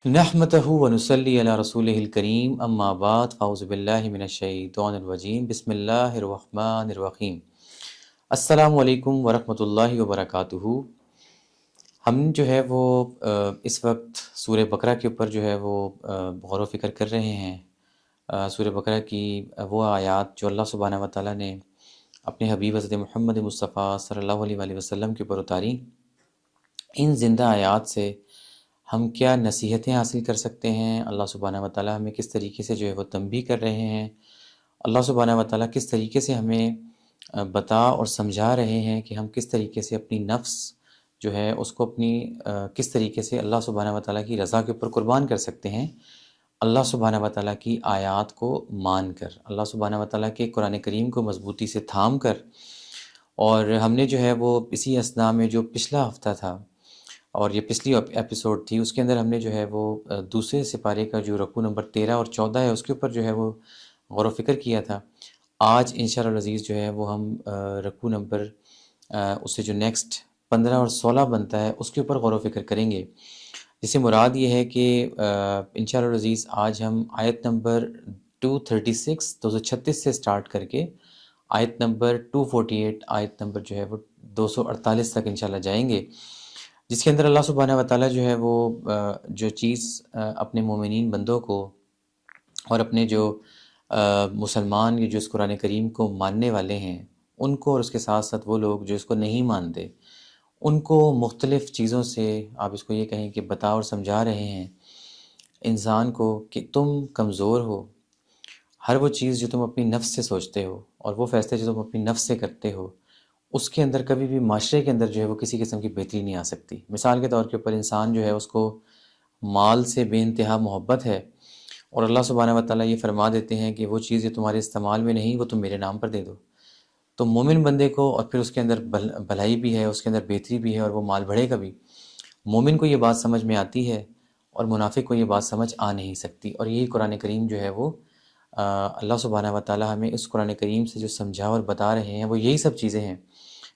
نحمدہ ونصلی علی رسولہ الکریم اما بعد فاعوذ باللہ من الشیطان الرجیم بسم اللہ الرحمن الرحیم السلام علیکم ورحمۃ اللہ وبرکاتہ۔ ہم جو ہے وہ اس وقت سورہ بقرہ کے اوپر جو ہے وہ غور و فکر کر رہے ہیں۔ سورہ بقرہ کی وہ آیات جو اللہ سبحانہ و تعالیٰ نے اپنے حبیب حضرت محمد مصطفیٰ صلی اللہ علیہ وآلہ وسلم کے اوپر اتاری۔ ان زندہ آیات سے ہم کیا نصیحتیں حاصل کر سکتے ہیں، اللہ سبحانہ و تعالیٰ ہمیں کس طریقے سے جو ہے وہ تنبیہ کر رہے ہیں، اللہ سبحانہ و تعالیٰ کس طریقے سے ہمیں بتا اور سمجھا رہے ہیں کہ ہم کس طریقے سے اپنی نفس جو ہے اس کو اپنی کس طریقے سے اللہ سبحانہ و تعالیٰ کی رضا کے اوپر قربان کر سکتے ہیں، اللہ سبحانہ و تعالیٰ کی آیات کو مان کر، اللہ سبحانہ و تعالیٰ کے قرآن کریم کو مضبوطی سے تھام کر۔ اور ہم نے جو ہے وہ اسی اثناء میں جو پچھلا ہفتہ تھا اور یہ پچھلی ایپیسوڈ تھی، اس کے اندر ہم نے جو ہے وہ دوسرے سپارے کا جو رکوع نمبر 13 اور 14 ہے اس کے اوپر جو ہے وہ غور و فکر کیا تھا۔ آج انشاءاللہ العزیز جو ہے وہ ہم رکوع نمبر اس سے جو نیکسٹ 15 اور 16 بنتا ہے اس کے اوپر غور و فکر کریں گے، جس سے مراد یہ ہے کہ انشاءاللہ العزیز آج ہم آیت نمبر 236 سے سٹارٹ کر کے آیت نمبر 248 آیت نمبر جو ہے وہ 248 تک انشاءاللہ جائیں گے، جس کے اندر اللہ سبحانہ و تعالیٰ جو ہے وہ جو چیز اپنے مومنین بندوں کو اور اپنے جو مسلمان جو اس قرآن کریم کو ماننے والے ہیں ان کو، اور اس کے ساتھ ساتھ وہ لوگ جو اس کو نہیں مانتے ان کو مختلف چیزوں سے آپ اس کو یہ کہیں کہ بتا اور سمجھا رہے ہیں انسان کو کہ تم کمزور ہو، ہر وہ چیز جو تم اپنی نفس سے سوچتے ہو اور وہ فیصلے جو تم اپنی نفس سے کرتے ہو اس کے اندر کبھی بھی معاشرے کے اندر جو ہے وہ کسی قسم کی بہتری نہیں آ سکتی۔ مثال کے طور کے اوپر انسان جو ہے اس کو مال سے بے انتہا محبت ہے اور اللہ سبحانہ و تعالیٰ یہ فرما دیتے ہیں کہ وہ چیز جو تمہارے استعمال میں نہیں وہ تم میرے نام پر دے دو، تو مومن بندے کو اور پھر اس کے اندر بھلائی بھی ہے، اس کے اندر بہتری بھی ہے اور وہ مال بڑھے گا بھی، مومن کو یہ بات سمجھ میں آتی ہے اور منافق کو یہ بات سمجھ آ نہیں سکتی۔ اور یہی قرآن کریم جو ہے وہ اللہ سبحانہ و تعالیٰ ہمیں اس قرآن کریم سے جو سمجھا اور بتا رہے ہیں وہ یہی سب چیزیں ہیں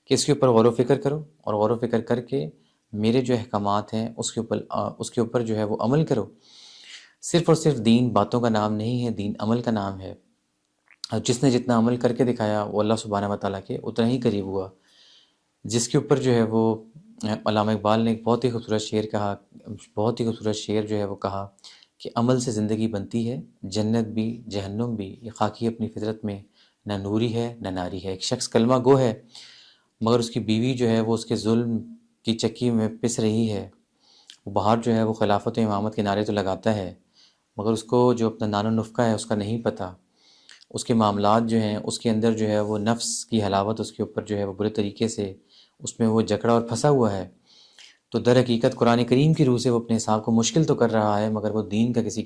کہ اس کے اوپر غور و فکر کرو اور غور و فکر کر کے میرے جو احکامات ہیں اس کے اوپر جو ہے وہ عمل کرو۔ صرف اور صرف دین باتوں کا نام نہیں ہے، دین عمل کا نام ہے، اور جس نے جتنا عمل کر کے دکھایا وہ اللہ سبحانہ و تعالیٰ کے اتنا ہی قریب ہوا۔ جس کے اوپر جو ہے وہ علامہ اقبال نے ایک بہت ہی خوبصورت شعر کہا، بہت ہی خوبصورت شعر جو ہے وہ کہا کہ عمل سے زندگی بنتی ہے، جنت بھی جہنم بھی، یہ خاکی اپنی فطرت میں نہ نوری ہے نہ ناری ہے۔ ایک شخص کلمہ گو ہے مگر اس کی بیوی جو ہے وہ اس کے ظلم کی چکی میں پس رہی ہے، وہ باہر جو ہے وہ خلافت و امامت کے نعرے تو لگاتا ہے مگر اس کو جو اپنا نان و نفقہ ہے اس کا نہیں پتہ، اس کے معاملات جو ہیں اس کے اندر جو ہے وہ نفس کی حلاوت اس کے اوپر جو ہے وہ برے طریقے سے اس میں وہ جکڑا اور پھنسا ہوا ہے، تو در حقیقت قرآن کریم کی روح سے وہ اپنے حساب کو مشکل تو کر رہا ہے مگر وہ دین کا کسی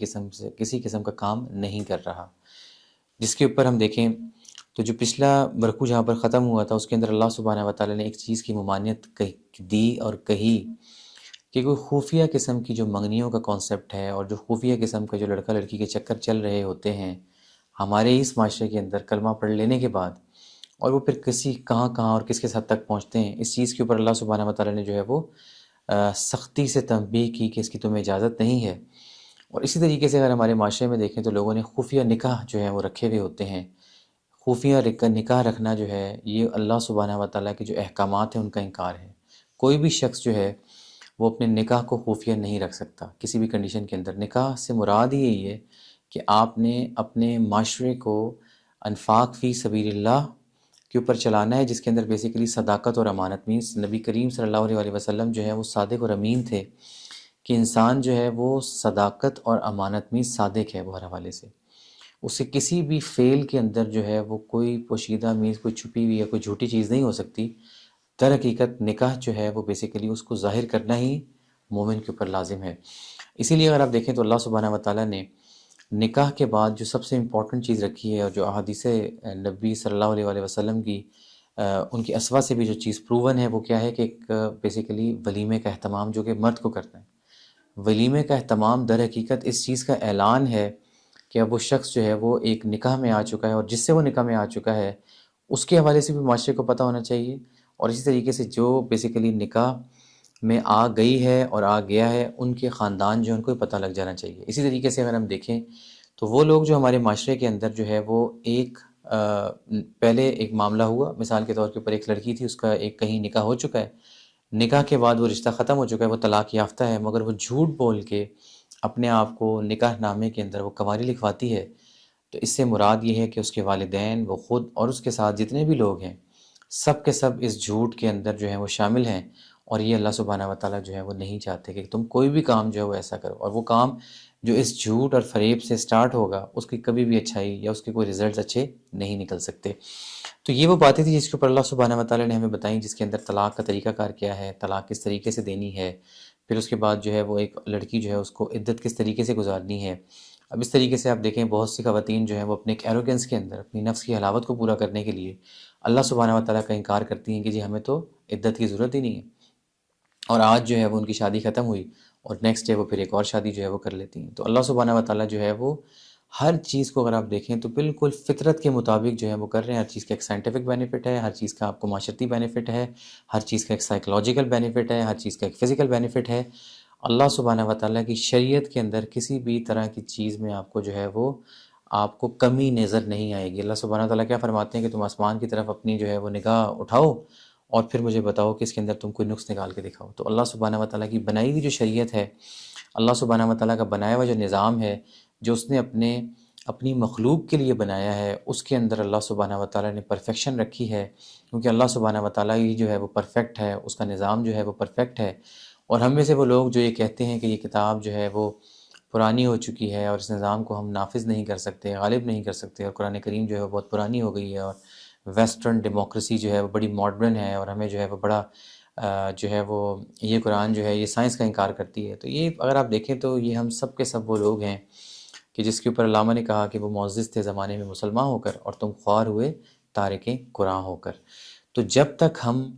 قسم کا کام نہیں کر رہا۔ جس کے اوپر ہم دیکھیں تو جو پچھلا رکوع جہاں پر ختم ہوا تھا اس کے اندر اللہ سبحانہ و تعالیٰ نے ایک چیز کی ممانعت دی اور کہی کہ کوئی خفیہ قسم کی جو منگنیوں کا کانسیپٹ ہے اور جو خفیہ قسم کا جو لڑکا لڑکی کے چکر چل رہے ہوتے ہیں ہمارے اس معاشرے کے اندر کلمہ پڑھ لینے کے بعد، اور وہ پھر کہاں کہاں اور کس حد تک پہنچتے ہیں، اس چیز کے اوپر اللہ سبحانہ و تعالیٰ نے جو ہے وہ سختی سے تنبیہ کی کہ اس کی تمہیں اجازت نہیں ہے۔ اور اسی طریقے سے اگر ہمارے معاشرے میں دیکھیں تو لوگوں نے خفیہ نکاح جو ہے وہ رکھے ہوئے ہوتے ہیں۔ خفیہ نکاح رکھنا جو ہے یہ اللہ سبحانہ و تعالیٰ کے جو احکامات ہیں ان کا انکار ہے۔ کوئی بھی شخص جو ہے وہ اپنے نکاح کو خفیہ نہیں رکھ سکتا کسی بھی کنڈیشن کے اندر۔ نکاح سے مراد ہی یہی ہے کہ آپ نے اپنے معاشرے کو انفاق فی سبیل اللہ کے اوپر چلانا ہے، جس کے اندر بیسیکلی صداقت اور امانت مینس نبی کریم صلی اللہ علیہ وسلم جو ہے وہ صادق اور امین تھے کہ انسان جو ہے وہ صداقت اور امانت مینس صادق ہے، وہ ہر حوالے سے اسے کسی بھی فعل کے اندر جو ہے وہ کوئی پوشیدہ مینس کوئی چھپی ہوئی یا کوئی جھوٹی چیز نہیں ہو سکتی۔ در حقیقت نکاح جو ہے وہ بیسیکلی اس کو ظاہر کرنا ہی مومن کے اوپر لازم ہے۔ اسی لیے اگر آپ دیکھیں تو اللہ سبحانہ و تعالیٰ نے نکاح کے بعد جو سب سے امپورٹنٹ چیز رکھی ہے اور جو احادیث نبی صلی اللہ علیہ وسلم کی ان کی اسوا سے بھی جو چیز پروون ہے وہ کیا ہے کہ ایک بیسیکلی ولیمے کا اہتمام جو کہ مرد کو کرنا ہے۔ ولیمے کا اہتمام در حقیقت اس چیز کا اعلان ہے کہ اب وہ شخص جو ہے وہ ایک نکاح میں آ چکا ہے اور جس سے وہ نکاح میں آ چکا ہے اس کے حوالے سے بھی معاشرے کو پتہ ہونا چاہیے، اور اسی طریقے سے جو بیسیکلی نکاح میں آ گئی ہے اور آ گیا ہے، ان کے خاندان جو ہے ان کو پتہ لگ جانا چاہیے۔ اسی طریقے سے اگر ہم دیکھیں تو وہ لوگ جو ہمارے معاشرے کے اندر جو ہے وہ پہلے ایک معاملہ ہوا، مثال کے طور کے اوپر ایک لڑکی تھی، اس کا ایک کہیں نکاح ہو چکا ہے، نکاح کے بعد وہ رشتہ ختم ہو چکا ہے، وہ طلاق یافتہ ہے، مگر وہ جھوٹ بول کے اپنے آپ کو نکاح نامے کے اندر وہ کنواری لکھواتی ہے، تو اس سے مراد یہ ہے کہ اس کے والدین، وہ خود اور اس کے ساتھ جتنے بھی لوگ ہیں، سب کے سب اس جھوٹ کے اندر جو ہیں وہ شامل ہیں، اور یہ اللہ سبحانہ و تعالیٰ جو ہے وہ نہیں چاہتے کہ تم کوئی بھی کام جو ہے وہ ایسا کرو، اور وہ کام جو اس جھوٹ اور فریب سے سٹارٹ ہوگا اس کی کبھی بھی اچھائی یا اس کے کوئی رزلٹس اچھے نہیں نکل سکتے۔ تو یہ وہ باتیں تھیں جس کے اوپر اللہ سبحانہ و تعالیٰ نے ہمیں بتائیں، جس کے اندر طلاق کا طریقہ کار کیا ہے، طلاق کس طریقے سے دینی ہے، پھر اس کے بعد جو ہے وہ ایک لڑکی جو ہے اس کو عدت کس طریقے سے گزارنی ہے۔ اب اس طریقے سے آپ دیکھیں بہت سی خواتین جو ہیں وہ اپنے ایک ایروگنس کے اندر اپنی نفس کی حلاوت کو پورا کرنے کے لیے اللہ سبحانہ و تعالیٰ کا انکار کرتی ہیں کہ جی ہمیں تو عدت کی ضرورت ہی نہیں ہے، اور آج جو ہے وہ ان کی شادی ختم ہوئی اور نیکسٹ ڈے وہ پھر ایک اور شادی جو ہے وہ کر لیتی ہیں۔ تو اللہ سبحانہ و تعالیٰ جو ہے وہ ہر چیز کو اگر آپ دیکھیں تو بالکل فطرت کے مطابق جو ہے وہ کر رہے ہیں، ہر چیز کا ایک سائنٹیفک بینیفٹ ہے، ہر چیز کا آپ کو معاشرتی بینیفٹ ہے، ہر چیز کا ایک سائیکلوجیکل بینیفٹ ہے، ہر چیز کا ایک فزیکل بینیفٹ ہے۔ اللہ سبحانہ و تعالیٰ کی شریعت کے اندر کسی بھی طرح کی چیز میں آپ کو جو ہے وہ آپ کو کمی نظر نہیں آئے گی۔ اللہ سبحانہ و تعالیٰ کیا فرماتے ہیں کہ تم آسمان کی طرف اپنی جو ہے وہ نگاہ اٹھاؤ اور پھر مجھے بتاؤ کہ اس کے اندر تم کوئی نقص نکال کے دکھاؤ۔ تو اللہ سبحانہ و تعالیٰ کی بنائی ہوئی جو شریعت ہے، اللہ سبحانہ و تعالیٰ کا بنایا ہوا جو نظام ہے، جو اس نے اپنی مخلوق کے لیے بنایا ہے، اس کے اندر اللہ سبحانہ و تعالیٰ نے پرفیکشن رکھی ہے، کیونکہ اللہ سبحانہ و تعالیٰ ہی جو ہے وہ پرفیکٹ ہے، اس کا نظام جو ہے وہ پرفیکٹ ہے۔ اور ہم میں سے وہ لوگ جو یہ کہتے ہیں کہ یہ کتاب جو ہے وہ پرانی ہو چکی ہے اور اس نظام کو ہم نافذ نہیں کر سکتے، غالب نہیں کر سکتے، اور قرآن کریم جو ہے وہ بہت پرانی ہو گئی ہے، اور ویسٹرن ڈیموکریسی جو ہے وہ بڑی ماڈرن ہے، اور ہمیں جو ہے وہ بڑا جو ہے وہ یہ قرآن جو ہے یہ سائنس کا انکار کرتی ہے۔ تو یہ اگر آپ دیکھیں تو یہ ہم سب کے سب وہ لوگ ہیں کہ جس کے اوپر علامہ نے کہا کہ وہ معزز تھے زمانے میں مسلمان ہو کر، اور تم خوار ہوئے تارک قرآن ہو کر۔ تو جب تک ہم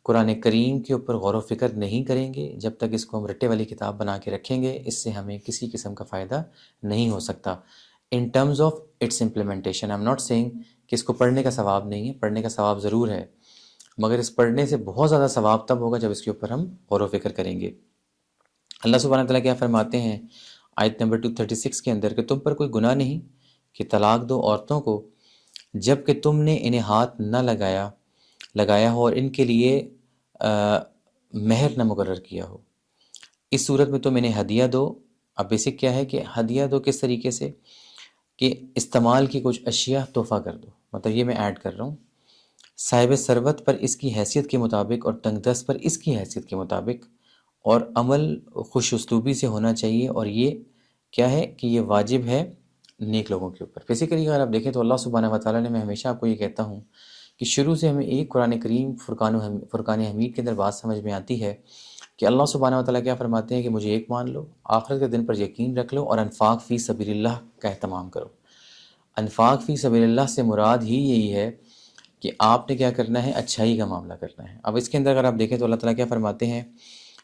قرآن کریم کے اوپر غور و فکر نہیں کریں گے، جب تک اس کو ہم رٹے والی کتاب بنا کے رکھیں گے، اس سے ہمیں کسی قسم کا فائدہ نہیں ہو سکتا۔ In terms of its implementation, I am not seeing کہ اس کو پڑھنے کا ثواب نہیں ہے، پڑھنے کا ثواب ضرور ہے، مگر اس پڑھنے سے بہت زیادہ ثواب تب ہوگا جب اس کے اوپر ہم غور و فکر کریں گے۔ اللہ سبحانہ تعالیٰ کیا فرماتے ہیں آیت نمبر 236 کے اندر کہ تم پر کوئی گناہ نہیں کہ طلاق دو عورتوں کو جب کہ تم نے انہیں ہاتھ نہ لگایا ہو اور ان کے لیے مہر نہ مقرر کیا ہو۔ اس صورت میں تم انہیں ہدیہ دو۔ اب بیسک کیا ہے کہ ہدیہ دو کس طریقے سے کہ استعمال کی کچھ اشیاء تحفہ کر دو، مطلب یہ میں ایڈ کر رہا ہوں، صاحب ثروت پر اس کی حیثیت کے مطابق اور تنگ دست پر اس کی حیثیت کے مطابق، اور عمل خوش اسلوبی سے ہونا چاہیے، اور یہ کیا ہے کہ یہ واجب ہے نیک لوگوں کے اوپر۔ بیسیکلی اگر آپ دیکھیں تو اللہ سبحانہ و تعالیٰ نے، میں ہمیشہ آپ کو یہ کہتا ہوں کہ شروع سے ہمیں ایک قرآن کریم فرقان حمید کے اندر بات سمجھ میں آتی ہے کہ اللہ سبحانہ و تعالیٰ کیا فرماتے ہیں کہ مجھے ایک مان لو، آخرت کے دن پر یقین رکھ لو، اور انفاق فی سبیل اللہ کا اہتمام کرو۔ انفاق فی سبیل اللہ سے مراد ہی یہی ہے کہ آپ نے کیا کرنا ہے، اچھائی کا معاملہ کرنا ہے۔ اب اس کے اندر اگر آپ دیکھیں تو اللہ تعالیٰ کیا فرماتے ہیں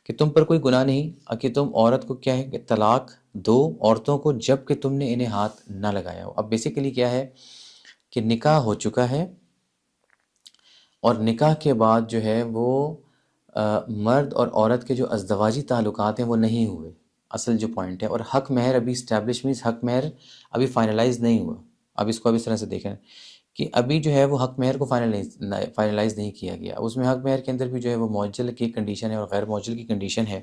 کہ تم پر کوئی گناہ نہیں کہ تم عورت کو کیا ہے کہ طلاق دو عورتوں کو جب کہ تم نے انہیں ہاتھ نہ لگایا ہو۔ اب بیسیکلی کیا ہے کہ نکاح ہو چکا ہے، اور نکاح کے بعد جو ہے وہ مرد اور عورت کے جو ازدواجی تعلقات ہیں وہ نہیں ہوئے، اصل جو پوائنٹ ہے، اور حق مہر ابھی اسٹیبلش مینس حق مہر ابھی فائنلائز نہیں ہوا۔ اب اس کو اب اس طرح سے دیکھیں کہ ابھی جو ہے وہ حق مہر کو فائنلائز نہیں کیا گیا، اس میں حق مہر کے اندر بھی جو ہے وہ معجل کی کنڈیشن ہے اور غیر معجل کی کنڈیشن ہے۔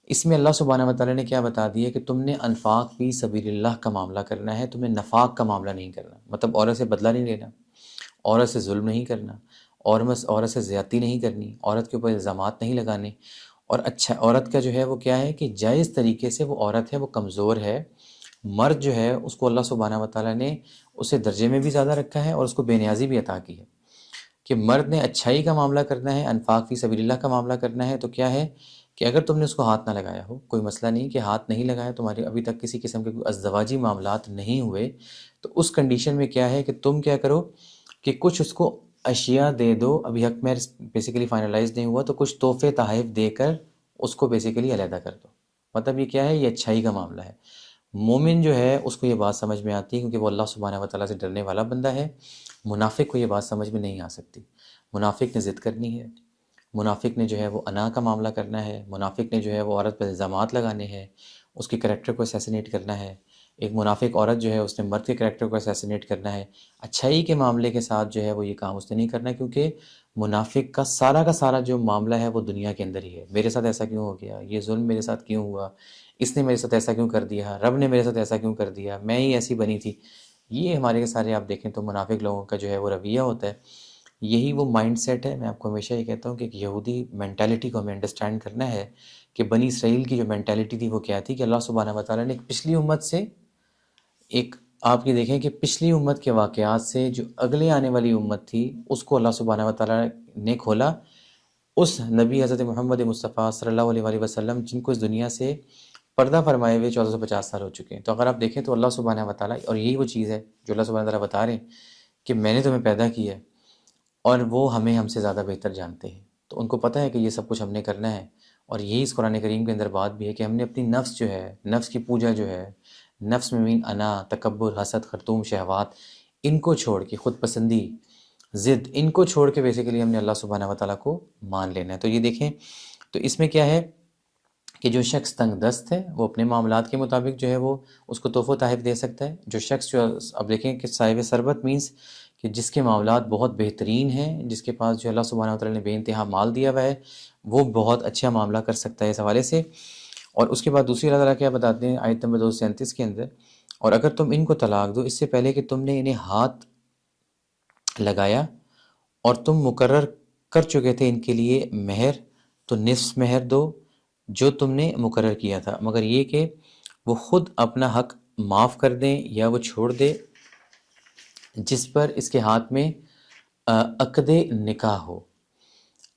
اس میں اللہ سبحانہ و تعالیٰ نے کیا بتا دیا کہ تم نے انفاق فی سبیل اللہ کا معاملہ کرنا ہے، تمہیں نفاق کا معاملہ نہیں کرنا، مطلب عورت سے بدلہ نہیں لینا، عورت سے ظلم نہیں کرنا، عورت سے زیادتی نہیں کرنی، عورت کے اوپر الزامات نہیں لگانے، اور اچھا عورت کا جو ہے وہ کیا ہے کہ جائز طریقے سے وہ عورت ہے وہ کمزور ہے، مرد جو ہے اس کو اللہ سبحانہ و تعالیٰ نے اسے درجے میں بھی زیادہ رکھا ہے اور اس کو بے نیازی بھی عطا کی ہے کہ مرد نے اچھائی کا معاملہ کرنا ہے، انفاق فی سبیل اللہ کا معاملہ کرنا ہے، تو کیا ہے کہ اگر تم نے اس کو ہاتھ نہ لگایا ہو، کوئی مسئلہ نہیں کہ ہاتھ نہیں لگایا، تمہارے ابھی تک کسی قسم کے کوئی ازدواجی معاملات نہیں ہوئے، تو اس کنڈیشن میں کیا ہے کہ تم کیا کرو کہ کچھ اس کو اشیاء دے دو، ابھی حق مہر بیسیکلی فائنلائز نہیں ہوا تو کچھ تحفے تحائف دے کر اس کو بیسیکلی علیحدہ کر دو۔ مطلب یہ کیا ہے، یہ اچھائی کا معاملہ ہے۔ مومن جو ہے اس کو یہ بات سمجھ میں آتی ہے کیونکہ وہ اللہ سبحانہ و تعالیٰ سے ڈرنے والا بندہ ہے۔ منافق کو یہ بات سمجھ میں نہیں آ سکتی، منافق نے ضد کرنی ہے، منافق نے جو ہے وہ انا کا معاملہ کرنا ہے، منافق نے جو ہے وہ عورت پر الزامات لگانے ہیں، اس کے کریکٹر کو اسیسینیٹ کرنا ہے، ایک منافق عورت جو ہے اس نے مرد کے کریکٹر کو اسیسینیٹ کرنا ہے۔ اچھائی کے معاملے کے ساتھ جو ہے وہ یہ کام اس نے نہیں کرنا، کیونکہ منافق کا سارا جو معاملہ ہے وہ دنیا کے اندر ہی ہے۔ میرے ساتھ ایسا کیوں ہو گیا، یہ ظلم میرے ساتھ کیوں ہوا، اس نے میرے ساتھ ایسا کیوں کر دیا، رب نے میرے ساتھ ایسا کیوں کر دیا، میں ہی ایسی بنی تھی۔ یہ ہمارے سارے آپ دیکھیں تو منافق لوگوں کا جو ہے وہ رویہ ہوتا ہے، یہی وہ مائنڈ سیٹ ہے۔ میں آپ کو ہمیشہ یہ کہتا ہوں کہ ایک یہودی مینٹیلٹی کو ہمیں انڈرسٹینڈ کرنا ہے کہ بنی اسرائیل کی جو مینٹیلٹی تھی وہ کیا تھی، کہ اللہ سبحانہ و تعالیٰ نے ایک پچھلی امت سے، ایک آپ یہ دیکھیں کہ پچھلی امت کے واقعات سے جو اگلے آنے والی امت تھی اس کو اللہ سبحانہ و تعالیٰ نے کھولا۔ اس نبی حضرت محمد مصطفیٰ صلی اللہ علیہ وآلہ وسلم جن کو اس دنیا سے پردہ فرمائے ہوئے 1450 سال ہو چکے ہیں، تو اگر آپ دیکھیں تو اللہ سبحانہ و تعالیٰ، اور یہی وہ چیز ہے جو اللہ سبحانہ و تعالیٰ بتا رہے ہیں کہ میں نے تمہیں پیدا کیا ہے، اور وہ ہم سے زیادہ بہتر جانتے ہیں، تو ان کو پتہ ہے کہ یہ سب کچھ ہم نے کرنا ہے۔ اور یہی اس قرآن کریم کے اندر بات بھی ہے کہ ہم نے اپنی نفس جو ہے، نفس کی پوجا جو ہے، نفس میں مین انا، تکبر، حسد، خرطوم، شہوات، ان کو چھوڑ کے، خود پسندی، ضد، ان کو چھوڑ کے بیسیکلی ہم نے اللہ سبحانہ و تعالیٰ کو مان لینا ہے۔ تو یہ دیکھیں تو اس میں کیا ہے کہ جو شخص تنگ دست ہے وہ اپنے معاملات کے مطابق جو ہے وہ اس کو تحفہ و تحائف دے سکتا ہے۔ جو شخص جو اب دیکھیں کہ صاحب ثروت مینس کہ جس کے معاملات بہت بہترین ہیں، جس کے پاس جو اللہ سبحانہ و تعالیٰ نے بے انتہا مال دیا ہوا ہے، وہ بہت اچھا معاملہ کر سکتا ہے اس حوالے سے۔ اور اس کے بعد دوسری اللہ تعالیٰ کیا بتاتے ہیں آیت نمبر 237 کے اندر، اور اگر تم ان کو طلاق دو اس سے پہلے کہ تم نے انہیں ہاتھ لگایا اور تم مقرر کر چکے تھے ان کے لیے مہر، تو نصف مہر دو جو تم نے مقرر کیا تھا، مگر یہ کہ وہ خود اپنا حق معاف کر دیں یا وہ چھوڑ دے جس پر اس کے ہاتھ میں عقد نکاح ہو،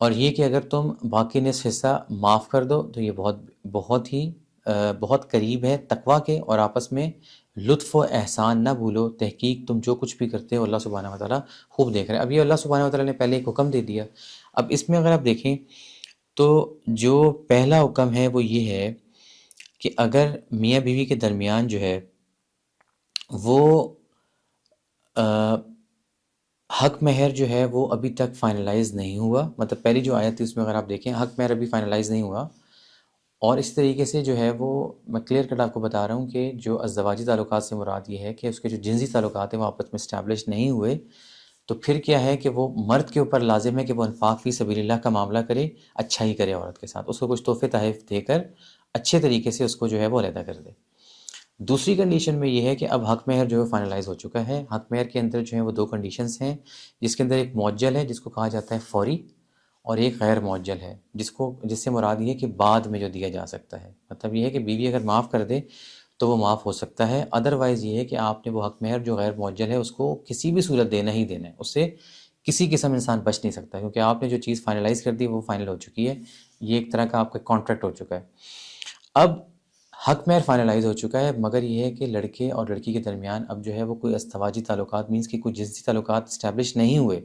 اور یہ کہ اگر تم باقی نصف حصہ معاف کر دو تو یہ بہت قریب ہے تقویٰ کے، اور آپس میں لطف و احسان نہ بھولو، تحقیق تم جو کچھ بھی کرتے ہو اللہ سبحانہ و تعالیٰ خوب دیکھ رہے ہیں۔ اب یہ اللہ سبحانہ و تعالیٰ نے پہلے ایک حکم دے دیا، اب اس میں اگر آپ دیکھیں تو جو پہلا حکم ہے وہ یہ ہے کہ اگر میاں بیوی کے درمیان جو ہے وہ حق مہر جو ہے وہ ابھی تک فائنلائز نہیں ہوا، مطلب پہلی جو آیت تھی اس میں اگر آپ دیکھیں حق مہر ابھی فائنلائز نہیں ہوا، اور اس طریقے سے جو ہے وہ میں کلیئر کٹ آپ کو بتا رہا ہوں کہ جو ازدواجی تعلقات سے مراد یہ ہے کہ اس کے جو جنسی تعلقات ہیں وہ آپس میں اسٹیبلش نہیں ہوئے، تو پھر کیا ہے کہ وہ مرد کے اوپر لازم ہے کہ وہ انفاق فی سبیل اللہ کا معاملہ کرے، اچھائی کرے عورت کے ساتھ، اس کو کچھ تحفے تحائف دے کر اچھے طریقے سے اس کو جو ہے وہ علیحدہ کر دے۔ دوسری کنڈیشن میں یہ ہے کہ اب حق مہر جو ہے فائنلائز ہو چکا ہے، حق مہر کے اندر جو ہے وہ دو کنڈیشنز ہیں، جس کے اندر ایک معجل ہے جس کو کہا جاتا ہے فوری، اور ایک غیر معجل ہے جس سے مراد یہ ہے کہ بعد میں جو دیا جا سکتا ہے، مطلب یہ ہے کہ بیوی اگر معاف کر دے تو وہ معاف ہو سکتا ہے، ادروائز یہ ہے کہ آپ نے وہ حق مہر جو غیر معجل ہے اس کو کسی بھی صورت دینا ہی دینا ہے، اس سے کسی قسم انسان بچ نہیں سکتا، کیونکہ آپ نے جو چیز فائنلائز کر دی وہ فائنل ہو چکی ہے، یہ ایک طرح کا آپ کا کانٹریکٹ ہو چکا ہے۔ اب حق مہر فائنلائز ہو چکا ہے، مگر یہ ہے کہ لڑکے اور لڑکی کے درمیان اب جو ہے وہ کوئی ازدواجی تعلقات مینس کہ کوئی جنسی تعلقات اسٹیبلش نہیں ہوئے،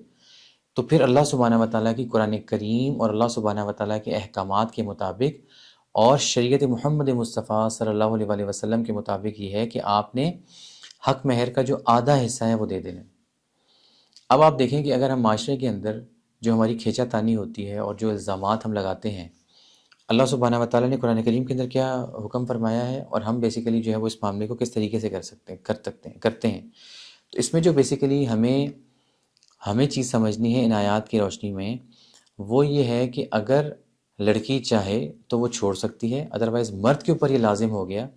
تو پھر اللہ سبحانہ و تعالیٰ کی قرآن کریم اور اللہ سبحانہ و تعالیٰ کے احکامات کے مطابق اور شریعت محمد مصطفیٰ صلی اللہ علیہ وآلہ وسلم کے مطابق یہ ہے کہ آپ نے حق مہر کا جو آدھا حصہ ہے وہ دے دینا۔ اب آپ دیکھیں کہ اگر ہم معاشرے کے اندر جو ہماری کھینچا تانی ہوتی ہے اور جو الزامات ہم لگاتے ہیں، اللہ سبحانہ و تعالیٰ نے قرآن کریم کے اندر کیا حکم فرمایا ہے، اور ہم بیسیکلی جو ہے وہ اس معاملے کو کس طریقے سے کرتے ہیں، تو اس میں جو بیسیکلی ہمیں چیز سمجھنی ہے ان آیات کی روشنی میں، وہ یہ ہے کہ اگر لڑکی چاہے تو وہ چھوڑ سکتی ہے، ادروائز مرد کے اوپر یہ لازم ہو گیا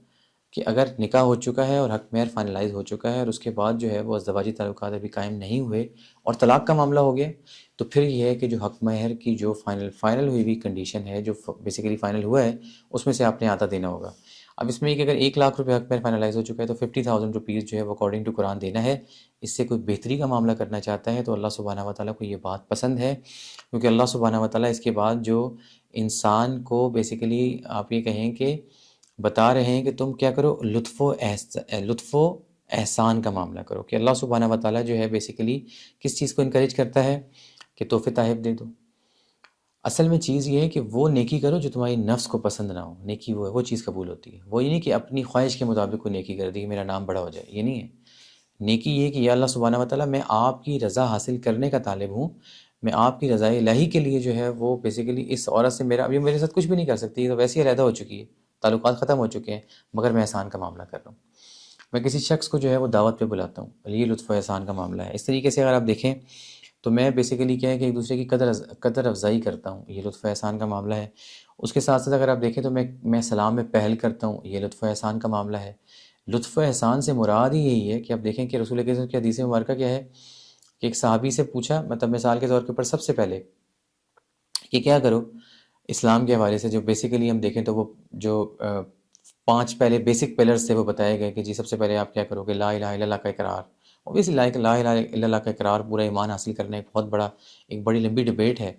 کہ اگر نکاح ہو چکا ہے اور حق مہر فائنلائز ہو چکا ہے اور اس کے بعد جو ہے وہ ازدواجی تعلقات ابھی قائم نہیں ہوئے اور طلاق کا معاملہ ہو گیا، تو پھر یہ ہے کہ جو حق مہر کی جو فائنل ہوئی ہوئی کنڈیشن ہے، جو بیسیکلی فائنل ہوا ہے، اس میں سے آپ نے آدھا دینا ہوگا۔ اب اس میں یہ کہ اگر 1,00,000 روپے حق مہر فائنلائز ہو چکا ہے تو 50,000 روپیز جو ہے وہ اکارڈنگ ٹو قرآن دینا ہے۔ اس سے کوئی بہتری کا معاملہ کرنا چاہتا ہے تو اللہ سبحانہ و تعالیٰ کو یہ بات پسند ہے، کیونکہ اللہ سبحانہ و تعالیٰ اس کے بعد جو انسان کو بیسیکلی آپ یہ کہیں کہ بتا رہے ہیں کہ تم کیا کرو، لطف و احسان کا معاملہ کرو، کہ اللہ سبحانہ و تعالیٰ جو ہے بیسیکلی کس چیز کو انکریج کرتا ہے کہ تحفے تحائف دے دو۔ اصل میں چیز یہ ہے کہ وہ نیکی کرو جو تمہاری نفس کو پسند نہ ہو، نیکی وہ چیز قبول ہوتی ہے، وہ یہ نہیں کہ اپنی خواہش کے مطابق کوئی نیکی کر دی کہ میرا نام بڑا ہو جائے، یہ نہیں ہے۔ نیکی یہ کہ یا اللہ سبحانہ و تعالیٰ میں آپ کی رضا حاصل کرنے کا طالب ہوں، میں آپ کی رضائے الہی کے لیے جو ہے وہ بیسیکلی اس عورت سے اب یہ میرے ساتھ کچھ بھی نہیں کر سکتی، تو ویسے ہی علیحدہ ہو چکی ہے، تعلقات ختم ہو چکے ہیں، مگر میں احسان کا معاملہ کر رہا ہوں، میں کسی شخص کو جو ہے وہ دعوت پہ بلاتا ہوں، یہ لطف و احسان کا معاملہ ہے۔ اس طریقے سے اگر آپ دیکھیں تو میں بیسیکلی کیا ہے کہ ایک دوسرے کی قدر افزائی کرتا ہوں، یہ لطف و احسان کا معاملہ ہے۔ اس کے ساتھ ساتھ اگر آپ دیکھیں تو میں سلام میں پہل کرتا ہوں، یہ لطف و احسان کا معاملہ ہے۔ لطف و احسان سے مراد ہی یہی ہے کہ آپ دیکھیں کہ رسول اکرم کی حدیث مبارکہ کیا ہے کہ ایک صحابی سے پوچھا، مطلب مثال کے طور کے اوپر سب سے پہلے کہ کیا کرو اسلام کے حوالے سے، جو بیسیکلی ہم دیکھیں تو وہ جو 5 پہلے بیسک پلرز تھے وہ بتائے گئے کہ جی سب سے پہلے آپ کیا کرو کہ لا الہ الا اللہ کا اقرار، اوبیسلی لا الہ الا اللہ کا اقرار پورا ایمان حاصل کرنا ایک بڑی لمبی ڈبیٹ ہے،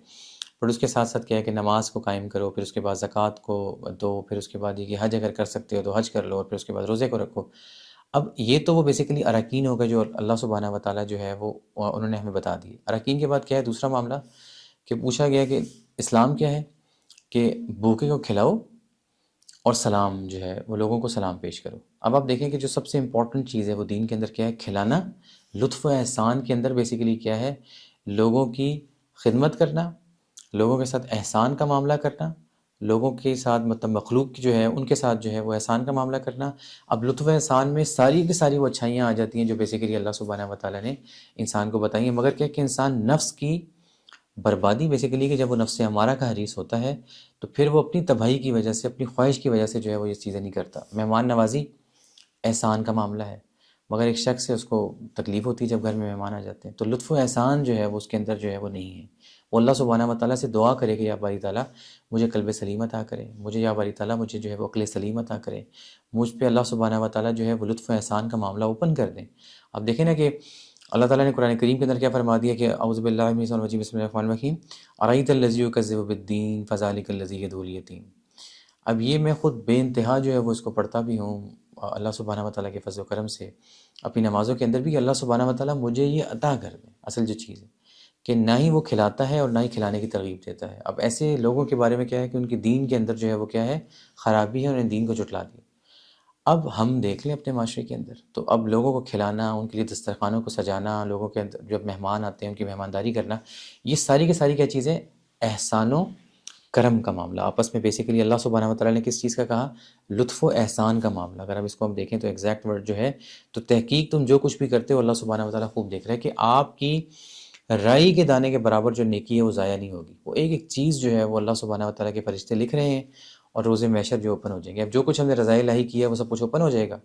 پھر اس کے ساتھ ساتھ کیا ہے کہ نماز کو قائم کرو، پھر اس کے بعد زکوٰۃ کو دو، پھر اس کے بعد یہ کہ حج اگر کر سکتے ہو تو حج کر لو، اور پھر اس کے بعد روزے کو رکھو۔ اب یہ تو وہ بیسیکلی اراکین ہو گئے جو اللہ سبحانہ و تعالیٰ جو ہے وہ انہوں نے ہمیں بتا دی۔ اراکین کے بعد کیا ہے دوسرا معاملہ کہ پوچھا گیا کہ اسلام کیا ہے کہ بھوکے کو کھلاؤ اور سلام جو ہے وہ لوگوں کو سلام پیش کرو۔ اب آپ دیکھیں کہ جو سب سے امپورٹنٹ چیز ہے وہ دین کے اندر کیا ہے، کھلانا۔ لطف و احسان کے اندر بیسیکلی کیا ہے، لوگوں کی خدمت کرنا، لوگوں کے ساتھ احسان کا معاملہ کرنا، لوگوں کے ساتھ مطلب مخلوق کی جو ہے ان کے ساتھ جو ہے وہ احسان کا معاملہ کرنا۔ اب لطف و احسان میں ساری کی ساری وہ اچھائیاں آ جاتی ہیں جو بیسیکلی اللہ سبحانہ و تعالیٰ نے انسان کو بتائی ہیں، مگر کیا کہ انسان نفس کی بربادی بیسیکلی کہ جب وہ نفس ہمارا کا حریص ہوتا ہے تو پھر وہ اپنی تباہی کی وجہ سے، اپنی خواہش کی وجہ سے جو ہے وہ یہ چیزیں نہیں کرتا۔ مہمان نوازی احسان کا معاملہ ہے، مگر ایک شخص سے اس کو تکلیف ہوتی ہے جب گھر میں مہمان آ جاتے ہیں، تو لطف و احسان جو ہے وہ اس کے اندر جو ہے وہ نہیں ہے۔ وہ اللہ سبحانہ و تعالیٰ سے دعا کرے کہ یا باری تعالیٰ مجھے قلب سلیم عطا کرے، مجھے یا باری تعالیٰ مجھے جو ہے وہ عقل سلیم عطا کرے، مجھ پہ اللہ سبحانہ و تعالیٰ جو ہے وہ لطف و احسان کا معاملہ اوپن کر دیں۔ اب دیکھیں نا کہ اللہ تعالیٰ نے قرآن کریم کے اندر کیا فرما دیا کہ اعوذ باللہ من الشیطان الرجیم بسم اللہ الرحمن الرحیم ارأیت الذی یکذب بالدین فذلک الذی یدعو الیتیم۔ اب یہ میں خود بے انتہا جو ہے وہ اس کو پڑھتا بھی ہوں اللہ سبحانہ و تعالیٰ کے فضل و کرم سے اپنی نمازوں کے اندر بھی، کہ اللہ سبحانہ و تعالیٰ مجھے یہ عطا کر دیں۔ اصل جو چیز ہے کہ نہ ہی وہ کھلاتا ہے اور نہ ہی کھلانے کی ترغیب دیتا ہے۔ اب ایسے لوگوں کے بارے میں کیا ہے کہ ان کی دین کے اندر جو ہے وہ کیا ہے، خرابی ہے، انہوں نے دین کو جھٹلا دیا۔ اب ہم دیکھ لیں اپنے معاشرے کے اندر تو اب لوگوں کو کھلانا، ان کے لیے دسترخوانوں کو سجانا، لوگوں کے اندر جب مہمان آتے ہیں ان کی مہمانداری کرنا، یہ ساری کی ساری کیا چیزیں، احسان و کرم کا معاملہ آپس میں بیسیکلی اللہ سبحانہ و تعالیٰ نے کس چیز کا کہا، لطف و احسان کا معاملہ۔ اگر اب اس کو ہم دیکھیں تو ایگزیکٹ ورڈ جو ہے تو تحقیق تم جو کچھ بھی کرتے ہو اللہ سبحانہ و تعالیٰ خوب دیکھ رہا ہے کہ آپ کی رائی کے دانے کے برابر جو نیکی ہے وہ ضائع نہیں ہوگی۔ وہ ایک ایک چیز جو ہے وہ اللہ سبحانہ و تعالیٰ کے فرشتے لکھ رہے ہیں، اور روز محشر جو اوپن ہو جائیں گے۔ اب جو کچھ ہم نے رضائے الہی کیا ہے وہ سب کچھ اوپن ہو جائے گا،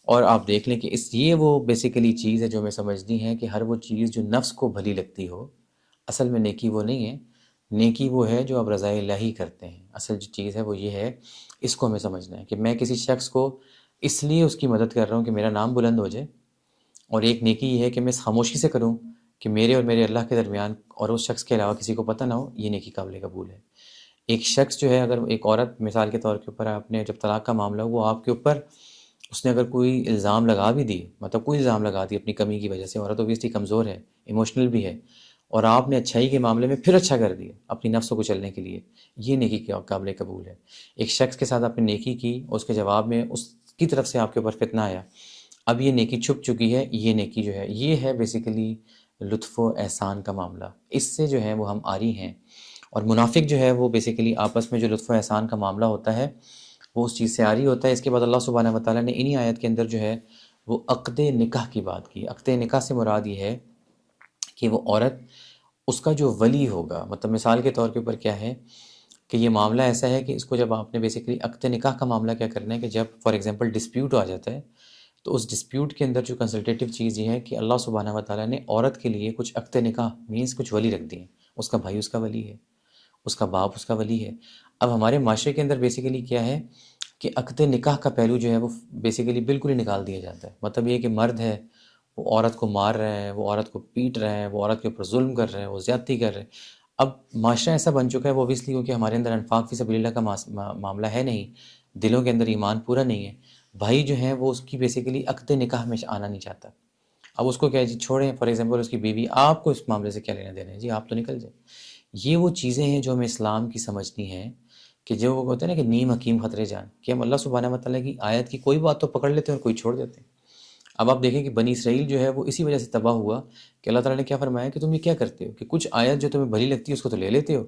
اور آپ دیکھ لیں کہ یہ وہ بیسیکلی چیز ہے جو ہمیں سمجھنی ہے کہ ہر وہ چیز جو نفس کو بھلی لگتی ہو، اصل میں نیکی وہ نہیں ہے۔ نیکی وہ ہے جو آپ رضائے الہی کرتے ہیں۔ اصل جو چیز ہے وہ یہ ہے، اس کو ہمیں سمجھنا ہے کہ میں کسی شخص کو اس لیے اس کی مدد کر رہا ہوں کہ میرا نام بلند ہو جائے، اور ایک نیکی یہ ہے کہ میں اس خاموشی سے کروں کہ میرے اور میرے اللہ کے درمیان اور اس شخص کے علاوہ کسی کو پتہ نہ ہو، یہ نیکی قابل قبول ہے۔ ایک شخص جو ہے، اگر ایک عورت مثال کے طور کے اوپر آپ نے جب طلاق کا معاملہ ہو، وہ آپ کے اوپر اس نے اگر کوئی الزام لگا بھی دی، مطلب کوئی الزام لگا دی اپنی کمی کی وجہ سے، عورت اوبیسلی کمزور ہے، ایموشنل بھی ہے، اور آپ نے اچھائی کے معاملے میں پھر اچھا کر دیا اپنی نفس کو چلنے کے لیے، یہ نیکی کے قابل قبول ہے۔ ایک شخص کے ساتھ آپ نے نیکی کی، اس کے جواب میں اس کی طرف سے آپ کے اوپر فتنہ آیا، اب یہ نیکی چھپ چکی ہے، یہ نیکی جو ہے یہ ہے بیسیکلی لطف و احسان کا معاملہ، اس سے جو ہے وہ ہم عاری ہیں۔ اور منافق جو ہے وہ بیسیکلی آپس میں جو لطف و احسان کا معاملہ ہوتا ہے وہ اس چیز سے عاری ہوتا ہے۔ اس کے بعد اللہ سبحانہ و تعالیٰ نے انہی آیت کے اندر جو ہے وہ عقد نکاح کی بات کی۔ عقد نکاح سے مراد یہ ہے کہ وہ عورت، اس کا جو ولی ہوگا، مطلب مثال کے طور کے اوپر کیا ہے کہ یہ معاملہ ایسا ہے کہ اس کو جب آپ نے بیسیکلی عقد نکاح کا معاملہ کیا کرنا ہے کہ جب فار ایگزامپل ڈسپیوٹ آ جاتا ہے تو اس ڈسپیوٹ کے اندر جو کنسلٹیٹو چیز یہ ہے کہ اللہ سبحانہ و تعالیٰ نے عورت کے لیے کچھ عقد نکاح مینس کچھ ولی رکھ دیے ہیں۔ اس کا بھائی اس کا ولی ہے، اس کا باپ اس کا ولی ہے۔ اب ہمارے معاشرے کے اندر بیسیکلی کیا ہے کہ عقد نکاح کا پہلو جو ہے وہ بیسیکلی بالکل ہی نکال دیا جاتا ہے۔ مطلب یہ کہ مرد ہے وہ عورت کو مار رہا ہے، وہ عورت کو پیٹ رہا ہے، وہ عورت کے اوپر ظلم کر رہا ہے، وہ زیادتی کر رہا ہے۔ اب معاشرہ ایسا بن چکا ہے وہ اوبیسلی کیونکہ ہمارے اندر انفاق فی سبیل اللہ کا معاملہ ہے نہیں، دلوں کے اندر ایمان پورا نہیں ہے، بھائی جو ہے وہ اس کی بیسیکلی عقد نکاح میں آنا نہیں چاہتا۔ اب اس کو کیا ہے جی چھوڑیں، فار ایگزامپل اس کی بیوی، آپ کو اس معاملے سے کیا لینا دینا ہے جی، آپ تو نکل جائیں۔ یہ وہ چیزیں ہیں جو ہمیں اسلام کی سمجھنی ہیں کہ جو وہ ہوتے ہیں نا کہ نیم حکیم خطرے جان، کہ ہم اللہ سبحانہ و تعالیٰ کی آیت کی کوئی بات تو پکڑ لیتے ہیں اور کوئی چھوڑ دیتے ہیں۔ اب آپ دیکھیں کہ بنی اسرائیل جو ہے وہ اسی وجہ سے تباہ ہوا کہ اللہ تعالیٰ نے کیا فرمایا کہ تم یہ کیا کرتے ہو کہ کچھ آیت جو تمہیں بھلی لگتی ہے اس کو تو لے لیتے ہو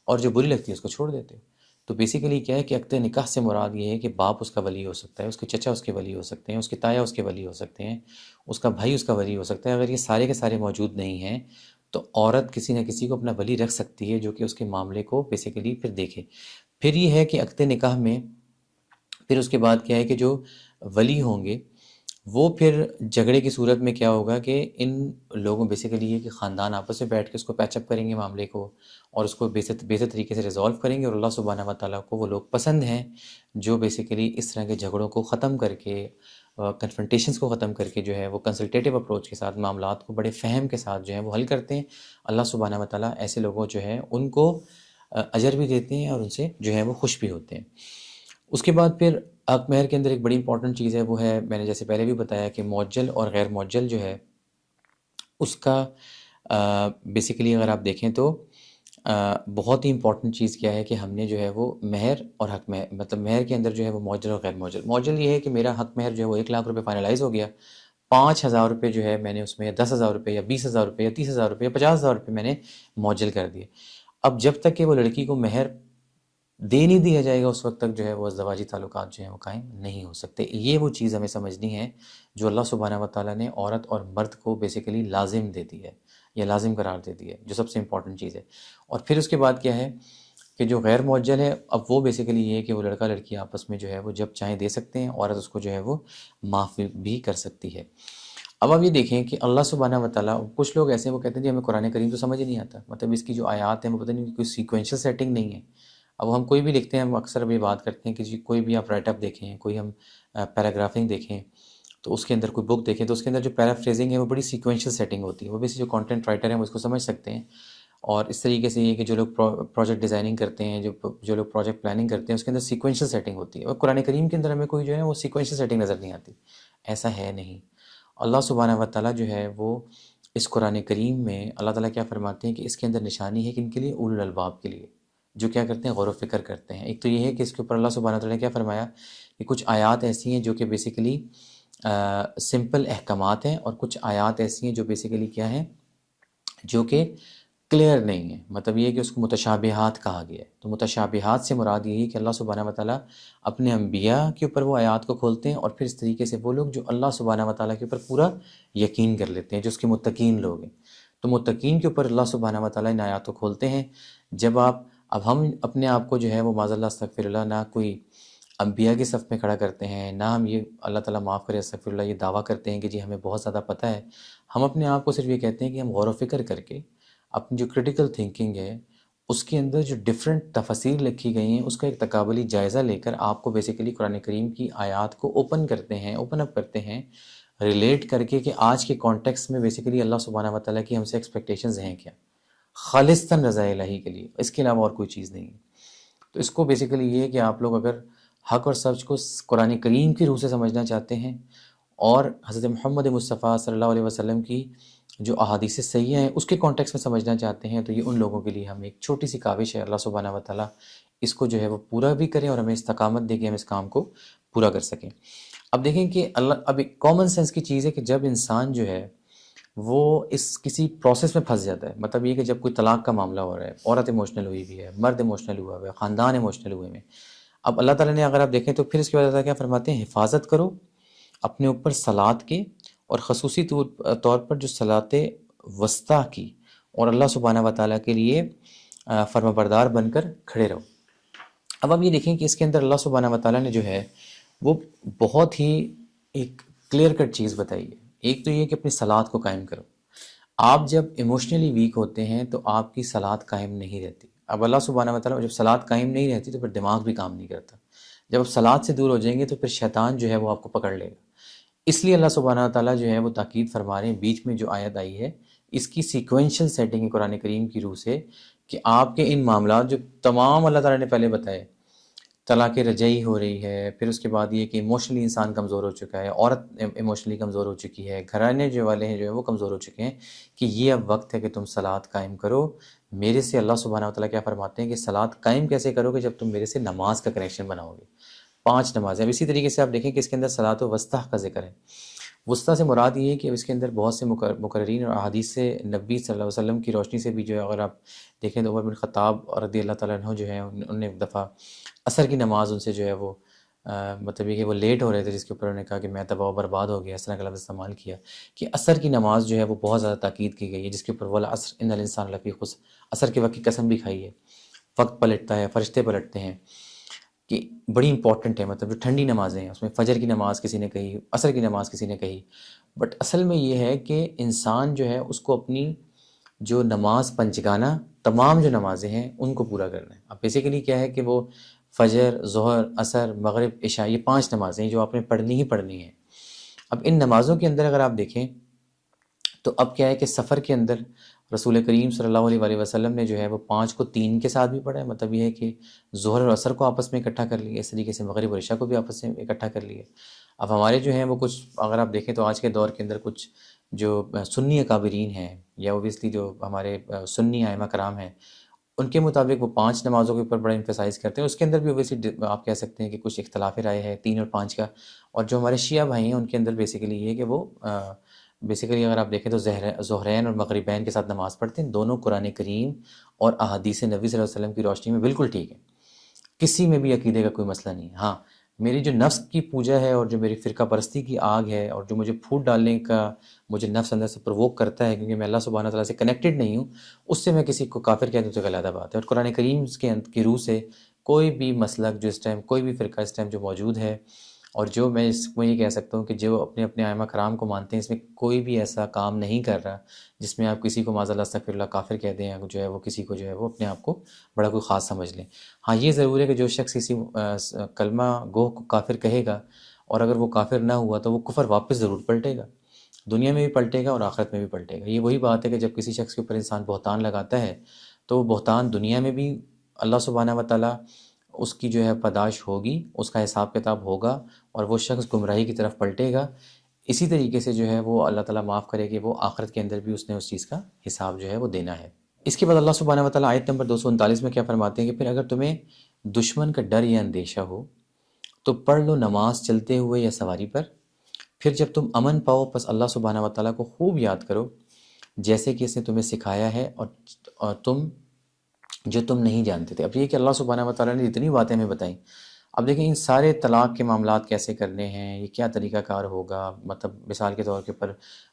اور جو بری لگتی ہے اس کو چھوڑ دیتے ہو۔ تو بیسیکلی کیا ہے کہ عقد نکاح سے مراد یہ ہے کہ باپ اس کا ولی ہو سکتا ہے، اس کے چچا اس کے ولی ہو سکتے ہیں، اس کے تایا اس کے ولی ہو سکتے ہیں، اس کا بھائی اس کا ولی ہو سکتا ہے۔ اگر یہ سارے کے سارے موجود نہیں ہیں تو عورت کسی نہ کسی کو اپنا ولی رکھ سکتی ہے جو کہ اس کے معاملے کو بیسیکلی پھر دیکھے۔ پھر یہ ہے کہ عقد نکاح میں پھر اس کے بعد کیا ہے کہ جو ولی ہوں گے وہ پھر جھگڑے کی صورت میں کیا ہوگا کہ ان لوگوں بیسیکلی یہ کہ خاندان آپس میں بیٹھ کے اس کو پیچ اپ کریں گے معاملے کو اور اس کو بہتر طریقے سے ریزالو کریں گے، اور اللہ سبحانہ و تعالیٰ کو وہ لوگ پسند ہیں جو بیسیکلی اس طرح کے جھگڑوں کو ختم کر کے کنفرنٹیشنز کو ختم کر کے جو ہے وہ کنسلٹیٹیو اپروچ کے ساتھ معاملات کو بڑے فہم کے ساتھ جو ہے وہ حل کرتے ہیں۔ اللہ سبحانہ و تعالیٰ ایسے لوگوں جو ہے ان کو اجر بھی دیتے ہیں اور ان سے جو ہے وہ خوش بھی ہوتے ہیں۔ اس کے بعد پھر حق مہر کے اندر ایک بڑی امپورٹنٹ چیز ہے، وہ ہے میں نے جیسے پہلے بھی بتایا کہ معجل اور غیر معجل جو ہے اس کا بیسیکلی اگر آپ دیکھیں تو بہت ہی امپورٹنٹ چیز کیا ہے کہ ہم نے جو ہے وہ مہر اور حق مہر مطلب مہر کے اندر جو ہے وہ معجل اور غیر معجل۔ معجل یہ ہے کہ میرا حق مہر جو ہے وہ 1,00,000 روپے فائنلائز ہو گیا، 5,000 روپے جو ہے میں نے اس میں 10,000 روپے یا 20,000 روپے یا 30,000 روپے یا 50,000 روپے میں نے معجل کر دیے۔ اب جب تک کہ وہ لڑکی کو مہر دے نہیں دیا جائے گا اس وقت تک جو ہے وہ ازدواجی تعلقات جو ہیں وہ قائم نہیں ہو سکتے۔ یہ وہ چیز ہمیں سمجھنی ہے جو اللہ سبحانہ و تعالیٰ نے عورت اور مرد کو بیسیکلی لازم دے دی ہے یا لازم قرار دے دی ہے، جو سب سے امپورٹنٹ چیز ہے۔ اور پھر اس کے بعد کیا ہے کہ جو غیر معجل ہے اب وہ بیسیکلی یہ ہے کہ وہ لڑکا لڑکی آپس میں جو ہے وہ جب چاہیں دے سکتے ہیں، عورت اس کو جو ہے وہ معاف بھی کر سکتی ہے۔ اب آپ یہ دیکھیں کہ اللہ سبحانہ و تعالیٰ، کچھ لوگ ایسے ہیں وہ کہتے ہیں جی ہمیں قرآن کریم تو سمجھ ہی نہیں آتا، مطلب اس کی جو آیات ہیں وہ پتہ نہیں کوئی سیکوینشل سیٹنگ نہیں ہے۔ اب ہم کوئی بھی لکھتے ہیں، ہم اکثر ابھی بات کرتے ہیں کہ جی کوئی بھی آپ رائٹ اپ دیکھیں، کوئی ہم پیراگرافنگ دیکھیں تو اس کے اندر کوئی بک دیکھیں تو اس کے اندر جو پیرافریزنگ ہے وہ بڑی سیکوینشل سیٹنگ ہوتی ہے، وہ بیسی جو کانٹینٹ رائٹر ہیں وہ اس کو سمجھ سکتے ہیں۔ اور اس طریقے سے یہ کہ جو لوگ پروجیکٹ ڈیزائننگ کرتے ہیں، جو لوگ پروجیکٹ پلاننگ کرتے ہیں، اس کے اندر سیکوینشل سیٹنگ ہوتی ہے، اور قرآن کریم کے اندر ہمیں کوئی جو ہے وہ سیکوینشل سیٹنگ نظر نہیں آتی، ایسا ہے نہیں۔ اللہ سبحانہ و تعالیٰ جو ہے وہ اس قرآن کریم میں اللہ تعالیٰ کیا فرماتے ہیں کہ اس کے اندر نشانی ہے کہ ان کے لیے اولو الالباب کے لیے جو کیا کرتے ہیں غور و فکر کرتے ہیں۔ ایک تو یہ ہے کہ اس کے اوپر اللہ سبحانہ وتعالیٰ نے کیا فرمایا کہ کچھ آیات ایسی ہیں جو کہ بیسیکلی سمپل احکامات ہیں، اور کچھ آیات ایسی ہیں جو بیسیکلی کیا ہیں جو کہ کلیئر نہیں ہیں، مطلب یہ ہے کہ اس کو متشابہات کہا گیا ہے۔ تو متشابہات سے مراد یہی ہے کہ اللہ سبحانہ وتعالیٰ اپنے انبیاء کے اوپر وہ آیات کو کھولتے ہیں، اور پھر اس طریقے سے وہ لوگ جو اللہ سبحانہ وتعالیٰ کے اوپر پورا یقین کر لیتے ہیں، جو اس کے متقین لوگ ہیں، تو متقین کے اوپر اللہ سبحانہ وتعالیٰ ان آیات کو کھولتے ہیں۔ جب اب ہم اپنے آپ کو جو ہے وہ معاذ اللہ استغفر اللہ نہ کوئی انبیاء کی صف میں کھڑا کرتے ہیں، نہ ہم یہ اللہ تعالیٰ معاف کرے استغفر اللہ یہ دعویٰ کرتے ہیں کہ جی ہمیں بہت زیادہ پتہ ہے۔ ہم اپنے آپ کو صرف یہ کہتے ہیں کہ ہم غور و فکر کر کے اپنی جو کریٹیکل تھنکنگ ہے اس کے اندر جو ڈیفرنٹ تفاسیر لکھی گئی ہیں اس کا ایک تقابلی جائزہ لے کر آپ کو بیسیکلی قرآن کریم کی آیات کو اوپن کرتے ہیں، اوپن اپ کرتے ہیں ریلیٹ کر کے کہ آج کے کانٹیکس میں بیسیکلی اللہ سبحانہ و تعالیٰ کی ہم سے ایکسپیکٹیشنز ہیں کیا، خالصتاً رضا الہی کے لیے، اس کے علاوہ اور کوئی چیز نہیں ہے۔ تو اس کو بیسیکلی یہ ہے کہ آپ لوگ اگر حق اور سچ کو قرآن کریم کی روح سے سمجھنا چاہتے ہیں اور حضرت محمد مصطفیٰ صلی اللہ علیہ وسلم کی جو احادیث صحیحہ ہیں اس کے کانٹیکس میں سمجھنا چاہتے ہیں، تو یہ ان لوگوں کے لیے ہم ایک چھوٹی سی کاوش ہے، اللہ سبحانہ و تعالیٰ اس کو جو ہے وہ پورا بھی کریں اور ہمیں استقامت دے کے ہم اس کام کو پورا کر سکیں۔ اب دیکھیں کہ اب ایک کامن سینس کی چیز ہے کہ جب انسان جو ہے وہ اس کسی پروسیس میں پھنس جاتا ہے، مطلب یہ کہ جب کوئی طلاق کا معاملہ ہو رہا ہے، عورت ایموشنل ہوئی بھی ہے، مرد ایموشنل ہوا ہوا ہے، خاندان ایموشنل ہوئے ہوئے ہیں، اب اللہ تعالیٰ نے اگر آپ دیکھیں تو پھر اس کے بعد کیا فرماتے ہیں، حفاظت کرو اپنے اوپر صلاۃ کے، اور خصوصی طور پر جو صلاۃ وسطیٰ کی، اور اللہ سبحانہ و تعالیٰ کے لیے فرما بردار بن کر کھڑے رہو۔ اب آپ یہ دیکھیں کہ اس کے اندر اللہ سبحانہ و تعالیٰ نے جو ہے وہ بہت ہی ایک کلیئر کٹ چیز بتائی ہے۔ ایک تو یہ کہ اپنی صلاۃ کو قائم کرو۔ آپ جب ایموشنلی ویک ہوتے ہیں تو آپ کی صلاۃ قائم نہیں رہتی۔ اب اللہ سبحانہ و تعالیٰ جب صلاۃ قائم نہیں رہتی تو پھر دماغ بھی کام نہیں کرتا۔ جب آپ صلاۃ سے دور ہو جائیں گے تو پھر شیطان جو ہے وہ آپ کو پکڑ لے گا۔ اس لیے اللہ سبحانہ و تعالیٰ جو ہے وہ تاکید فرما رہے ہیں، بیچ میں جو آیت آئی ہے اس کی سیکوینشل سیٹنگ ہے قرآن کریم کی روح سے، کہ آپ کے ان معاملات جو تمام اللہ تعالیٰ نے پہلے بتائے، طلاق رجعی ہو رہی ہے، پھر اس کے بعد یہ کہ ایموشنلی انسان کمزور ہو چکا ہے، عورت ایموشنلی کمزور ہو چکی ہے، گھرانے جو والے ہیں جو ہیں وہ کمزور ہو چکے ہیں، کہ یہ اب وقت ہے کہ تم صلاۃ قائم کرو میرے سے۔ اللہ سبحانہ و تعالیٰ کیا فرماتے ہیں کہ صلاۃ قائم کیسے کرو گے، جب تم میرے سے نماز کا کنیکشن بناؤ گے، 5 نمازیں۔ اب اسی طریقے سے آپ دیکھیں کہ اس کے اندر صلاۃ و وسطیٰ کا ذکر ہے۔ وسطیٰ سے مراد یہ ہے کہ اس کے اندر بہت سے مقررین اور احادیث سے نبی صلی اللہ علیہ وسلم کی روشنی سے بھی جو ہے اگر آپ دیکھیں تو عمر بن خطاب رضی اللہ تعالیٰ عنہ جو ہے انہوں نے ایک دفعہ عصر کی نماز ان سے جو ہے وہ مطلب یہ کہ وہ لیٹ ہو رہے تھے، جس کے اوپر انہوں نے کہا کہ میں تباہ و برباد ہو گیا، اس طرح کا لفظ استعمال کیا کہ عصر کی نماز جو ہے وہ بہت زیادہ تاکید کی گئی ہے، جس کے اوپر والعصر ان الانسان لفی خسر، عصر کے وقت کی قسم بھی کھائی ہے، وقت پلٹتا ہے، فرشتے پلٹتے ہیں، کہ بڑی امپورٹنٹ ہے، مطلب جو ٹھنڈی نمازیں ہیں اس میں فجر کی نماز کسی نے کہی، عصر کی نماز کسی نے کہی، بٹ اصل میں یہ ہے کہ انسان جو ہے اس کو اپنی جو نماز پنجگانہ تمام جو نمازیں ہیں ان کو پورا کرنا ہے۔ اب بیسیکلی کیا ہے کہ وہ فجر، ظہر، عصر، مغرب، عشاء، یہ 5 نمازیں ہیں جو آپ نے پڑھنی ہی پڑھنی ہیں۔ اب ان نمازوں کے اندر اگر آپ دیکھیں تو اب کیا ہے کہ سفر کے اندر رسول کریم صلی اللہ علیہ وآلہ وسلم نے جو ہے وہ 5 کو 3 کے ساتھ بھی پڑھا ہے، مطلب یہ ہے کہ ظہر اور عصر کو آپس میں اکٹھا کر لیا، اس طریقے سے مغرب اور عشاء کو بھی آپس میں اکٹھا کر لیا۔ اب ہمارے جو ہیں وہ کچھ اگر آپ دیکھیں تو آج کے دور کے اندر کچھ جو سنی اکابرین ہیں یا اوبیسلی جو ہمارے سنی ائمہ کرام ہیں، ان کے مطابق وہ 5 نمازوں کے اوپر بڑا امفسائز کرتے ہیں۔ اس کے اندر بھی اوبیسلی آپ کہہ سکتے ہیں کہ کچھ اختلاف رائے ہے 3 اور 5 کا، اور جو ہمارے شیعہ بھائی ہیں ان کے اندر بیسیکلی یہ ہے کہ وہ بیسیکلی اگر آپ دیکھیں تو ظہرین اور مغربین کے ساتھ نماز پڑھتے ہیں، دونوں قرآن کریم اور احادیث نبی صلی اللہ علیہ وسلم کی روشنی میں بالکل ٹھیک ہے، کسی میں بھی عقیدے کا کوئی مسئلہ نہیں ہے۔ ہاں، میری جو نفس کی پوجا ہے اور جو میری فرقہ پرستی کی آگ ہے اور جو مجھے پھوٹ ڈالنے کا مجھے نفس اندر سے پرووک کرتا ہے کیونکہ میں اللہ سبحانہ تعالیٰ سے کنیکٹڈ نہیں ہوں، اس سے میں کسی کو کافر کہہ دوں تو غلط بات ہے۔ اور قرآن کریم کی روح سے کوئی بھی مسلک جو اس ٹائم کوئی بھی فرقہ اس ٹائم جو موجود ہے، اور جو میں اس کو یہ کہہ سکتا ہوں کہ جو اپنے اپنے ائمہ کرام کو مانتے ہیں، اس میں کوئی بھی ایسا کام نہیں کر رہا جس میں آپ کسی کو معاذ اللہ استغفر اللہ کافر کہہ دیں یا جو ہے وہ کسی کو جو ہے وہ اپنے آپ کو بڑا کوئی خاص سمجھ لیں۔ ہاں یہ ضرور ہے کہ جو شخص کسی کلمہ گو کو کافر کہے گا اور اگر وہ کافر نہ ہوا تو وہ کفر واپس ضرور پلٹے گا، دنیا میں بھی پلٹے گا اور آخرت میں بھی پلٹے گا۔ یہ وہی بات ہے کہ جب کسی شخص کے اوپر انسان بہتان لگاتا ہے تو وہ بہتان دنیا میں بھی اللہ سبحانہ و تعالیٰ اس کی جو ہے پاداش ہوگی، اس کا حساب کتاب ہوگا اور وہ شخص گمراہی کی طرف پلٹے گا۔ اسی طریقے سے جو ہے وہ اللہ تعالیٰ معاف کرے کہ وہ آخرت کے اندر بھی اس نے اس چیز کا حساب جو ہے وہ دینا ہے۔ اس کے بعد اللہ سبحانہ و تعالیٰ آیت نمبر 239 میں کیا فرماتے ہیں کہ پھر اگر تمہیں دشمن کا ڈر یا اندیشہ ہو تو پڑھ لو نماز چلتے ہوئے یا سواری پر، پھر جب تم امن پاؤ پس اللہ سبحانہ و تعالیٰ کو خوب یاد کرو جیسے کہ اس نے تمہیں سکھایا ہے اور تم جو تم نہیں جانتے تھے۔ اب یہ کہ اللہ سبحانہ و تعالیٰ نے جتنی باتیں ہمیں بتائیں، اب دیکھیں ان سارے طلاق کے معاملات کیسے کرنے ہیں، یہ کیا طریقہ کار ہوگا، مطلب مثال کے طور کے اوپر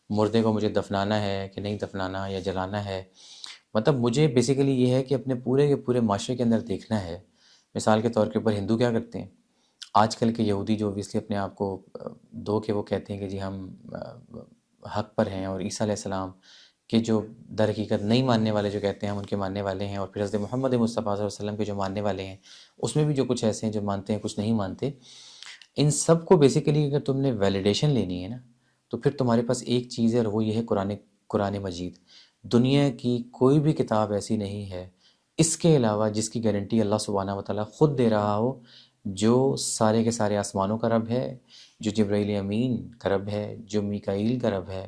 مردے کو مجھے دفنانا ہے کہ نہیں دفنانا یا جلانا ہے، مطلب مجھے بیسیکلی یہ ہے کہ اپنے پورے کے پورے معاشرے کے اندر دیکھنا ہے۔ مثال کے طور کے اوپر ہندو کیا کرتے ہیں، آج کل کے یہودی جو اوبیسلی اپنے آپ کو دو کہ وہ کہتے ہیں کہ جی ہم حق پر ہیں، اور عیسیٰ علیہ السلام کہ جو در حقیقت نہیں ماننے والے جو کہتے ہیں ہم ان کے ماننے والے ہیں، اور پھر حضرت محمد مصطفیٰ صلی اللہ علیہ وسلم کے جو ماننے والے ہیں اس میں بھی جو کچھ ایسے ہیں جو مانتے ہیں کچھ نہیں مانتے، ان سب کو بیسیکلی اگر تم نے ویلیڈیشن لینی ہے نا تو پھر تمہارے پاس ایک چیز ہے اور وہ یہ ہے قرآن مجید۔ دنیا کی کوئی بھی کتاب ایسی نہیں ہے اس کے علاوہ جس کی گارنٹی اللہ سبحانہ و تعالیٰ خود دے رہا ہو، جو سارے کے سارے آسمانوں کا رب ہے، جو جبرائیل امین کا رب ہے، جو میکائیل کا رب ہے،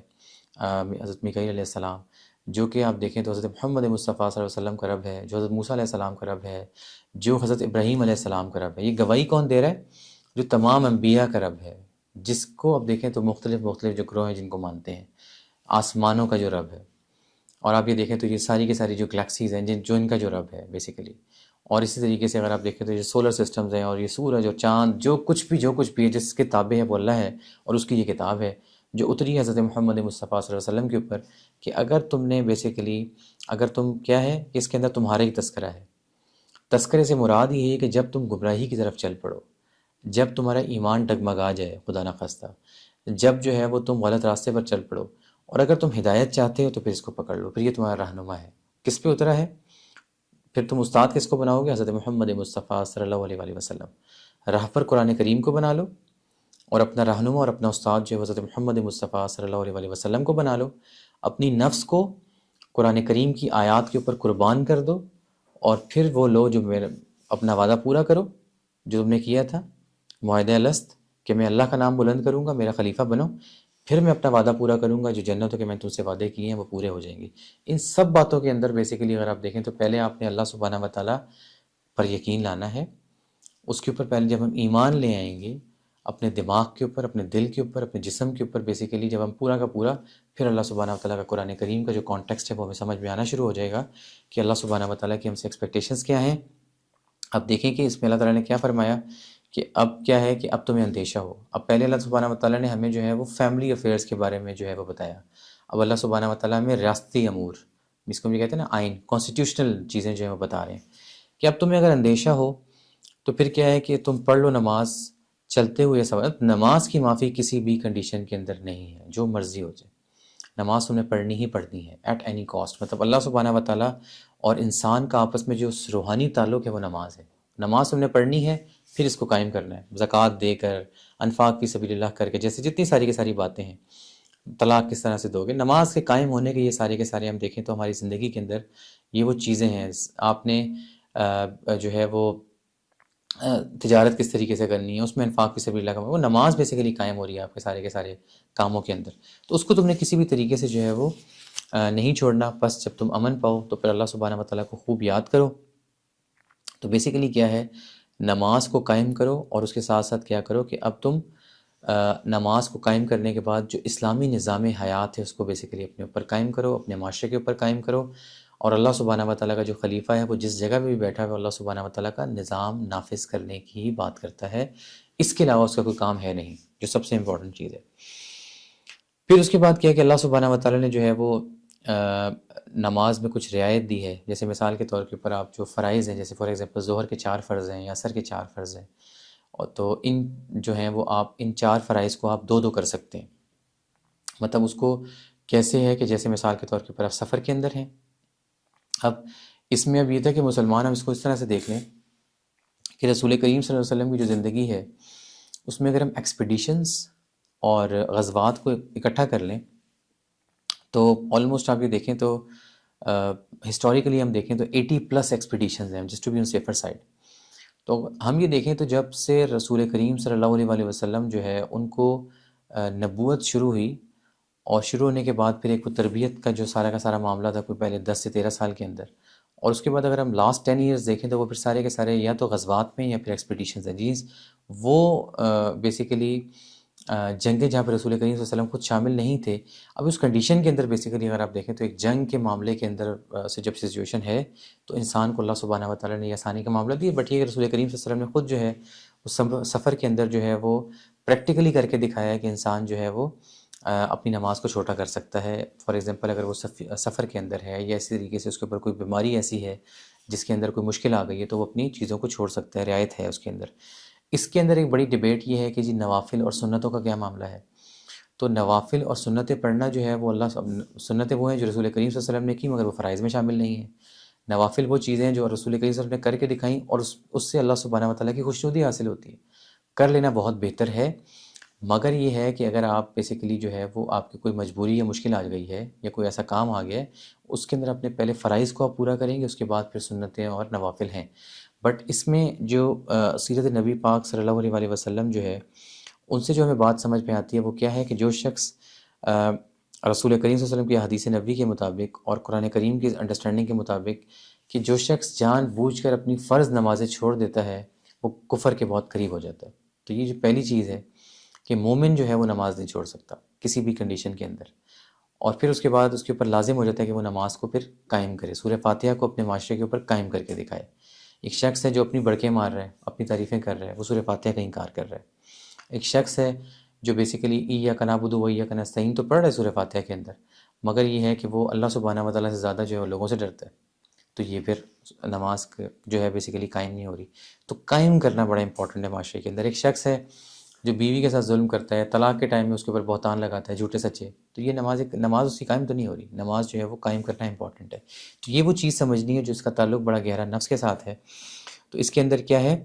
حضرت میکائیل علیہ السلام، جو کہ آپ دیکھیں تو حضرت محمد مصطفیٰ صلی اللہ علیہ وسلم کا رب ہے، جو حضرت موسیٰ علیہ السلام کا رب ہے، جو حضرت ابراہیم علیہ السلام کا رب ہے۔ یہ گواہی کون دے رہا ہے؟ جو تمام انبیاء کا رب ہے، جس کو اب دیکھیں تو مختلف جو گروہ ہیں جن کو مانتے ہیں، آسمانوں کا جو رب ہے، اور آپ یہ دیکھیں تو یہ ساری کی ساری جو گلیکسیز ہیں جو ان کا جو رب ہے بیسیکلی، اور اسی طریقے سے اگر آپ دیکھیں تو یہ سولر سسٹمز ہیں اور یہ سورج اور چاند جو کچھ بھی ہے جس کے تابع ہے وہ اللہ ہے، اور اس کی یہ کتاب ہے جو اتری حضرت محمد مصطفیٰ صلی اللہ علیہ وسلم کے اوپر، کہ اگر تم نے بیسیکلی اگر تم کیا ہے کہ اس کے اندر تمہارا ہی تذکرہ ہے۔ تذکرے سے مراد یہ ہے کہ جب تم گمراہی کی طرف چل پڑو، جب تمہارا ایمان ڈگمگا جائے خدا نخواستہ، جب جو ہے وہ تم غلط راستے پر چل پڑو، اور اگر تم ہدایت چاہتے ہو تو پھر اس کو پکڑ لو، پھر یہ تمہارا رہنما ہے۔ کس پہ اترا ہے؟ پھر تم استاد کس کو بناؤ گے؟ حضرت محمد مصطفیٰ صلی اللہ علیہ وآلہ وسلم۔ راہ پر قرآن کریم کو بنا لو، اور اپنا رہنما اور اپنا استاد جو ہے حضرت محمد مصطفیٰ صلی اللہ علیہ وآلہ وسلم کو بنا لو۔ اپنی نفس کو قرآن کریم کی آیات کے اوپر قربان کر دو، اور پھر وہ لو جو میرا اپنا وعدہ پورا کرو جو تم نے کیا تھا، معاہدہ الست کہ میں اللہ کا نام بلند کروں گا، میرا خلیفہ بنو، پھر میں اپنا وعدہ پورا کروں گا، جو جنتوں کے میں تم سے وعدے کیے ہیں وہ پورے ہو جائیں گے۔ ان سب باتوں کے اندر بیسیکلی اگر آپ دیکھیں تو پہلے آپ نے اللہ سبحانہ و تعالیٰ پر یقین لانا ہے، اس کے اوپر پہلے جب ہم ایمان لے آئیں گے، اپنے دماغ کے اوپر، اپنے دل کے اوپر، اپنے جسم کے اوپر بیسیکلی جب ہم پورا کا پورا، پھر اللہ سبحانہ و تعالیٰ کا قرآن کریم کا جو کانٹیکسٹ ہے وہ ہمیں سمجھ میں آنا شروع ہو جائے گا کہ اللہ سبحانہ و تعالیٰ کی ہم سے ایکسپیکٹیشنز کیا ہیں۔ اب دیکھیں کہ اس میں اللہ تعالیٰ نے کیا فرمایا کہ اب کیا ہے کہ اب تمہیں اندیشہ ہو۔ اب پہلے اللہ سبحانہ و تعالیٰ نے ہمیں جو ہے وہ فیملی افیئرس کے بارے میں جو ہے وہ بتایا۔ اب اللہ سبحانہ و تعالیٰ ہمیں ریاستی امور، جس کو ہم یہ کہتے ہیں نا آئین، کانسٹیٹیوشنل چیزیں جو ہیں وہ بتا رہے ہیں کہ اب تمہیں اگر اندیشہ ہو تو پھر کیا ہے کہ تم پڑھ لو نماز چلتے ہوئے سوال۔ نماز کی معافی کسی بھی کنڈیشن کے اندر نہیں ہے، جو مرضی ہو جائے نماز تم نے پڑھنی ہی پڑھنی ہے ایٹ اینی کاسٹ۔ مطلب اللہ سبحانہ و تعالیٰ اور انسان کا آپس میں جو روحانی تعلق ہے وہ نماز ہے۔ نماز تم نے پڑھنی ہے، پھر اس کو قائم کرنا ہے، زکوٰۃ دے کر، انفاق فی سبیل اللہ کر کے، جیسے جتنی ساری کی ساری باتیں ہیں، طلاق کس طرح سے دو گے، نماز کے قائم ہونے کے یہ سارے کے سارے ہم دیکھیں تو ہماری زندگی کے اندر یہ وہ چیزیں ہیں۔ آپ نے جو ہے وہ تجارت کس طریقے سے کرنی ہے، اس میں انفاق فی سبیل اللہ کا وہ نماز بیسیکلی قائم ہو رہی ہے آپ کے سارے کاموں کے اندر، تو اس کو تم نے کسی بھی طریقے سے جو ہے وہ نہیں چھوڑنا۔ بس جب تم امن پاؤ تو پھر اللہ سبحانہ و تعالیٰ کو خوب یاد کرو۔ تو بیسیکلی کیا ہے، نماز کو قائم کرو اور اس کے ساتھ ساتھ کیا کرو کہ اب تم نماز کو قائم کرنے کے بعد جو اسلامی نظام حیات ہے اس کو بیسیکلی اپنے اوپر قائم کرو، اپنے معاشرے کے اوپر قائم کرو، اور اللہ سبحانہ و تعالیٰ کا جو خلیفہ ہے وہ جس جگہ پہ بھی بیٹھا ہے اللہ سبحانہ و تعالیٰ کا نظام نافذ کرنے کی ہی بات کرتا ہے، اس کے علاوہ اس کا کوئی کام ہے نہیں، جو سب سے امپورٹنٹ چیز ہے۔ پھر اس کے بعد کیا ہے کہ اللہ سبحانہ و تعالیٰ نے جو ہے وہ نماز میں کچھ رعایت دی ہے، جیسے مثال کے طور کے اوپر آپ جو فرائض ہیں، جیسے فار ایگزامپل ظہر کے 4 فرض ہیں یا عصر کے 4 فرض ہیں، اور تو ان جو ہیں وہ آپ ان 4 فرائض کو آپ 2 کر سکتے ہیں۔ مطلب اس کو کیسے ہے کہ جیسے مثال کے طور کے اوپر آپ سفر کے اندر ہیں، اب اس میں اب یہ تھا کہ مسلمان ہم اس کو اس طرح سے دیکھ لیں کہ رسول کریم صلی اللہ علیہ وسلم کی جو زندگی ہے اس میں اگر ہم ایکسپیڈیشنز اور غزوات کو اکٹھا کر لیں تو آلموسٹ آپ یہ دیکھیں تو ہسٹوریکلی ہم دیکھیں تو 80+ ایکسپیڈیشنز ہیں، just to be on safer side. تو ہم یہ دیکھیں تو جب سے رسول کریم صلی اللہ علیہ وآلہ وسلم جو ہے ان کو نبوت شروع ہوئی، اور شروع ہونے کے بعد پھر ایک وہ تربیت کا جو سارا کا سارا معاملہ تھا کوئی پہلے 10 سے 13 سال کے اندر، اور اس کے بعد اگر ہم لاسٹ 10 ایئرز دیکھیں تو وہ پھر سارے کے سارے یا تو غزوات میں یا پھر ایکسپیڈیشنز ہیں، جی وہ بیسیکلی جنگیں جہاں پہ رسول کریم صلی اللہ علیہ وسلم خود شامل نہیں تھے۔ اب اس کنڈیشن کے اندر بیسیکلی اگر آپ دیکھیں تو ایک جنگ کے معاملے کے اندر سے جب سچویشن ہے تو انسان کو اللہ سبحانہ و تعالیٰ نے یہ آسانی کا معاملہ دیا، بٹ یہ رسول کریم صلی اللہ علیہ وسلم نے خود جو ہے اس سفر کے اندر جو ہے وہ پریکٹیکلی کر کے دکھایا ہے کہ انسان جو ہے وہ اپنی نماز کو چھوٹا کر سکتا ہے۔ فار ایگزامپل اگر وہ سفر کے اندر ہے یا اسی طریقے سے اس کے اوپر کوئی بیماری ایسی ہے جس کے اندر کوئی مشکل آ گئی ہے تو وہ اپنی چیزوں کو چھوڑ سکتا ہے، رعایت ہے اس کے اندر۔ اس کے اندر ایک بڑی ڈیبیٹ یہ ہے کہ جی نوافل اور سنتوں کا کیا معاملہ ہے۔ تو نوافل اور سنتیں پڑھنا جو ہے وہ سنتیں وہ ہیں جو رسول کریم صلی اللہ علیہ وسلم نے کی مگر وہ فرائض میں شامل نہیں ہیں۔ نوافل وہ چیزیں ہیں جو رسول کریم صلی اللہ علیہ وسلم نے کر کے دکھائیں اور اس سے اللہ سبحانہ و تعالیٰ کی خوشنودی حاصل ہوتی ہے۔ کر لینا بہت بہتر ہے، مگر یہ ہے کہ اگر آپ بیسیکلی جو ہے وہ آپ کی کوئی مجبوری یا مشکل آ گئی ہے یا کوئی ایسا کام آ گیا ہے، اس کے اندر اپنے پہلے فرائض کو آپ پورا کریں گے، اس کے بعد پھر سنتیں اور نوافل ہیں۔ بٹ اس میں جو سیرت نبی پاک صلی اللہ علیہ وآلہ وسلم جو ہے ان سے جو ہمیں بات سمجھ میں آتی ہے وہ کیا ہے کہ جو شخص رسول کریم صلی اللہ علیہ وسلم کی حدیث نبوی کے مطابق اور قرآن کریم کی انڈرسٹینڈنگ کے مطابق کہ جو شخص جان بوجھ کر اپنی فرض نمازیں چھوڑ دیتا ہے وہ کفر کے بہت قریب ہو جاتا ہے۔ تو یہ جو پہلی چیز ہے کہ مومن جو ہے وہ نماز نہیں چھوڑ سکتا کسی بھی کنڈیشن کے اندر، اور پھر اس کے بعد اس کے اوپر لازم ہو جاتا ہے کہ وہ نماز کو پھر قائم کرے، سورہ فاتحہ کو اپنے معاشرے کے اوپر قائم کر کے دکھائے۔ ایک شخص ہے جو اپنی بڑکیں مار رہا ہے، اپنی تعریفیں کر رہا ہے، وہ سورہ فاتحہ کا انکار کر رہا ہے۔ ایک شخص ہے جو بیسیکلی ایاک نعبد و ایاک نستعین تو پڑھ رہا ہے سورہ فاتحہ کے اندر، مگر یہ ہے کہ وہ اللہ سبحانہ و تعالیٰ سے زیادہ جو ہے لوگوں سے ڈرتا ہے، تو یہ پھر نماز جو ہے بیسیکلی قائم نہیں ہو رہی۔ تو قائم کرنا بڑا امپورٹنٹ ہے معاشرے کے اندر۔ ایک شخص ہے جو بیوی کے ساتھ ظلم کرتا ہے، طلاق کے ٹائم میں اس کے اوپر بہتان لگاتا ہے جھوٹے سچے، تو یہ نماز اس کی قائم تو نہیں ہو رہی۔ نماز جو ہے وہ قائم کرنا امپورٹنٹ ہے۔ تو یہ وہ چیز سمجھنی ہے جو اس کا تعلق بڑا گہرا نفس کے ساتھ ہے۔ تو اس کے اندر کیا ہے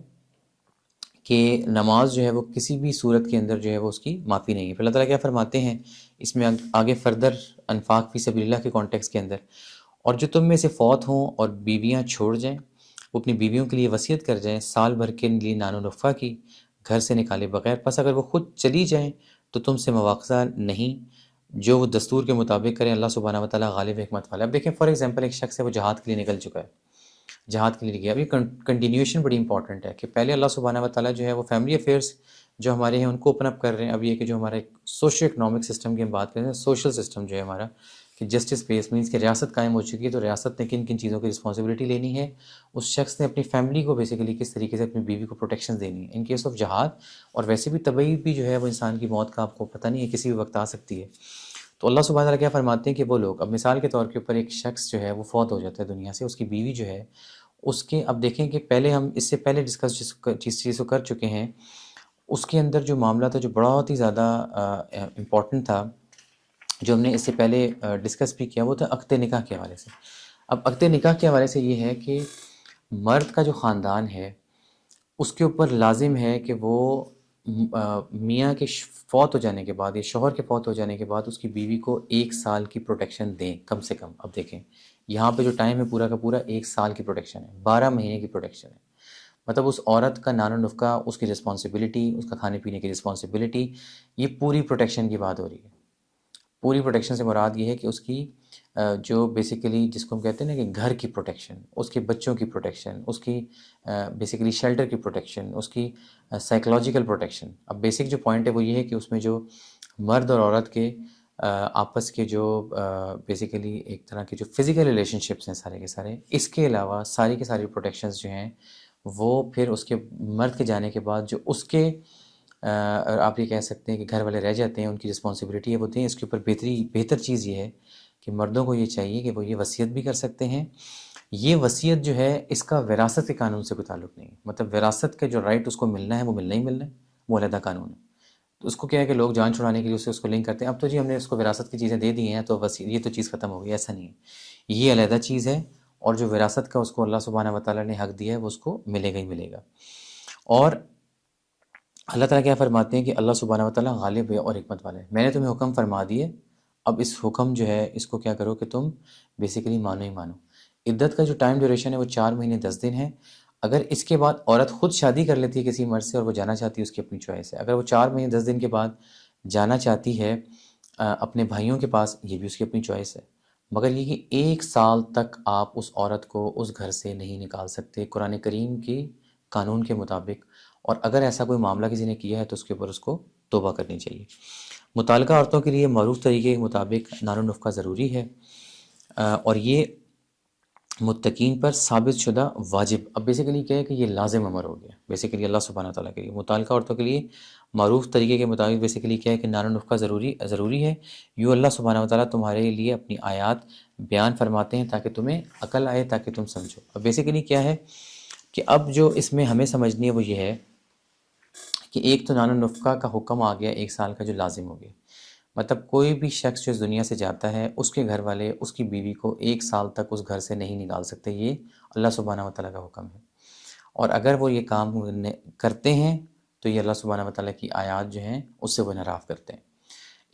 کہ نماز جو ہے وہ کسی بھی صورت کے اندر جو ہے وہ اس کی معافی نہیں ہے۔ پھر اللہ تعالیٰ کیا فرماتے ہیں اس میں آگے فردر انفاق فی سبیل اللہ کے کانٹیکس کے اندر، اور جو تم میں سے فوت ہوں اور بیویاں چھوڑ جائیں وہ اپنی بیویوں کے لیے وصیت کر جائیں سال بھر کے لیے نان و نطفہ کی، گھر سے نکالے بغیر، پس اگر وہ خود چلی جائیں تو تم سے مواخذہ نہیں، جو وہ دستور کے مطابق کریں، اللہ سبحانہ و تعالیٰ غالب حکمت والا۔ اب دیکھیں فار ایگزامپل ایک شخص ہے وہ جہاد کے لیے نکل چکا ہے، جہاد کے لیے گیا، اب یہ کنٹینیوشن بڑی امپورٹنٹ ہے کہ پہلے اللہ سبحانہ و تعالیٰ جو ہے وہ فیملی افیئرس جو ہمارے ہیں ان کو اوپن اپ کر رہے ہیں. اب یہ کہ جو ہمارا ایک سوشو اکنامک سسٹم کی ہم بات کریں، سوشل سسٹم جو ہے ہمارا، کہ جسٹس بیس مینس کہ ریاست قائم ہو چکی ہے، تو ریاست نے کن کن چیزوں کی رسپانسبلٹی لینی ہے، اس شخص نے اپنی فیملی کو بیسیکلی کس طریقے سے اپنی بیوی کو پروٹیکشن دینی ہے ان کیس آف جہاد. اور ویسے بھی طبعی بھی جو ہے وہ انسان کی موت کا آپ کو پتہ نہیں ہے، کسی بھی وقت آ سکتی ہے. تو اللہ سبحانہ تعالیٰ کیا فرماتے ہیں کہ وہ لوگ، اب مثال کے طور کے اوپر ایک شخص جو ہے وہ فوت ہو جاتا ہے دنیا سے، اس کی بیوی جو ہے اس کے، اب دیکھیں کہ پہلے ہم اس سے پہلے ڈسکس جس چیز کو کر چکے ہیں، اس کے اندر جو معاملہ تھا جو بہت ہی زیادہ امپورٹنٹ تھا، جو ہم نے اس سے پہلے ڈسکس بھی کیا، وہ تھا عقد نکاح کے حوالے سے. اب عقد نکاح کے حوالے سے یہ ہے کہ مرد کا جو خاندان ہے اس کے اوپر لازم ہے کہ وہ میاں کے فوت ہو جانے کے بعد یا شوہر کے فوت ہو جانے کے بعد اس کی بیوی کو 1 سال کی پروٹیکشن دیں کم سے کم. اب دیکھیں یہاں پہ جو ٹائم ہے پورا کا پورا 1 سال کی پروٹیکشن ہے، 12 مہینے کی پروٹیکشن ہے. مطلب اس عورت کا نان و نفقہ، اس کی رسپانسبلٹی، اس کا کھانے پینے کی رسپانسبلٹی، یہ پوری پروٹیکشن کی بات ہو رہی ہے. پوری پروٹیکشن سے مراد یہ ہے کہ اس کی جو بیسیکلی جس کو ہم کہتے ہیں نا کہ گھر کی پروٹیکشن، اس کے بچوں کی پروٹیکشن، اس کی بیسیکلی شیلٹر کی پروٹیکشن، اس کی سائیکلوجیکل پروٹیکشن. اب بیسک جو پوائنٹ ہے وہ یہ ہے کہ اس میں جو مرد اور عورت کے آپس کے جو بیسیکلی ایک طرح کے جو فزیکل ریلیشن شپس ہیں سارے کے سارے، اس کے علاوہ ساری کے ساری پروٹیکشنز جو ہیں وہ پھر اس کے مرد کے جانے کے بعد جو اس کے آپ یہ کہہ سکتے ہیں کہ گھر والے رہ جاتے ہیں، ان کی رسپانسبلٹی ہے وہ دیں. اس کے اوپر بہتر چیز یہ ہے کہ مردوں کو یہ چاہیے کہ وہ یہ وصیت بھی کر سکتے ہیں. یہ وصیت جو ہے اس کا وراثت کے قانون سے کوئی تعلق نہیں ہے، مطلب وراثت کا جو رائٹ اس کو ملنا ہے وہ ملنا ہی ملنا ہے، وہ علیحدہ قانون ہے. تو اس کو کیا ہے کہ لوگ جان چھڑانے کے لیے اس کو لنک کرتے ہیں، اب تو جی ہم نے اس کو وراثت کی چیزیں دے دی ہیں تو بس یہ تو چیز ختم ہو گئی. ایسا نہیں ہے، یہ علیحدہ چیز ہے، اور جو وراثت کا اس کو اللہ سبحانہ و تعالیٰ نے حق دیا ہے وہ اس کو ملے گا ہی ملے گا. اور اللہ تعالیٰ کیا فرماتے ہیں کہ اللہ سبحانہ و تعالیٰ غالب ہے اور حکمت والا ہے. میں نے تمہیں حکم فرما دیے، اب اس حکم جو ہے اس کو کیا کرو کہ تم بیسیکلی مانو ہی مانو. عدت کا جو ٹائم ڈیوریشن ہے وہ 4 مہینے 10 دن ہے. اگر اس کے بعد عورت خود شادی کر لیتی ہے کسی مرد سے اور وہ جانا چاہتی ہے، اس کی اپنی چوائس ہے. اگر وہ 4 مہینے 10 دن کے بعد جانا چاہتی ہے اپنے بھائیوں کے پاس، یہ بھی اس کی اپنی چوائس ہے. مگر یہ کہ 1 سال تک آپ اس عورت کو اس گھر سے نہیں نکال سکتے قرآن کریم کی قانون کے مطابق. اور اگر ایسا کوئی معاملہ کسی نے کیا ہے تو اس کے اوپر اس کو توبہ کرنی چاہیے. متعلقہ عورتوں کے لیے معروف طریقے کے مطابق نان و نفقہ ضروری ہے، اور یہ متقین پر ثابت شدہ واجب. اب بیسیکلی کیا ہے کہ یہ لازم امر ہو گیا بیسیکلی اللہ سبحانہ تعالیٰ کے لیے. متعلقہ عورتوں کے لیے معروف طریقے کے مطابق بیسیکلی کیا ہے کہ نان و نفقہ ضروری ہے. یوں اللہ سبحانہ تعالیٰ تمہارے لیے اپنی آیات بیان فرماتے ہیں تاکہ تمہیں عقل آئے، تاکہ تم سمجھو. اب بیسیکلی کیا ہے کہ اب جو اس میں ہمیں سمجھنی ہے وہ یہ ہے کہ ایک تو نان و نفقہ کا حکم آ گیا 1 سال کا جو لازم ہو گیا. مطلب کوئی بھی شخص جو اس دنیا سے جاتا ہے اس کے گھر والے اس کی بیوی کو 1 سال تک اس گھر سے نہیں نکال سکتے، یہ اللہ سبحانہ و تعالیٰ کا حکم ہے. اور اگر وہ یہ کام کرتے ہیں تو یہ اللہ سبحانہ و تعالیٰ کی آیات جو ہیں اس سے وہ انحراف کرتے ہیں.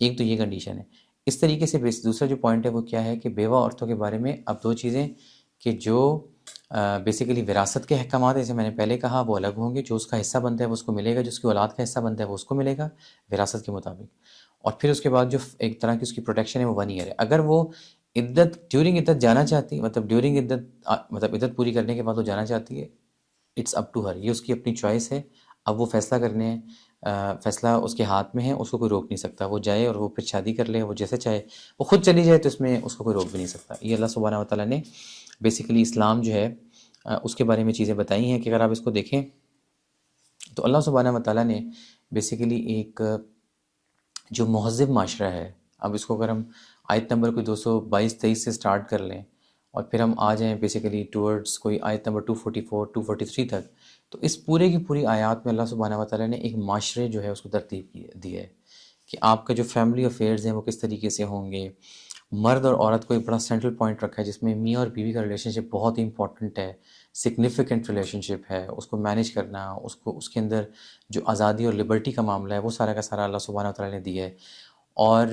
ایک تو یہ کنڈیشن ہے. اس طریقے سے دوسرا جو پوائنٹ ہے وہ کیا ہے کہ بیوہ عورتوں کے بارے میں اب 2 چیزیں کہ جو بیسیکلی وراثت کے احکامات جیسے میں نے پہلے کہا وہ الگ ہوں گے. جو اس کا حصہ بنتا ہے وہ اس کو ملے گا، جو اس کی اولاد کا حصہ بنتا ہے وہ اس کو ملے گا وراثت کے مطابق. اور پھر اس کے بعد جو ایک طرح کی اس کی پروٹیکشن ہے وہ 1 ایئر ہے. اگر وہ ڈیورنگ عدت جانا چاہتی، مطلب ڈیورنگ عدت پوری کرنے کے بعد وہ جانا چاہتی ہے، اٹس اپ ٹو ہر، یہ اس کی اپنی چوائس ہے. اب وہ فیصلہ کرنے ہیں، فیصلہ اس کے ہاتھ میں ہے، اس کو کوئی روک نہیں سکتا. وہ جائے اور وہ پھر شادی کر لے، وہ جیسے چاہے وہ خود چلی جائے تو اس میں اس کو کوئی روک بھی نہیں سکتا. یہ اللہ سبحانہ و تعالیٰ نے بیسیکلی اسلام جو ہے اس کے بارے میں چیزیں بتائی ہیں کہ اگر آپ اس کو دیکھیں تو اللہ سبحانہ و تعالیٰ نے بیسیکلی ایک جو مہذب معاشرہ ہے، اب اس کو اگر ہم آیت نمبر کوئی 222-23 سے سٹارٹ کر لیں اور پھر ہم آ جائیں بیسیکلی ٹورڈز کوئی آیت نمبر 244-243 تک، تو اس پورے کی پوری آیات میں اللہ سبحانہ و تعالیٰ نے ایک معاشرے جو ہے اس کو ترتیب دی ہے کہ آپ کا جو فیملی افیئرز ہیں وہ کس طریقے سے ہوں گے. مرد اور عورت کو ایک بڑا سینٹرل پوائنٹ رکھا ہے جس میں میاں اور بیوی کا ریلیشن شپ بہت ہی امپورٹنٹ ہے، سگنیفیکنٹ ریلیشن شپ ہے. اس کو مینیج کرنا، اس کے اندر جو آزادی اور لبرٹی کا معاملہ ہے وہ سارا کا سارا اللہ سبحانہ و تعالیٰ نے دیا ہے. اور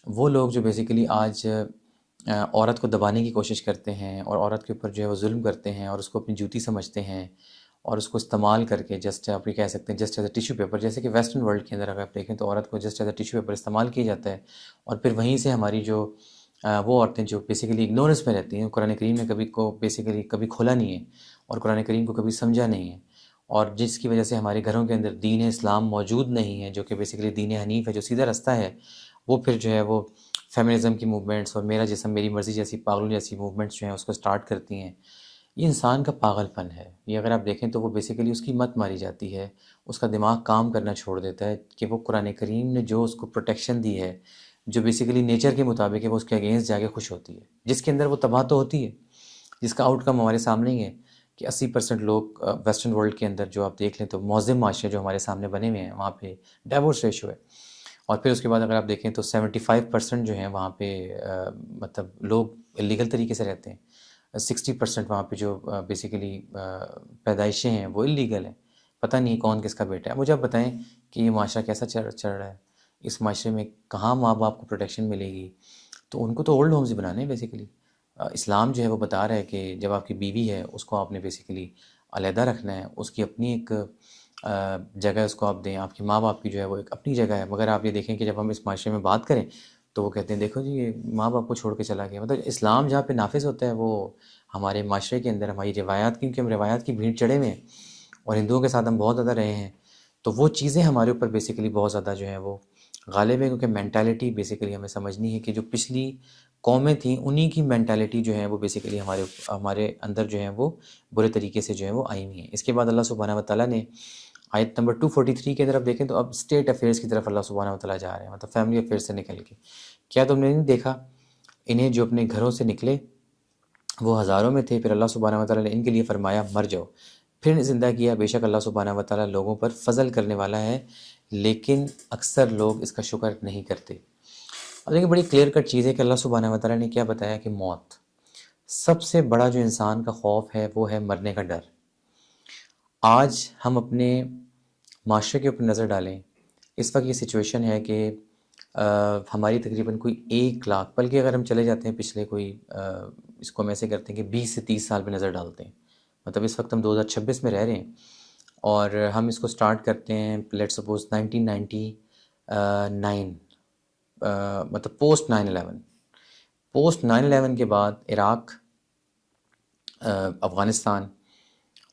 وہ لوگ جو بیسیکلی آج عورت کو دبانے کی کوشش کرتے ہیں اور عورت کے اوپر جو ہے وہ ظلم کرتے ہیں اور اس کو اپنی جوتی سمجھتے ہیں اور اس کو استعمال کر کے جسٹ آپ یہ کہہ سکتے ہیں just as a tissue paper, جیسے کہ ویسٹرن ورلڈ کے اندر اگر آپ دیکھیں تو عورت کو just as a tissue paper استعمال کیا جاتا ہے. اور پھر وہیں سے ہماری جو وہ عورتیں جو بیسیکلی اگنورنس میں رہتی ہیں، قرآن کریم نے کبھی کھولا نہیں ہے اور قرآن کریم کو کبھی سمجھا نہیں ہے. اور جس کی وجہ سے ہمارے گھروں کے اندر دین اسلام موجود نہیں ہے، جو کہ بیسیکلی دین حنیف ہے، جو سیدھا رستہ ہے، وہ پھر جو ہے وہ فیمنزم کی موومنٹس اور میرا جسم میری مرضی جیسی پاگلوں جیسی موومنٹس جو ہیں اس کو سٹارٹ کرتی ہیں۔ یہ انسان کا پاگل پن ہے، یہ اگر آپ دیکھیں تو وہ بیسیکلی اس کی مت ماری جاتی ہے، اس کا دماغ کام کرنا چھوڑ دیتا ہے کہ وہ قرآن کریم نے جو اس کو پروٹیکشن دی ہے، جو بیسیکلی نیچر کے مطابق ہے، وہ اس کے اگینسٹ جا کے خوش ہوتی ہے، جس کے اندر وہ تباہ تو ہوتی ہے، جس کا آؤٹ کم ہمارے سامنے ہی ہے کہ 80% لوگ ویسٹرن ورلڈ کے اندر جو آپ دیکھ لیں تو مہذب معاشرے جو ہمارے سامنے بنے ہوئے ہیں وہاں پہ ڈائیورس ریشو ہے، اور پھر اس کے بعد اگر آپ دیکھیں تو 75% جو ہیں وہاں پہ مطلب لوگ اللیگل طریقے سے رہتے ہیں، 60% وہاں پہ جو بیسیکلی پیدائشیں ہیں وہ اللیگل ہیں، پتہ نہیں کون کس کا بیٹا ہے۔ مجھے آپ بتائیں کہ یہ معاشرہ کیسا چل رہا ہے، اس معاشرے میں کہاں ماں باپ کو پروٹیکشن ملے گی؟ تو ان کو تو اولڈ ہومز ہی بنانے ہیں بیسیکلی۔ اسلام جو ہے وہ بتا رہا ہے کہ جب آپ کی بیوی ہے اس کو آپ نے بیسیکلی علیحدہ رکھنا ہے، اس کی اپنی ایک جگہ اس کو آپ دیں، آپ کے ماں باپ کی جو ہے وہ ایک اپنی جگہ ہے، مگر آپ یہ دیکھیں کہ جب ہم اس معاشرے میں بات کریں تو وہ کہتے ہیں دیکھو جی یہ ماں باپ کو چھوڑ کے چلا گیا، مطلب اسلام جہاں پہ نافذ ہوتا ہے وہ ہمارے معاشرے کے اندر ہماری روایات، کیونکہ ہم روایات کی بھیڑ چڑھے ہوئے ہیں اور ہندوؤں کے ساتھ ہم بہت زیادہ رہے ہیں، تو وہ چیزیں ہمارے اوپر بیسیکلی بہت زیادہ جو ہیں وہ غالب ہے، کیونکہ مینٹالٹی بیسیکلی ہمیں سمجھنی ہے کہ جو پچھلی قومیں تھیں انہی کی مینٹالٹی جو ہے وہ بیسیکلی ہمارے اندر جو ہے وہ برے طریقے سے جو ہے وہ آئی ہوئی ہیں۔ اس کے بعد اللہ سبحانہ و تعالیٰ نے آیت نمبر 243 کے طرف دیکھیں تو اب اسٹیٹ افیئرس کی طرف اللہ سبحانہ و تعالیٰ جا رہے ہیں، مطلب فیملی افیئر سے نکل کے، کیا تم نے نہیں دیکھا انہیں جو اپنے گھروں سے نکلے وہ ہزاروں میں تھے، پھر اللہ سبحانہ و تعالیٰ نے ان کے لیے فرمایا مر جاؤ، پھر زندہ کیا، بے شک اللہ سبحانہ و تعالیٰ لوگوں پر فضل کرنے والا ہے، لیکن اکثر لوگ اس کا شکر نہیں کرتے۔ اور دیکھیں بڑی کلیئر کٹ چیز ہے کہ اللہ سبحانہ و تعالیٰ نے کیا بتایا کہ موت سب سے بڑا جو انسان کا خوف ہے وہ ہے مرنے کا ڈر۔ آج ہم اپنے معاشرے کے اوپر نظر ڈالیں، اس وقت یہ سچویشن ہے کہ ہماری تقریباً کوئی 1 لاکھ، بلکہ اگر ہم چلے جاتے ہیں پچھلے کوئی اس کو ہم ایسے کرتے ہیں کہ 20 سے 30 سال پہ نظر ڈالتے ہیں، مطلب اس وقت ہم 2026 میں رہ رہے ہیں اور ہم اس کو سٹارٹ کرتے ہیں لیٹ سپوز 1999، مطلب پوسٹ 9/11، پوسٹ 9/11 کے بعد عراق، افغانستان،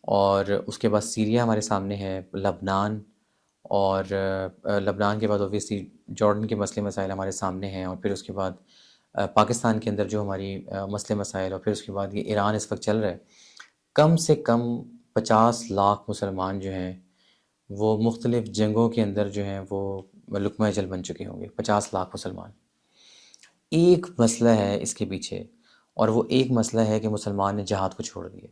اور اس کے بعد سیریا ہمارے سامنے ہے، لبنان، اور لبنان کے بعد اوبویسلی جارڈن کے مسئلے مسائل ہمارے سامنے ہیں، اور پھر اس کے بعد پاکستان کے اندر جو ہماری مسئلے مسائل، اور پھر اس کے بعد یہ ایران اس وقت چل رہا ہے۔ کم سے کم 50 لاکھ مسلمان جو ہیں وہ مختلف جنگوں کے اندر جو ہیں وہ لقمہ اجل بن چکے ہوں گے، 50 لاکھ مسلمان۔ ایک مسئلہ ہے اس کے پیچھے، اور وہ ایک مسئلہ ہے کہ مسلمان نے جہاد کو چھوڑ دیا۔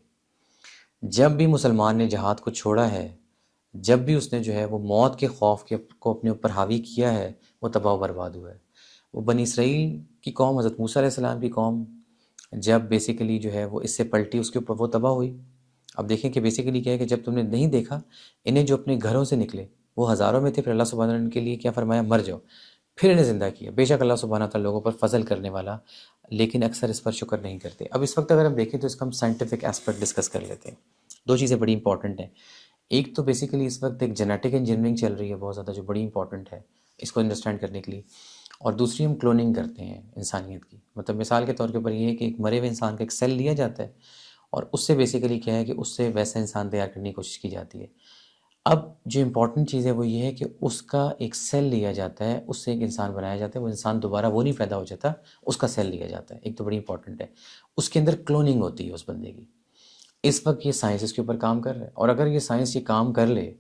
جب بھی مسلمان نے جہاد کو چھوڑا ہے، جب بھی اس نے جو ہے وہ موت کے خوف کو اپنے اوپر حاوی کیا ہے، وہ تباہ و برباد ہوا ہے۔ وہ بنی اسرائیل کی قوم، حضرت موسیٰ علیہ السلام کی قوم، جب بیسیکلی جو ہے وہ اس سے پلٹی، اس کے اوپر وہ تباہ ہوئی۔ اب دیکھیں کہ بیسیکلی کیا ہے کہ جب تم نے نہیں دیکھا انہیں جو اپنے گھروں سے نکلے وہ ہزاروں میں تھے، پھر اللہ سبحانہ نے ان کے لیے کیا فرمایا مر جاؤ، پھر انہیں زندہ کیا، بے شک اللہ سبحانہ تعالیٰ لوگوں پر فضل کرنے والا، لیکن اکثر اس پر شکر نہیں کرتے۔ اب اس وقت اگر ہم دیکھیں تو اس کا ہم سائنٹیفک ایسپیکٹ ڈسکس کر لیتے ہیں۔ دو چیزیں بڑی امپورٹنٹ ہیں، ایک تو بیسیکلی اس وقت ایک جینیٹک انجینئرنگ چل رہی ہے بہت زیادہ، جو بڑی امپورٹنٹ ہے اس کو انڈرسٹینڈ کرنے کے لیے، اور دوسری ہم کلوننگ کرتے ہیں انسانیت کی، مطلب مثال کے طور کے اوپر یہ ہے کہ ایک مرے ہوئے انسان کا ایک سیل لیا جاتا ہے اور اس سے بیسیکلی کیا ہے کہ اس سے ویسا انسان تیار کرنے کی کوشش کی جاتی ہے۔ اب جو امپورٹنٹ چیز ہے وہ یہ ہے کہ اس کا ایک سیل لیا جاتا ہے، اس سے ایک انسان بنایا جاتا ہے، وہ انسان دوبارہ وہ نہیں پیدا ہو جاتا، اس کا سیل لیا جاتا ہے، ایک تو بڑی امپورٹنٹ ہے۔ اس کے اندر کلوننگ ہوتی ہے اس بندے کی۔ اس وقت یہ سائنس اس کے اوپر کام کر رہا ہے، اور اگر یہ سائنس یہ کام کر لے،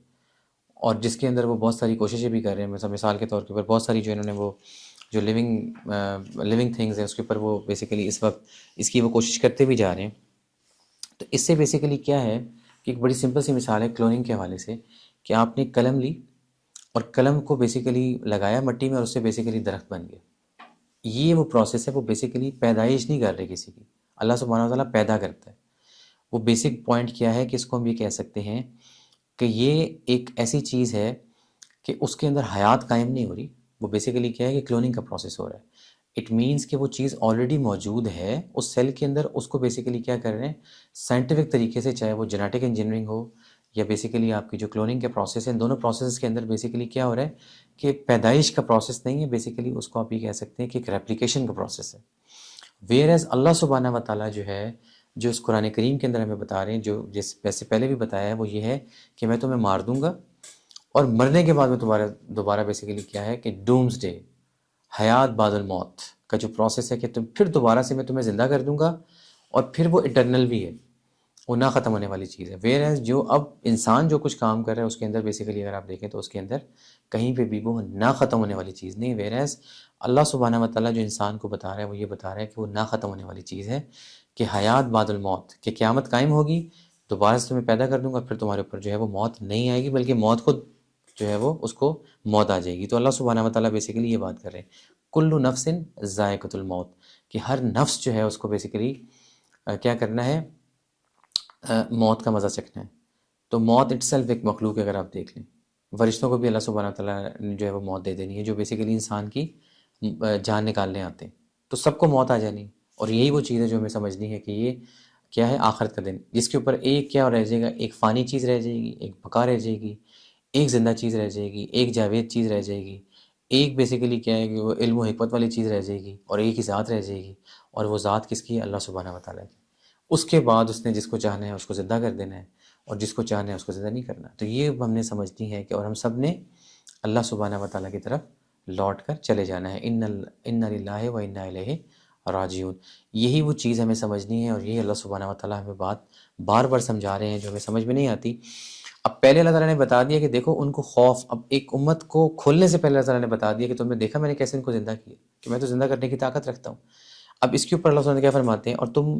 اور جس کے اندر وہ بہت ساری کوششیں بھی کر رہے ہیں، مثال کے طور کے اوپر بہت ساری جو انہوں نے وہ جو لیونگ تھنگز ہیں اس کے اوپر وہ بیسیکلی اس وقت اس کی وہ کوشش کرتے بھی جا رہے ہیں، تو اس سے بیسیکلی کیا ہے کہ ایک بڑی سمپل سی مثال ہے کلوننگ کے حوالے سے، کہ آپ نے قلم لی اور قلم کو بیسیکلی لگایا مٹی میں اور اس سے بیسیکلی درخت بن گیا۔ یہ وہ پروسیس ہے، وہ بیسیکلی پیدائش نہیں کر رہے کسی کی، اللہ سبحانہ و تعالیٰ پیدا کرتا ہے۔ وہ بیسک پوائنٹ کیا ہے کہ اس کو ہم یہ کہہ سکتے ہیں کہ یہ ایک ایسی چیز ہے کہ اس کے اندر حیات قائم نہیں ہو رہی، وہ بیسیکلی کیا ہے کہ کلوننگ کا پروسیس ہو رہا ہے۔ اٹ مینس کہ وہ چیز آلریڈی موجود ہے اس سیل کے اندر، اس کو بیسیکلی کیا کر رہے ہیں سائنٹیفک طریقے سے، چاہے وہ جینیٹک انجینئرنگ ہو یا بیسیکلی آپ کی جو کلوننگ کے پروسیس ہیں، ان دونوں پروسیس کے اندر بیسیکلی کیا ہو رہا ہے کہ پیدائش کا پروسیس نہیں ہے، بیسیکلی اس کو آپ یہ کہہ سکتے ہیں کہ ایک ریپلیکیشن کا پروسیس ہے۔ ویئر ایز اللہ سبحانہ و تعالیٰ جو ہے جو اس قرآن کریم کے اندر ہمیں بتا رہے ہیں، جو جس ویسے پہلے بھی بتایا ہے، وہ یہ ہے کہ میں تمہیں مار دوں گا، اور مرنے کے بعد میں دوبارہ بیسیکلی کیا ہے کہ ڈومز ڈے، حیات بعد الموت کا جو پروسیس ہے کہ تم پھر دوبارہ سے میں تمہیں زندہ کر دوں گا، اور پھر وہ اٹرنل بھی ہے، وہ نہ ختم ہونے والی چیز ہے. ویئر ایز جو اب انسان جو کچھ کام کر رہا ہے اس کے اندر بیسیکلی اگر آپ دیکھیں تو اس کے اندر کہیں پہ بھی وہ نہ ختم ہونے والی چیز نہیں. ویئر ایز اللہ سبحانہ و تعالیٰ جو انسان کو بتا رہا ہے وہ یہ بتا رہا ہے کہ وہ نہ ختم ہونے والی چیز ہے، کہ حیات بعد الموت، کہ قیامت قائم ہوگی، دوبارہ سے تمہیں پیدا کر دوں گا، پھر تمہارے اوپر جو ہے وہ موت نہیں آئے گی، بلکہ موت خود جو ہے وہ اس کو موت آ جائے گی. تو اللہ سبحانہ و تعالیٰ بیسیکلی یہ بات کر رہے ہیں، کل نفس ذائقۃ الموت، کہ ہر نفس جو ہے اس کو بیسیکلی کیا کرنا ہے، موت کا مزہ چکھنا ہے. تو موت اٹ سیلف ایک مخلوق ہے. اگر آپ دیکھ لیں فرشتوں کو بھی اللہ سبحانہ وتعالیٰ نے جو ہے وہ موت دے دینی ہے، جو بیسیکلی انسان کی جان نکالنے آتے ہیں، تو سب کو موت آ جانی. اور یہی وہ چیز ہے جو ہمیں سمجھنی ہے کہ یہ کیا ہے، آخرت کا دن، جس کے اوپر ایک کیا رہ جائے گا، ایک فانی چیز رہ جائے گی، ایک بقا رہ جائے گی، ایک زندہ چیز رہ جائے گی، ایک جاوید چیز رہ جائے گی، ایک بیسیکلی کیا ہے کہ وہ علم و حکمت والی چیز رہ جائے گی، اور ایک ہی ذات رہ جائے گی. اور وہ ذات کس کی ہے؟ اللہ سبحانہ و تعالیٰ کی. اس کے بعد اس نے جس کو چاہنا ہے اس کو زندہ کر دینا ہے، اور جس کو چاہنا ہے اس کو زندہ نہیں کرنا. تو یہ ہم نے سمجھنی ہے کہ اور ہم سب نے اللہ سبحانہ و تعالیٰ کی طرف لوٹ کر چلے جانا ہے. ان للہ و انا الیہ راجعون. یہی وہ چیز ہمیں سمجھنی ہے، اور یہی اللہ سبحانہ و تعالیٰ ہمیں بات بار بار سمجھا رہے ہیں جو ہمیں سمجھ میں نہیں آتی. اب پہلے اللہ تعالیٰ نے بتا دیا کہ دیکھو ان کو خوف، اب ایک امت کو کھولنے سے پہلے اللہ تعالیٰ نے بتا دیا کہ تم نے دیکھا میں نے کیسے ان کو زندہ کیا، کہ میں تو زندہ کرنے کی طاقت رکھتا ہوں. اب اس کے اوپر اللہ تعالیٰ کیا فرماتے ہیں، اور تم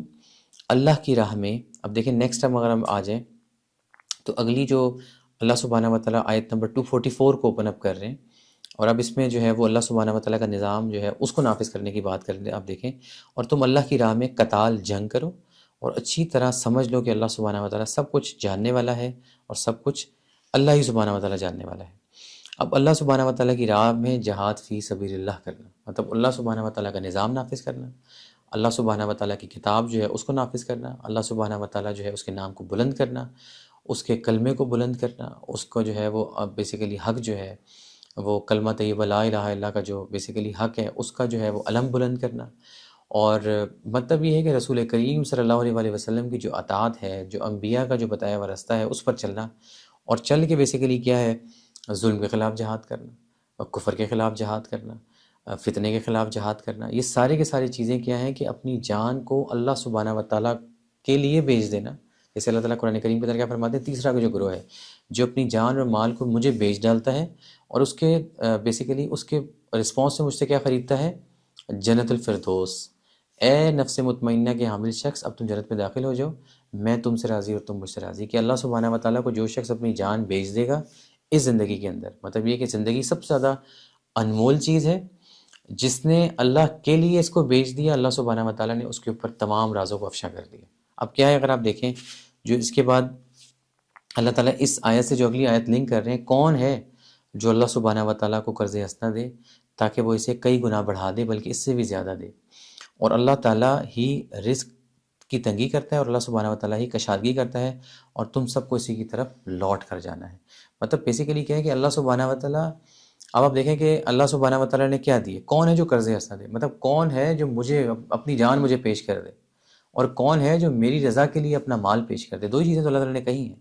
اللہ کی راہ میں، اب دیکھیں نیکسٹ ٹائم اگر ہم آ جائیں تو اگلی جو اللہ سبحانہ و تعالیٰ آیت نمبر 244 کو اوپن اپ کر رہے ہیں، اور اب اس میں جو ہے وہ اللہ سبحانہ و تعالیٰ کا نظام جو ہے اس کو نافذ کرنے کی بات کر رہے ہیں. آپ دیکھیں، اور تم اللہ کی راہ میں قتال جنگ کرو، اور اچھی طرح سمجھ لو کہ اللہ سبحانہ و تعالیٰ سب کچھ جاننے والا ہے، اور سب کچھ اللہ ہی سبحانہ و تعالیٰ جاننے والا ہے. اب اللہ سبحانہ و تعالیٰ کی راہ میں جہاد فی سبیل اللہ کرنا، مطلب اللہ سبحانہ و تعالیٰ کا نظام نافذ کرنا، اللہ سبحانہ و تعالیٰ کی کتاب جو ہے اس کو نافذ کرنا، اللہ سبحانہ و تعالیٰ جو ہے اس کے نام کو بلند کرنا، اس کے کلمے کو بلند کرنا، اس کو جو ہے وہ بیسیکلی حق جو ہے وہ کلمہ طیبہ لا الہ الا اللہ کا جو بیسیکلی حق ہے اس کا جو ہے وہ علم بلند کرنا. اور مطلب یہ ہے کہ رسول کریم صلی اللہ علیہ وآلہ وسلم کی جو اطاعت ہے، جو انبیاء کا جو بتایا ہوا راستہ ہے اس پر چلنا، اور چل کے بیسیکلی کیا ہے، ظلم کے خلاف جہاد کرنا، اور کفر کے خلاف جہاد کرنا، فتنے کے خلاف جہاد کرنا. یہ سارے کے ساری چیزیں کیا ہیں کہ اپنی جان کو اللہ سبحانہ و تعالیٰ کے لیے بیچ دینا. جیسے اللہ تعالیٰ قرآن کریم کے اندر کیا فرماتے ہیں، تیسرا کا جو گروہ ہے جو اپنی جان اور مال کو مجھے بیچ ڈالتا ہے، اور اس کے بیسیکلی اس کے رسپانس میں مجھ سے کیا خریدتا ہے، جنت الفردوس. اے نفس مطمئنہ کے حامل شخص، اب تم جنت میں داخل ہو جاؤ، میں تم سے راضی اور تم مجھ سے راضی. کہ اللہ سبحانہ و تعالیٰ کو جو شخص اپنی جان بیچ دے گا اس زندگی کے اندر، مطلب یہ کہ زندگی سب سے زیادہ انمول چیز ہے، جس نے اللہ کے لیے اس کو بیچ دیا، اللہ سبحانہ و تعالیٰ نے اس کے اوپر تمام رازوں کو افشا کر دیا. اب کیا ہے، اگر آپ دیکھیں جو اس کے بعد اللہ تعالیٰ اس آیت سے جو اگلی آیت لنک کر رہے ہیں، کون ہے جو اللہ سبحانہ و تعالیٰ کو قرض حسنہ دے تاکہ وہ اسے کئی گنا بڑھا دے، بلکہ اس سے بھی زیادہ دے. اور اللہ تعالیٰ ہی رزق کی تنگی کرتا ہے، اور اللہ سبحانہ و تعالیٰ ہی کشادگی کرتا ہے، اور تم سب کو اسی کی طرف لوٹ کر جانا ہے. مطلب بیسیکلی کیا ہے کہ اللہ سبحانہ و تعالیٰ، اب آپ دیکھیں کہ اللہ سبحانہ و تعالیٰ نے کیا دیے، کون ہے جو قرض حسنہ دے، مطلب کون ہے جو مجھے اپنی جان مجھے پیش کر دے، اور کون ہے جو میری رضا کے لیے اپنا مال پیش کر دے. دو ہی چیزیں تو اللہ تعالیٰ نے کہی ہیں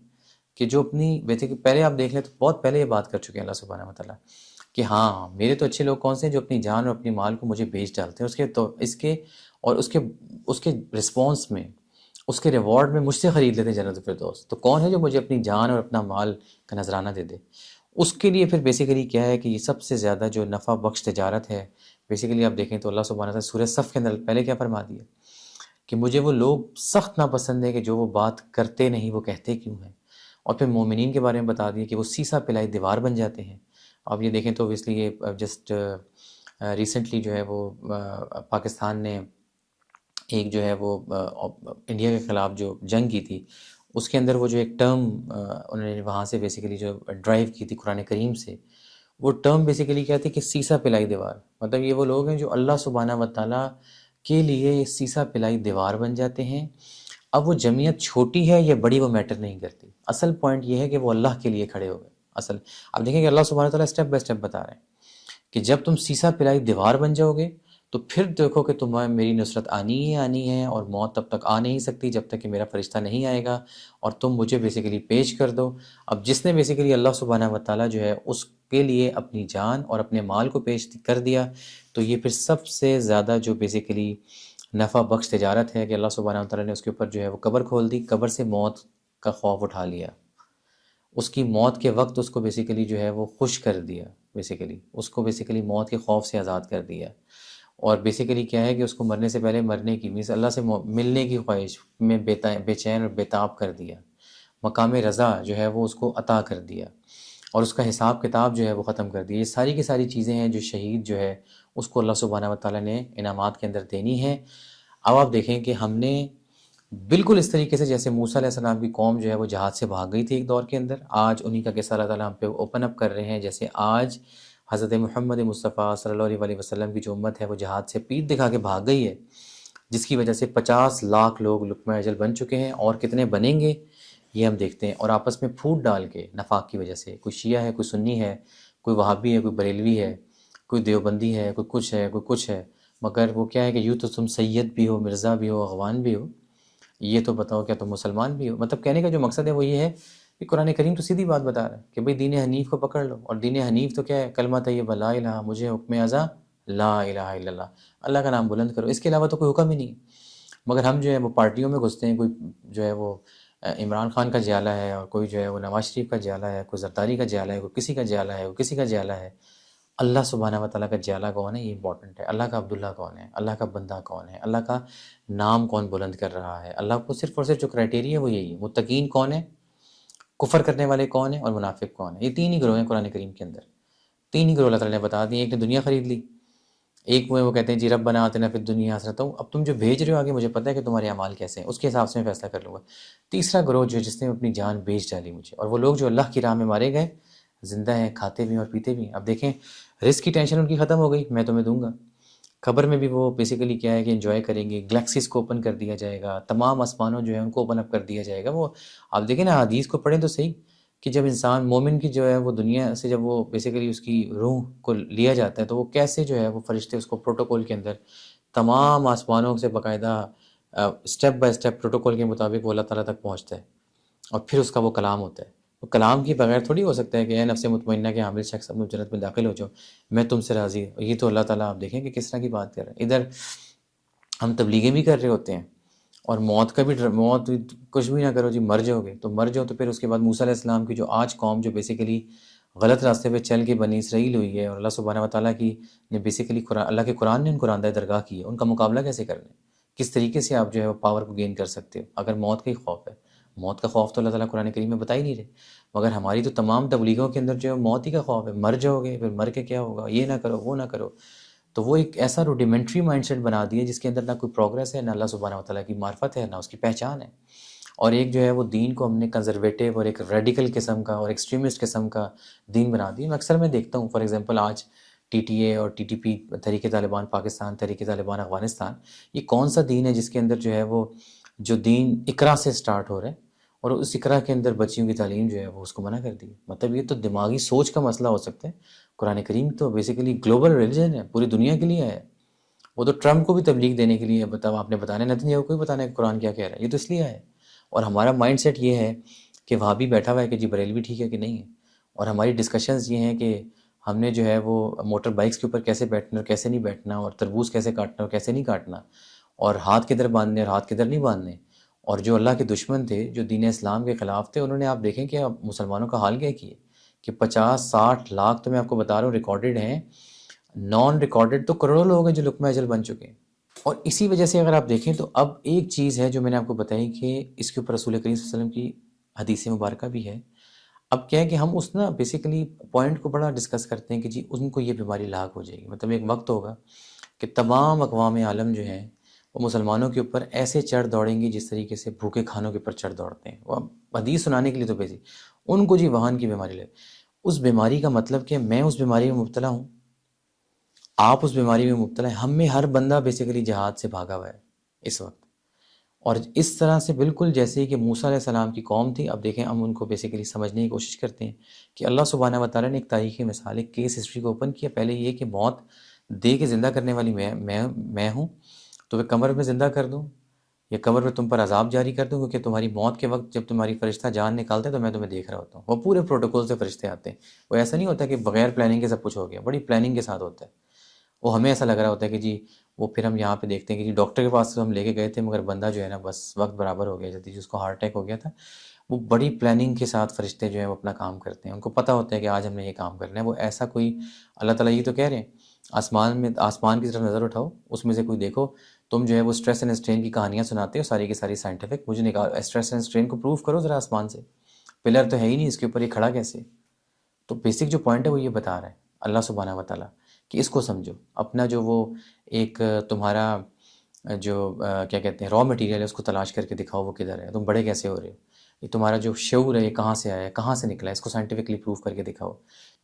کہ جو اپنی بیسیکلی پہلے آپ دیکھ لیں تو بہت پہلے یہ بات کر چکے ہیں اللہ سبحانہ و تعالیٰ کہ ہاں میرے تو اچھے لوگ کون سے ہیں جو اپنی جان اور اپنی مال کو مجھے بیچ ڈالتے ہیں، اس کے تو اس کے اور اس کے رسپانس میں، اس کے ریوارڈ میں مجھ سے خرید لیتے ہیں جنت الفردوس. تو کون ہے جو مجھے اپنی جان اور اپنا مال کا نذرانہ دے دے؟ اس کے لیے پھر بیسیکلی کیا ہے کہ یہ سب سے زیادہ جو نفع بخش تجارت ہے. بیسیکلی آپ دیکھیں تو اللہ سبحانہ تعالیٰ سورہ صف کے اندر پہلے کیا فرما دیا کہ مجھے وہ لوگ سخت ناپسند ہے کہ جو وہ بات کرتے نہیں وہ کہتے کیوں ہیں. اور پھر مومنین کے بارے میں بتا دیا کہ وہ سیسا پلائی دیوار بن جاتے ہیں. آپ یہ دیکھیں تو اوبیسلی یہ جسٹ ریسنٹلی جو ہے وہ پاکستان نے ایک جو ہے وہ انڈیا کے خلاف جو جنگ کی تھی، اس کے اندر وہ جو ایک ٹرم انہوں نے وہاں سے بیسیکلی جو ڈرائیو کی تھی قرآن کریم سے، وہ ٹرم بیسیکلی کیا تھی کہ سیسا پلائی دیوار. مطلب یہ وہ لوگ ہیں جو اللہ سبحانہ و تعالیٰ کے لیے سیسا پلائی دیوار بن جاتے ہیں. اب وہ جمعیت چھوٹی ہے یا بڑی وہ میٹر نہیں کرتی، اصل پوائنٹ یہ ہے کہ وہ اللہ کے لیے کھڑے ہو گئے. اصل اب دیکھیں کہ اللہ سبحانہ و تعالیٰ اسٹیپ بائی اسٹیپ بتا رہے ہیں کہ جب تم سیسا پلائی دیوار بن جاؤ گے تو پھر دیکھو کہ تمہیں میری نصرت آنی ہی آنی ہے، اور موت تب تک آ نہیں سکتی جب تک کہ میرا فرشتہ نہیں آئے گا، اور تم مجھے بیسیکلی پیش کر دو۔ اب جس نے بیسیکلی اللہ سبحانہ وتعالیٰ جو ہے اس کے لیے اپنی جان اور اپنے مال کو پیش کر دیا، تو یہ پھر سب سے زیادہ جو بیسیکلی نفع بخش تجارت ہے کہ اللہ سبحانہ وتعالیٰ نے اس کے اوپر جو ہے وہ قبر کھول دی، قبر سے موت کا خوف اٹھا لیا، اس کی موت کے وقت اس کو بیسیکلی جو ہے وہ خوش کر دیا، بیسیکلی اس کو بیسیکلی موت کے خوف سے آزاد کر دیا، اور بیسیکلی کیا ہے کہ اس کو مرنے سے پہلے مرنے کی مینس اللہ سے ملنے کی خواہش میں بے چین اور بےتاب کر دیا، مقام رضا جو ہے وہ اس کو عطا کر دیا، اور اس کا حساب کتاب جو ہے وہ ختم کر دیا۔ یہ ساری کی ساری چیزیں ہیں جو شہید جو ہے اس کو اللہ سبحانہ وتعالیٰ نے انعامات کے اندر دینی ہے۔ اب آپ دیکھیں کہ ہم نے بالکل اس طریقے سے جیسے موسیٰ علیہ السلام کی قوم جو ہے وہ جہاد سے بھاگ گئی تھی ایک دور کے اندر، آج انہی کا قصہ اللہ تعالیٰ ہم پہ اوپن اپ کر رہے ہیں، جیسے آج حضرت محمد مصطفیٰ صلی اللہ علیہ وسلم کی جو امت ہے وہ جہاد سے پیٹھ دکھا کے بھاگ گئی ہے، جس کی وجہ سے 50 لاکھ لوگ لقمہ اجل بن چکے ہیں، اور کتنے بنیں گے یہ ہم دیکھتے ہیں، اور آپس میں پھوٹ ڈال کے نفاق کی وجہ سے، کوئی شیعہ ہے، کوئی سنی ہے، کوئی وہابی ہے، کوئی بریلوی ہے، کوئی دیوبندی ہے، کوئی کچھ ہے، کوئی کچھ ہے، مگر وہ کیا ہے کہ یوں تو تم سید بھی ہو، مرزا بھی ہو، اغوان بھی ہو، یہ تو بتاؤ کیا تم مسلمان بھی ہو؟ مطلب کہنے کا جو مقصد ہے وہ یہ ہے کہ قرآن کریم تو سیدھی بات بتا رہا ہے کہ بھئی دین حنیف کو پکڑ لو، اور دین حنیف تو کیا ہے؟ کلمہ طیبہ لا الہ، مجھے حکم ازا لا الہ الا اللہ، اللہ کا نام بلند کرو، اس کے علاوہ تو کوئی حکم ہی نہیں ہے۔ مگر ہم جو ہے وہ پارٹیوں میں گھستے ہیں، کوئی جو ہے وہ عمران خان کا جیالہ ہے، اور کوئی جو ہے وہ نواز شریف کا جیالہ ہے، کوئی زرداری کا جیالہ ہے، کوئی کسی کا جیالہ ہے، کوئی کسی کا جیالہ ہے۔ اللہ سبحانہ وتعالیٰ کا جیالہ کون ہے یہ امپورٹنٹ ہے، اللہ کا عبداللہ کون ہے، اللہ کا بندہ کون ہے، اللہ کا نام کون بلند کر رہا ہے، اللہ کو صرف اور صرف جو کرائٹیریا ہے وہ یہی ہے، متقین کون ہے، کفر کرنے والے کون ہیں، اور منافق کون ہیں۔ یہ تین ہی گروہ ہیں قرآن کریم کے اندر، تین ہی گروہ اللہ تعالیٰ نے بتا دیے۔ ایک نے دنیا خرید لی، ایک وہ کہتے ہیں جی ربنا آتنا فی الدنیا حسنۃ، اب تم جو بھیج رہے ہو آگے مجھے پتہ ہے کہ تمہارے اعمال کیسے ہیں، اس کے حساب سے میں فیصلہ کر لوں گا۔ تیسرا گروہ جو ہے جس نے اپنی جان بیچ ڈالی مجھے، اور وہ لوگ جو اللہ کی راہ میں مارے گئے، زندہ ہیں، کھاتے بھی ہیں اور پیتے بھی ہیں۔ اب دیکھیں رزق کی ٹینشن ان کی ختم ہو گئی، میں تمہیں دوں گا، قبر میں بھی وہ بیسیکلی کیا ہے کہ انجوائے کریں گے، گلیکسیز کو اوپن کر دیا جائے گا، تمام آسمانوں جو ہے ان کو اوپن اپ کر دیا جائے گا۔ وہ آپ دیکھیں نا حدیث کو پڑھیں تو صحیح کہ جب انسان مومن کی جو ہے وہ دنیا سے جب وہ بیسیکلی اس کی روح کو لیا جاتا ہے تو وہ کیسے جو ہے وہ فرشتے اس کو پروٹوکول کے اندر تمام آسمانوں سے باقاعدہ سٹیپ بائی سٹیپ پروٹوکول کے مطابق وہ اللہ تعالیٰ تک پہنچتا ہے، اور پھر اس کا وہ کلام ہوتا ہے۔ وہ کلام کے بغیر تھوڑی ہو سکتا ہے کہ اے نفس مطمئنہ کے حامل شخص اپنے جنت میں داخل ہو جاؤ، میں تم سے راضی ہوں۔ یہ تو اللہ تعالیٰ آپ دیکھیں کہ کس طرح کی بات کر رہے ہیں۔ ادھر ہم تبلیغیں بھی کر رہے ہوتے ہیں، اور موت کا بھی موت کچھ بھی نہ کرو جی، مر جاؤ گے تو مر جاؤ، تو پھر اس کے بعد موسیٰ علیہ السلام کی جو آج قوم جو بیسیکلی غلط راستے پہ چل کے بنی اسرائیل ہوئی ہے، اور اللہ سبحانہ وتعالیٰ کی نے بیسیکلی اللہ کے قرآن نے ان کو راندہ درگاہ کی ہے، ان کا مقابلہ کیسے کرنا ہے، کس طریقے سے آپ جو ہے وہ پاور کو گین کر سکتے ہو اگر موت کا ہی خوف ہے۔ موت کا خوف تو اللہ تعالیٰ قرآن کریم میں بتا ہی نہیں رہے، مگر ہماری تو تمام تبلیغوں کے اندر جو ہے موت ہی کا خوف ہے، مر جاؤ گے، پھر مر کے کیا ہوگا، یہ نہ کرو وہ نہ کرو۔ تو وہ ایک ایسا روڈیمنٹری مائنڈ سیٹ بنا دیا جس کے اندر نہ کوئی پروگریس ہے، نہ اللہ سبحانہ وتعالیٰ کی معرفت ہے، نہ اس کی پہچان ہے، اور ایک جو ہے وہ دین کو ہم نے کنزرویٹو اور ایک ریڈیکل قسم کا اور ایکسٹریمسٹ قسم کا دین بنا دیا۔ میں اکثر میں دیکھتا ہوں فار ایگزامپل آج ٹی ٹی اے اور ٹی ٹی پی، تحریک طالبان پاکستان، تحریک طالبان افغانستان، یہ کون سا دین ہے جس کے اندر جو ہے وہ جو دین اقرا سے سٹارٹ ہو رہا ہے، اور اس اقرا کے اندر بچیوں کی تعلیم جو ہے وہ اس کو منع کر دی۔ مطلب یہ تو دماغی سوچ کا مسئلہ ہو سکتا ہے۔ قرآن کریم تو بیسیکلی گلوبل ریلیجن ہے، پوری دنیا کے لیے ہے، وہ تو ٹرمپ کو بھی تبلیغ دینے کے لیے بتاؤ، آپ نے بتانا نتن یاہو کو بھی بتانا ہے کہ قرآن کیا کہہ رہا ہے، یہ تو اس لیے ہے۔ اور ہمارا مائنڈ سیٹ یہ ہے کہ وہاں بھی بیٹھا ہوا ہے کہ جی بریلوی ٹھیک ہے کہ نہیں ہے، اور ہماری ڈسکشنز یہ ہیں کہ ہم نے جو ہے وہ موٹر بائکس کے اوپر کیسے بیٹھنا اور کیسے نہیں بیٹھنا، اور تربوز کیسے کاٹنا اور کیسے نہیں کاٹنا، اور ہاتھ کدھر باندھنے اور ہاتھ کدھر نہیں باندھنے۔ اور جو اللہ کے دشمن تھے، جو دین اسلام کے خلاف تھے، انہوں نے آپ دیکھیں کہ مسلمانوں کا حال کیا کیے کہ 50-60 لاکھ تو میں آپ کو بتا رہا ہوں ریکارڈڈ ہیں، نان ریکارڈڈ تو کروڑوں لوگ ہیں جو لقمہ اجل بن چکے ہیں۔ اور اسی وجہ سے اگر آپ دیکھیں تو اب ایک چیز ہے جو میں نے آپ کو بتائی کہ اس کے اوپر رسول کریم صلی اللہ علیہ وسلم کی حدیث مبارکہ بھی ہے۔ اب کیا ہے کہ ہم اس نا بیسیکلی پوائنٹ کو بڑا ڈسکس کرتے ہیں کہ جی ان کو یہ بیماری لاحق ہو جائے گی، مطلب ایک وقت ہوگا کہ تمام اقوام عالم جو ہیں وہ مسلمانوں کے اوپر ایسے چڑھ دوڑیں گی جس طریقے سے بھوکے کھانوں کے اوپر چڑھ دوڑتے ہیں، وہ حدیث سنانے کے لیے تو بیسک ان کو جی وہان کی بیماری لگے۔ اس بیماری کا مطلب کہ میں اس بیماری میں مبتلا ہوں، آپ اس بیماری میں مبتلا ہیں، ہم میں ہر بندہ بیسیکلی جہاد سے بھاگا ہوا ہے اس وقت۔ اور اس طرح سے بالکل جیسے کہ موسیٰ علیہ السلام کی قوم تھی، اب دیکھیں ہم ان کو بیسیکلی سمجھنے کی کوشش کرتے ہیں کہ اللہ سبحانہ وتعالیٰ نے ایک تاریخی مثال، ایک کیس ہسٹری کو اوپن کیا۔ پہلے یہ کہ موت دے کے زندہ کرنے والی میں ہوں، تو میں قبر میں زندہ کر دوں یا قبر میں تم پر عذاب جاری کر دوں، کیونکہ تمہاری موت کے وقت جب تمہاری فرشتہ جان نکالتے ہیں تو میں تمہیں دیکھ رہا ہوتا ہوں۔ وہ پورے پروٹوکول سے فرشتے آتے ہیں، وہ ایسا نہیں ہوتا کہ بغیر پلاننگ کے سب کچھ ہو گیا، بڑی پلاننگ کے ساتھ ہوتا ہے۔ وہ ہمیں ایسا لگ رہا ہوتا ہے کہ جی، وہ پھر ہم یہاں پہ دیکھتے ہیں کہ جی ڈاکٹر کے پاس تو ہم لے کے گئے تھے، مگر بندہ جو ہے نا بس وقت برابر ہو گیا، جلدی جس کو ہارٹ اٹیک ہو گیا تھا۔ وہ بڑی پلاننگ کے ساتھ فرشتے جو ہیں وہ اپنا کام کرتے ہیں، ان کو پتہ ہوتا ہے کہ آج ہم نے یہ کام کرنا ہے۔ وہ ایسا کوئی، اللہ تعالیٰ یہ تو کہہ رہے ہیں آسمان کی طرف نظر اٹھاؤ، اس میں سے کوئی دیکھو، تم جو ہے وہ اسٹریس اینڈ اسٹرین کی کہانیاں سناتے ہو ساری کی ساری سائنٹیفک، مجھے نکال اسٹریس اینڈ اسٹرین کو پروف کرو ذرا آسمان سے، پلر تو ہے ہی نہیں اس کے اوپر، یہ کھڑا کیسے؟ تو بیسک جو پوائنٹ ہے وہ یہ بتا رہا ہے اللہ سبحانہ و تعالیٰ کہ اس کو سمجھو، اپنا جو وہ ایک تمہارا جو کیا کہتے ہیں را مٹیریل ہے اس کو تلاش کر کے دکھاؤ وہ کدھر ہے، تم بڑے کیسے ہو رہے ہو، یہ تمہارا جو شعور ہے یہ کہاں سے آیا ہے، کہاں سے نکلا ہے، اس کو سائنٹیفکلی پروف کر کے دکھاؤ،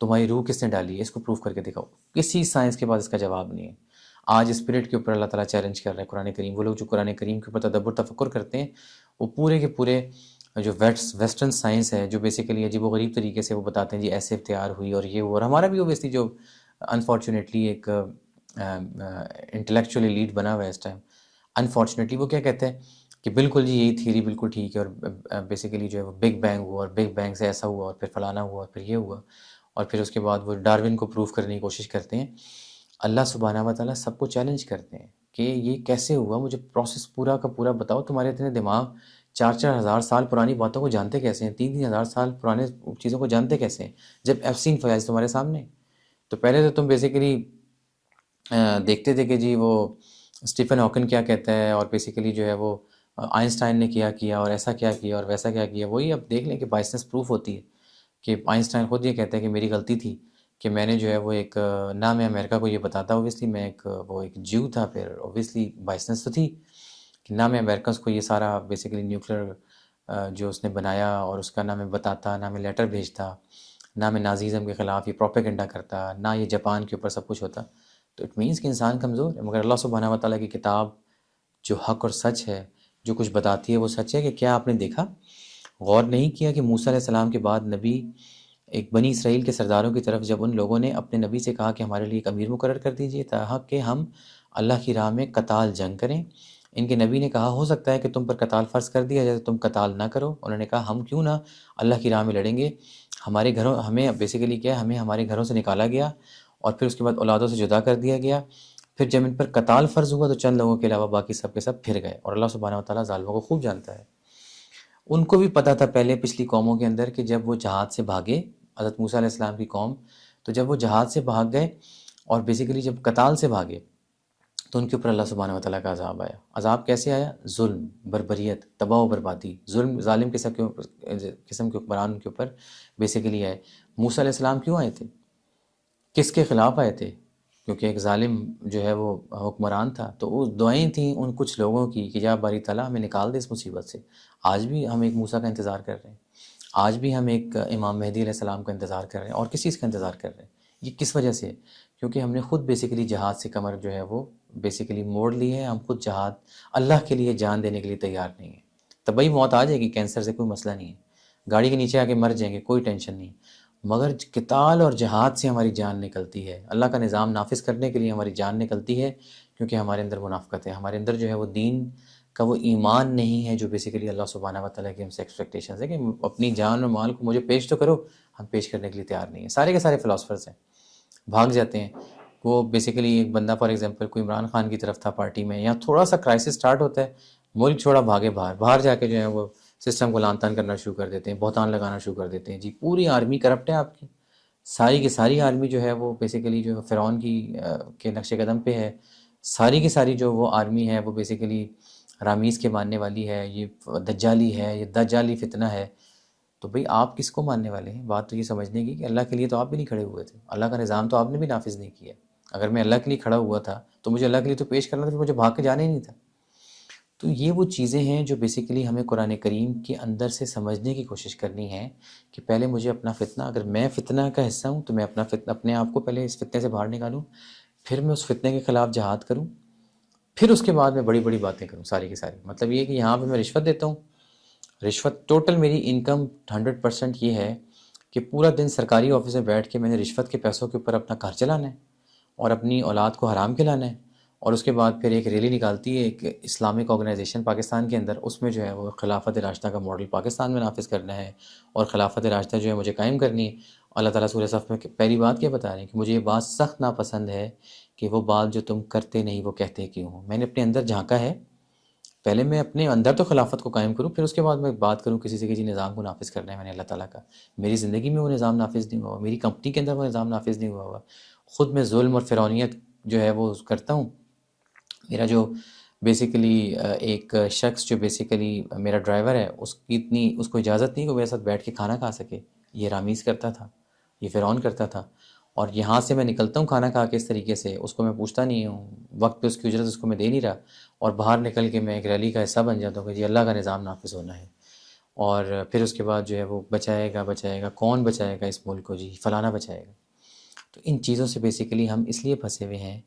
تمہاری روح کس نے ڈالی ہے اس کو پروف کر کے دکھاؤ۔ کسی سائنس کے پاس اس کا جواب نہیں ہے۔ آج اسپرٹ کے اوپر اللہ تعالیٰ چیلنج کر رہا ہے قرآن کریم، وہ لوگ جو قرآن کریم کے اوپر تدبر تفکر کرتے ہیں وہ پورے کے پورے جو ویسٹرن سائنس ہے جو بیسیکلی عجیب و غریب طریقے سے وہ بتاتے ہیں جی ایسے تیار ہوئی اور یہ ہوا، اور ہمارا بھی اوبیسلی جو انفارچونیٹلی ایک انٹلیکچولی لیڈ بنا ہوا ہے اس ٹائم، انفارچونیٹلی وہ کیا کہتے ہیں کہ بالکل جی یہی تھیوری بالکل ٹھیک ہے، اور بیسیکلی جو ہے وہ بگ بینگ ہوا اور بگ بینگ سے ایسا ہوا اور پھر فلانا ہوا اور پھر یہ ہوا، اور پھر اس کے بعد وہ ڈارون کو پروف کرنے کی کوشش کرتے ہیں۔ اللہ سبحانہ و تعالیٰ سب کو چیلنج کرتے ہیں کہ یہ کیسے ہوا، مجھے پروسیس پورا کا پورا بتاؤ، تمہارے اتنے دماغ 4,000 سال پرانی باتوں کو جانتے کیسے ہیں، 3,000 سال پرانے چیزوں کو جانتے کیسے ہیں جب ایفسین فیاض تمہارے سامنے؟ تو پہلے تو تم بیسیکلی دیکھتے تھے کہ جی وہ اسٹیفن ہاکن کیا کہتا ہے، اور بیسیکلی جو ہے وہ آئنسٹائن نے کیا اور ایسا کیا کیا اور ویسا کیا کیا، وہی اب دیکھ لیں کہ بائسنس پروف ہوتی ہے کہ آئنسٹائن خود یہ کہتا ہے کہ میری غلطی تھی کہ میں نے جو ہے وہ ایک نہ میں امریکہ کو یہ بتاتا، اوبیسلی میں ایک جیو تھا، پھر اوبیسلی بائسنس تو تھی کہ نہ میں امریکنس کو یہ سارا بیسیکلی نیوکلیر جو اس نے بنایا اور اس کا نہ میں بتاتا، نہ میں لیٹر بھیجتا، نہ میں نازیزم کے خلاف یہ پروپیگنڈا کرتا، نہ یہ جاپان کے اوپر سب کچھ ہوتا۔ تو اٹ مینس کہ انسان کمزور ہے، مگر اللہ سبحانہ و تعالیٰ کی کتاب جو حق اور سچ ہے، جو کچھ بتاتی ہے وہ سچ ہے۔ کہ کیا آپ نے دیکھا، غور نہیں کیا کہ موسیٰ علیہ السلام کے بعد نبی ایک بنی اسرائیل کے سرداروں کی طرف جب ان لوگوں نے اپنے نبی سے کہا کہ ہمارے لیے ایک امیر مقرر کر دیجئے تاکہ کہ ہم اللہ کی راہ میں قتال جنگ کریں، ان کے نبی نے کہا ہو سکتا ہے کہ تم پر قتال فرض کر دیا جائے، تم قتال نہ کرو۔ انہوں نے کہا ہم کیوں نہ اللہ کی راہ میں لڑیں گے، ہمارے گھروں ہمیں بیسیکلی کیا ہے، ہمیں ہمارے گھروں سے نکالا گیا اور پھر اس کے بعد اولادوں سے جدا کر دیا گیا، پھر جب ان پر قتال فرض ہوا تو چند لوگوں کے علاوہ باقی سب کے سب پھر گئے، اور اللہ سبحانہ و تعالیٰ ظالموں کو خوب جانتا ہے۔ ان کو بھی پتہ تھا پہلے پچھلی قوموں کے اندر کہ جب وہ جہاد سے بھاگے، حضرت موسیٰ علیہ السلام کی قوم، تو جب وہ جہاد سے بھاگ گئے اور بیسیکلی جب قتال سے بھاگے تو ان کے اوپر اللہ سبحانہ و تعالیٰ کا عذاب آیا۔ عذاب کیسے آیا؟ ظلم، بربریت، تباہ و بربادی، ظلم ظالم قسم کے حکمران کے اوپر بیسیکلی آئے۔ موسیٰ علیہ السلام کیوں آئے تھے؟ کس کے خلاف آئے تھے؟ کیونکہ ایک ظالم جو ہے وہ حکمران تھا، تو وہ دعائیں تھیں ان کچھ لوگوں کی کہ یا باری تعالیٰ ہمیں نکال دے اس مصیبت سے۔ آج بھی ہم ایک موسیٰ کا انتظار کر رہے ہیں، آج بھی ہم ایک امام مہدی علیہ السلام کا انتظار کر رہے ہیں، اور کس چیز کا انتظار کر رہے ہیں؟ یہ کس وجہ سے؟ کیونکہ ہم نے خود بیسیکلی جہاد سے کمر جو ہے وہ بیسیکلی موڑ لی ہے، ہم خود جہاد اللہ کے لیے جان دینے کے لیے تیار نہیں ہیں۔ طبعی موت آ جائے گی، کینسر سے کوئی مسئلہ نہیں ہے، گاڑی کے نیچے آ کے مر جائیں گے، کوئی ٹینشن نہیں، مگر قتال اور جہاد سے ہماری جان نکلتی ہے، اللہ کا نظام نافذ کرنے کے لیے ہماری جان نکلتی ہے، کیونکہ ہمارے اندر منافقت ہے، ہمارے اندر جو ہے وہ دین کا وہ ایمان نہیں ہے جو بیسیکلی اللہ سبحانہ و تعالیٰ کی ہم سے ایکسپیکٹیشنز ہے کہ اپنی جان اور مال کو مجھے پیش تو کرو، ہم پیش کرنے کے لیے تیار نہیں ہیں۔ سارے کے سارے فلاسفرز ہیں، بھاگ جاتے ہیں۔ وہ بیسیکلی ایک بندہ فار ایگزامپل کوئی عمران خان کی طرف تھا پارٹی میں، یا تھوڑا سا کرائسس سٹارٹ ہوتا ہے، ملک چھوڑا بھاگے باہر جا کے جو ہے وہ سسٹم کو لان تان کرنا شروع کر دیتے ہیں، بہتان لگانا شروع کر دیتے ہیں، جی پوری آرمی کرپٹ ہے آپ کی، ساری کی ساری آرمی جو ہے وہ بیسیکلی جو فرعون کے نقش قدم پہ ہے، ساری کی ساری جو وہ آرمی ہے وہ بیسیکلی رامیز کے ماننے والی ہے، یہ دجالی ہے، یہ دجالی فتنہ ہے۔ تو بھئی آپ کس کو ماننے والے ہیں؟ بات تو یہ سمجھنے کی کہ اللہ کے لیے تو آپ بھی نہیں کھڑے ہوئے تھے، اللہ کا نظام تو آپ نے بھی نافذ نہیں کیا۔ اگر میں اللہ کے لیے کھڑا ہوا تھا تو مجھے اللہ کے لیے تو پیش کرنا تھا، پھر مجھے بھاگ کے جانا ہی نہیں تھا۔ تو یہ وہ چیزیں ہیں جو بیسیکلی ہمیں قرآن کریم کے اندر سے سمجھنے کی کوشش کرنی ہے کہ پہلے مجھے اپنا فتنہ، اگر میں فتنہ کا حصہ ہوں تو میں اپنے آپ کو پہلے اس فتنے سے باہر نکالوں، پھر میں اس فتنے کے خلاف جہاد کروں، پھر اس کے بعد میں بڑی بڑی باتیں کروں ساری کی ساری۔ مطلب یہ کہ یہاں پہ میں رشوت دیتا ہوں، رشوت ٹوٹل میری انکم 100% یہ ہے کہ پورا دن سرکاری آفس میں بیٹھ کے میں نے رشوت کے پیسوں کے اوپر اپنا گھر چلانا ہے، اور اپنی اولاد کو حرام کھلانا ہے، اور اس کے بعد پھر ایک ریلی نکالتی ہے ایک اسلامک آرگنائزیشن پاکستان کے اندر، اس میں جو ہے وہ خلافت راشدہ کا ماڈل پاکستان میں نافذ کرنا ہے، اور خلافت راشدہ جو ہے مجھے قائم کرنی ہے۔ اللہ تعالیٰ سورہ صف میں پہلی بات کیا بتا رہے ہیں کہ مجھے یہ بات سخت ناپسند ہے کہ وہ بات جو تم کرتے نہیں وہ کہتے کیوں ہو۔ میں نے اپنے اندر جھانکا ہے، پہلے میں اپنے اندر تو خلافت کو قائم کروں، پھر اس کے بعد میں بات کروں کسی سے کسی نظام کو نافذ کرنا ہے میں نے اللہ تعالیٰ کا۔ میری زندگی میں وہ نظام نافذ نہیں ہوا ہوا، میری کمپنی کے اندر وہ نظام نافذ نہیں ہوا ہوا، خود میں ظلم اور فرعونیت جو ہے وہ کرتا ہوں۔ میرا جو بیسیکلی ایک شخص جو بیسیکلی میرا ڈرائیور ہے، اس کی اتنی اس کو اجازت نہیں کہ وہ میرے ساتھ بیٹھ کے کھانا کھا سکے، یہ رامیز کرتا تھا، یہ فرعون کرتا تھا۔ اور یہاں سے میں نکلتا ہوں کھانا کھا کے اس طریقے سے، اس کو میں پوچھتا نہیں ہوں، وقت پہ اس کی اجرت اس کو میں دے نہیں رہا، اور باہر نکل کے میں ایک ریلی کا حصہ بن جاتا ہوں کہ جی اللہ کا نظام نافذ ہونا ہے۔ اور پھر اس کے بعد جو ہے وہ بچائے گا کون بچائے گا اس ملک کو، جی فلانا بچائے گا۔ تو ان چیزوں سے بیسیکلی ہم اس لیے پھنسے ہوئے ہیں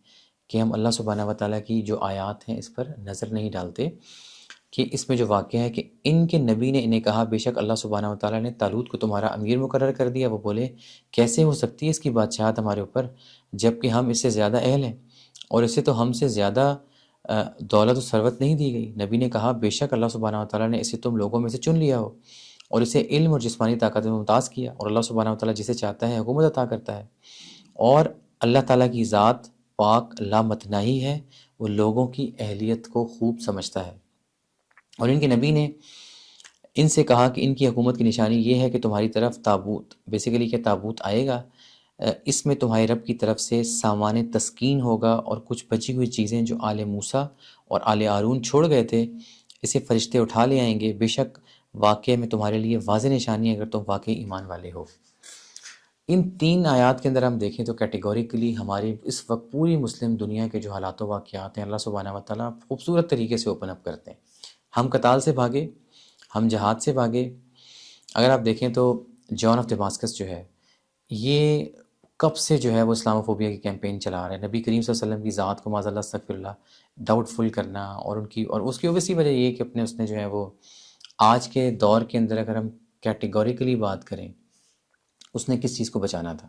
کہ ہم اللہ سبحانہ و تعالیٰ کی جو آیات ہیں اس پر نظر نہیں ڈالتے، کہ اس میں جو واقعہ ہے کہ ان کے نبی نے انہیں کہا بے شک اللہ سبحانہ و تعالیٰ نے طالوت کو تمہارا امیر مقرر کر دیا۔ وہ بولے کیسے ہو سکتی ہے اس کی بادشاہت ہمارے اوپر، جب کہ ہم اس سے زیادہ اہل ہیں، اور اسے تو ہم سے زیادہ دولت و ثروت نہیں دی گئی۔ نبی نے کہا بے شک اللہ سبحانہ و تعالیٰ نے اسے تم لوگوں میں سے چن لیا ہو، اور اسے علم اور جسمانی طاقت میں ممتاز کیا، اور اللہ سبحانہ و تعالیٰ جسے چاہتا ہے حکومت عطا کرتا ہے، اور اللہ تعالیٰ کی ذات پاک لامتناہی ہے، وہ لوگوں کی اہلیت کو خوب سمجھتا ہے۔ اور ان کے نبی نے ان سے کہا کہ ان کی حکومت کی نشانی یہ ہے کہ تمہاری طرف تابوت، بیسیکلی کہ تابوت آئے گا، اس میں تمہارے رب کی طرف سے سامان تسکین ہوگا، اور کچھ بچی ہوئی چیزیں جو آل موسیٰ اور آل ہارون چھوڑ گئے تھے اسے فرشتے اٹھا لے آئیں گے، بے شک واقعے میں تمہارے لیے واضح نشانی ہے اگر تم واقعی ایمان والے ہو۔ ان تین آیات کے اندر ہم دیکھیں تو کیٹیگوریکلی ہماری اس وقت پوری مسلم دنیا کے جو حالات و واقعات ہیں اللہ سبحانہ و تعالیٰ خوبصورت طریقے سے اوپن اپ کرتے ہیں۔ ہم قتال سے بھاگے، ہم جہاد سے بھاگے۔ اگر آپ دیکھیں تو جان آف دماسکس جو ہے یہ کب سے جو ہے وہ اسلاموفوبیا کی کیمپین چلا رہا ہے، نبی کریم صلی اللہ علیہ وسلم کی ذات کو معاذ اللہ استغفر اللہ ڈاؤٹ فل کرنا، اور ان کی اور اس کی اوبیسلی وجہ یہ کہ اس نے جو ہے وہ آج کے دور کے اندر اگر ہم کیٹیگوریکلی بات کریں اس نے کس چیز کو بچانا تھا،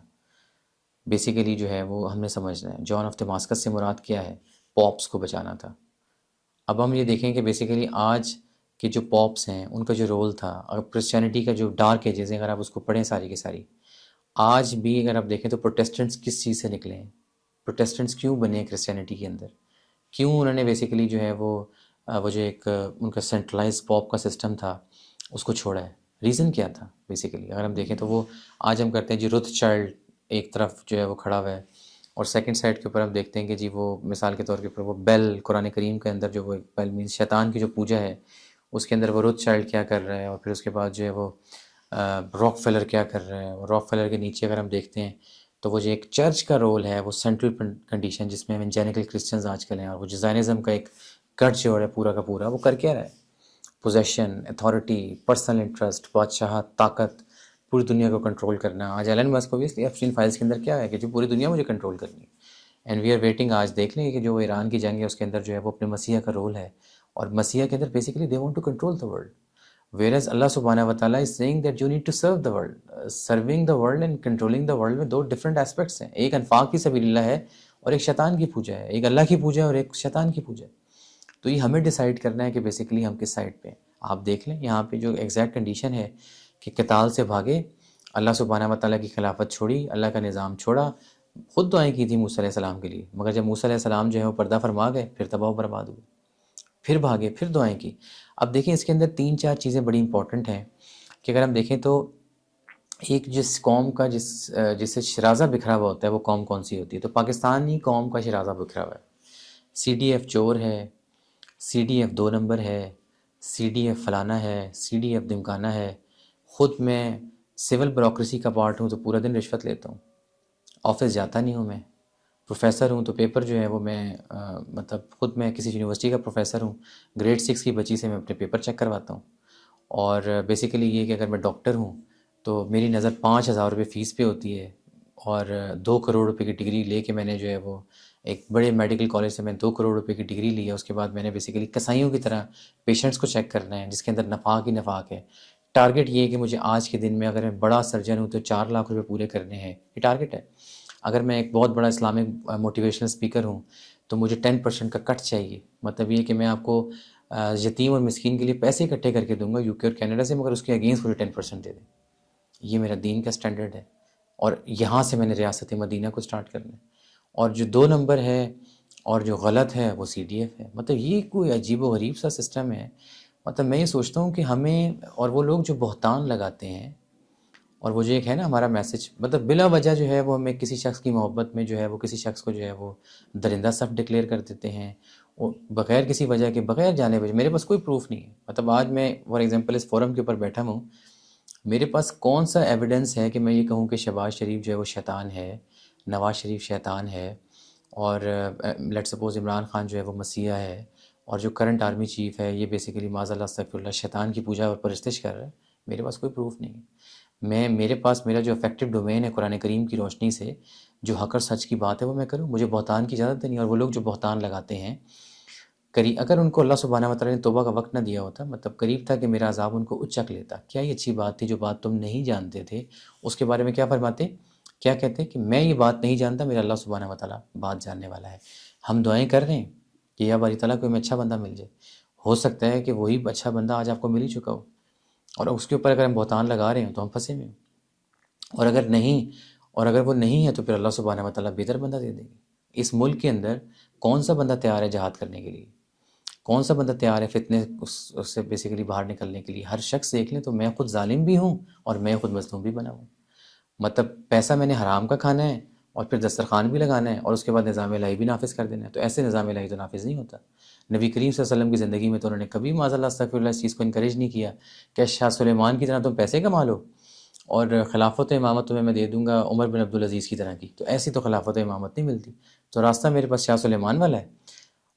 بیسیکلی جو ہے وہ ہم نے سمجھنا ہے جان آف دماسکس سے مراد کیا ہے، پاپس کو بچانا تھا۔ اب ہم یہ دیکھیں کہ بیسیکلی آج کے جو پاپس ہیں ان کا جو رول تھا، اگر کرسچینٹی کا جو ڈارک ایجز ہیں اگر آپ اس کو پڑھیں ساری کی ساری، آج بھی اگر آپ دیکھیں تو پروٹیسٹنٹس کس چیز سے نکلے ہیں، پروٹیسٹنٹس کیوں بنے ہیں کرسچینٹی کے اندر، کیوں انہوں نے بیسیکلی جو ہے وہ جو ایک ان کا سینٹرلائز پاپ کا سسٹم تھا اس کو چھوڑا ہے، ریزن کیا تھا بیسیکلی اگر ہم دیکھیں تو وہ آج ہم کرتے ہیں جی رتھ چائلڈ ایک طرف جو ہے وہ کھڑا ہوا ہے، اور سیکنڈ سائڈ کے اوپر ہم دیکھتے ہیں کہ جی وہ مثال کے طور کے اوپر وہ بیل قرآن کریم کے اندر جو وہ بیل مینس شیطان کی جو پوجا ہے اس کے اندر وہ رتھ چائلڈ کیا کر رہا ہے، اور پھر اس کے بعد جو ہے وہ راک فیلر کیا کر رہا ہے، اور راک فیلر کے نیچے اگر ہم دیکھتے ہیں تو وہ جو ایک چرچ کا رول ہے وہ سینٹرل کنڈیشن جس میں ایونجینیکل کرسچنز آج کل ہیں، اور وہ جو زائنزم کا ایک کٹ جو ہے پورا کا پورا وہ کر کیا رہا ہے، پوزیشن، اتھارٹی، پرسنل انٹرسٹ، بادشاہت، طاقت، پوری دنیا کو کنٹرول کرنا۔ آج ایلن مسک کو بھی اس لیے ایپسٹین فائلز کے اندر کیا ہے کہ جو پوری دنیا مجھے کنٹرول کرنی ہے، اینڈ وی آر ویٹنگ۔ آج دیکھ لیں کہ جو ایران کی جنگ ہے اس کے اندر جو ہے وہ اپنے مسیح کا رول ہے، اور مسیح کے اندر basically they want to control the world, whereas اللہ سبحانہ و تعالیٰ is saying that you need to serve the world. Serving the world and controlling the world میں دو ڈفرینٹ اسپیکٹس ہیں، ایک انفاق فی سبیل اللہ ہے اور ایک شیطان کی پوجا ہے، ایک اللہ کی پوجا ہے اور ایک شیطان کی پوجا ہے۔ تو یہ ہمیں ڈیسائیڈ کرنا ہے کہ بیسیکلی ہم کس سائڈ پہ ہیں۔ آپ دیکھ لیں یہاں پہ جو ایگزیکٹ کنڈیشن ہے کہ قتال سے بھاگے، اللہ سبحانہ و تعالیٰ کی خلافت چھوڑی، اللہ کا نظام چھوڑا، خود دعائیں کی تھی موسیٰ علیہ السلام کے لیے، مگر جب موسیٰ علیہ السلام جو ہے وہ پردہ فرما گئے پھر تباہ و برباد ہوئے، پھر بھاگے، پھر دعائیں کی۔ اب دیکھیں اس کے اندر تین چار چیزیں بڑی امپورٹنٹ ہیں کہ اگر ہم دیکھیں تو ایک جس قوم کا جسے شرازہ بکھرا ہوا ہوتا ہے وہ قوم کون سی ہوتی ہے، تو پاکستانی قوم کا شرازہ بکھرا ہوا ہے۔ سی ڈی ایف چور ہے، سی ڈی ایف 2 نمبر ہے، سی ڈی ایف فلانا ہے، سی ڈی ایف دمکانا ہے۔ خود میں سول بیوروکریسی کا پارٹ ہوں تو پورا دن رشوت لیتا ہوں، آفس جاتا نہیں ہوں، میں پروفیسر ہوں تو پیپر جو ہے وہ میں مطلب خود میں کسی یونیورسٹی کا پروفیسر ہوں، گریڈ 6 کی بچی سے میں اپنے پیپر چیک کرواتا ہوں، اور بیسیکلی یہ کہ اگر میں ڈاکٹر ہوں تو میری نظر 5,000 روپے فیس پہ ہوتی ہے، اور 2 کروڑ روپے کی ڈگری لے کے میں نے جو ہے وہ ایک بڑے میڈیکل کالج سے میں 2 کروڑ روپے کی ڈگری لی ہے، اس کے بعد میں نے بیسیکلی کسائیوں کی طرح پیشنٹس کو چیک کرنا ہے جس کے اندر نفاق ہی نفاق ہے۔ ٹارگیٹ یہ ہے کہ مجھے آج کے دن میں اگر میں بڑا سرجن ہوں تو 4 لاکھ روپے پورے کرنے ہیں، یہ ٹارگیٹ ہے۔ اگر میں ایک بہت بڑا اسلامک موٹیویشنل اسپیکر ہوں تو مجھے 10% کا کٹ چاہیے، مطلب یہ کہ میں آپ کو یتیم اور مسکین کے لیے پیسے اکٹھے کر کے دوں گا UK اور کینیڈا سے، مگر اس کے اگینسٹ مجھے 10% دے دیں۔ یہ میرا دین کا سٹینڈرڈ ہے، اور یہاں سے میں نے ریاست مدینہ کو سٹارٹ کرنا ہے۔ اور جو 2 نمبر ہے اور جو غلط ہے وہ CDF ہے۔ مطلب یہ کوئی عجیب و غریب سا سسٹم ہے۔ مطلب میں یہ سوچتا ہوں کہ ہمیں، اور وہ لوگ جو بہتان لگاتے ہیں، اور وہ جو ایک ہے نا ہمارا میسج، مطلب بلا وجہ جو ہے وہ ہمیں کسی شخص کی محبت میں جو ہے وہ کسی شخص کو جو ہے وہ درندہ صف ڈکلیئر کر دیتے ہیں، وہ بغیر کسی وجہ کے، بغیر جانے بوجھے۔ میرے پاس کوئی پروف نہیں ہے، مطلب آج میں فار ایگزامپل اس فورم کے اوپر بیٹھا ہوں، میرے پاس کون سا ایویڈنس ہے کہ میں یہ کہوں کہ شہباز شریف جو ہے وہ شیطان ہے، نواز شریف شیطان ہے، اور لیٹ سپوز عمران خان جو ہے وہ مسیح ہے، اور جو کرنٹ آرمی چیف ہے یہ بیسیکلی معاذ اللہ استغفر اللہ شیطان کی پوجا اور پرستش کر رہا ہے؟ میرے پاس کوئی پروف نہیں ہے۔ میرے پاس میرا جو افیکٹو ڈومین ہے قرآن کریم کی روشنی سے جو حق اور سچ کی بات ہے وہ میں کروں، مجھے بہتان کی اجازت نہیں۔ اور وہ لوگ جو بہتان لگاتے ہیں، اگر ان کو اللہ سبحانہ و تعالیٰ نے توبہ کا وقت نہ دیا ہوتا، مطلب قریب تھا کہ میرا عذاب ان کو اچک لیتا۔ کیا یہ اچھی بات تھی؟ جو بات تم نہیں جانتے تھے اس کے بارے میں کیا فرماتے، کیا کہتے ہیں کہ میں یہ بات نہیں جانتا، میرا اللہ سبحانہ و تعالیٰ بات جاننے والا ہے۔ ہم دعائیں کر رہے ہیں کہ یا باری تعالیٰ کوئی میں اچھا بندہ مل جائے، ہو سکتا ہے کہ وہی اچھا بندہ آج آپ کو مل ہی چکا ہو، اور اس کے اوپر اگر ہم بہتان لگا رہے ہیں تو ہم پھنسے ہوئے ہیں۔ اور اگر نہیں، اور اگر وہ نہیں ہے تو پھر اللہ سبحانہ و تعالیٰ بہتر بندہ دے دیں گے۔ اس ملک کے اندر کون سا بندہ تیار ہے جہاد کرنے کے لیے؟ کون سا بندہ تیار ہے فتنے اس سے بیسیکلی باہر نکلنے کے لیے؟ ہر شخص دیکھ لیں تو میں خود ظالم بھی ہوں اور میں خود مظلوم بھی بنا ہوں۔ مطلب پیسہ میں نے حرام کا کھانا ہے اور پھر دسترخوان بھی لگانا ہے اور اس کے بعد نظام الہی بھی نافذ کر دینا ہے، تو ایسے نظام الہی تو نافذ نہیں ہوتا۔ نبی کریم صلی اللہ علیہ وسلم کی زندگی میں تو انہوں نے کبھی معاذ اللہ استغفر اللہ اس چیز کو انکریج نہیں کیا کہ شاہ سلیمان کی طرح تم پیسے کما لو اور خلافت و امامت تمہیں میں دے دوں گا عمر بن عبدالعزیز کی طرح کی، تو ایسی تو خلافت و امامت نہیں ملتی۔ تو راستہ میرے پاس شاہ سلیمان والا ہے،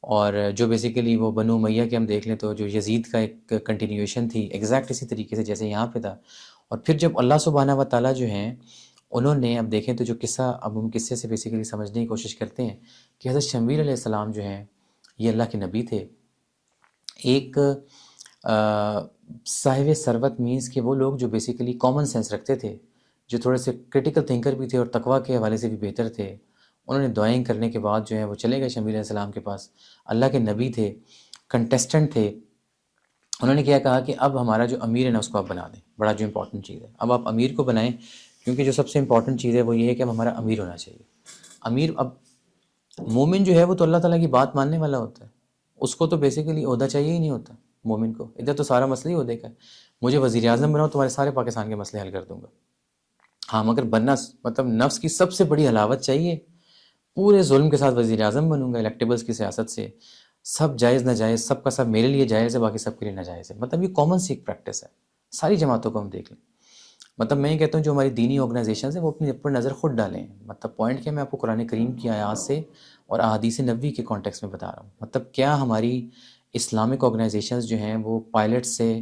اور جو بیسیکلی وہ بنو امیہ کے ہم دیکھ لیں تو جو یزید کا ایک کنٹینیویشن تھی ایگزیکٹ اسی طریقے سے جیسے یہاں پہ تھا۔ اور پھر جب اللہ سبحانہ و تعالیٰ جو ہیں انہوں نے، اب دیکھیں تو جو قصہ، اب ہم قصے سے بیسیکلی سمجھنے کی کوشش کرتے ہیں کہ حضرت شمویل علیہ السلام جو ہیں یہ اللہ کے نبی تھے، ایک صاحب ثروت مینس کہ وہ لوگ جو بیسیکلی کامن سینس رکھتے تھے، جو تھوڑے سے کرٹیکل تھنکر بھی تھے اور تقویٰ کے حوالے سے بھی بہتر تھے، انہوں نے دعائیں کرنے کے بعد جو ہے وہ چلے گئے شمویل علیہ السلام کے پاس، اللہ کے نبی تھے، کنٹیسٹنٹ تھے۔ انہوں نے کیا کہا کہ اب ہمارا جو امیر ہے نا اس کو آپ بنا دیں، بڑا جو امپورٹنٹ چیز ہے اب آپ امیر کو بنائیں، کیونکہ جو سب سے امپورٹنٹ چیز ہے وہ یہ ہے کہ اب ہمارا امیر ہونا چاہیے۔ امیر، اب مومن جو ہے وہ تو اللہ تعالیٰ کی بات ماننے والا ہوتا ہے، اس کو تو بیسیکلی عہدہ چاہیے ہی نہیں ہوتا مومن کو، ادھر تو سارا مسئلہ ہی عہدے کا ہے، مجھے وزیر اعظم بناؤ تمہارے سارے پاکستان کے مسئلے حل کر دوں گا۔ ہاں مگر بننا، مطلب نفس کی سب سے بڑی حلاوت چاہیے، پورے ظلم کے ساتھ وزیر اعظم بنوں گا الیکٹیبلز کی سیاست سے، سب جائز ناجائز سب کا سب میرے لیے جائز ہے باقی سب کے لیے ناجائز ہے۔ مطلب یہ کامن سی ایک پریکٹس ہے، ساری جماعتوں کو ہم دیکھ لیں۔ مطلب میں یہ کہتا ہوں جو ہماری دینی آرگنائزیشنز ہیں وہ اپنی اوپر نظر خود ڈالیں۔ مطلب پوائنٹ کیا میں آپ کو قرآن کریم کی آیات سے اور احادیث نبوی کے کانٹیکس میں بتا رہا ہوں۔ مطلب کیا ہماری اسلامک آرگنائزیشنز جو ہیں وہ پائلٹ سے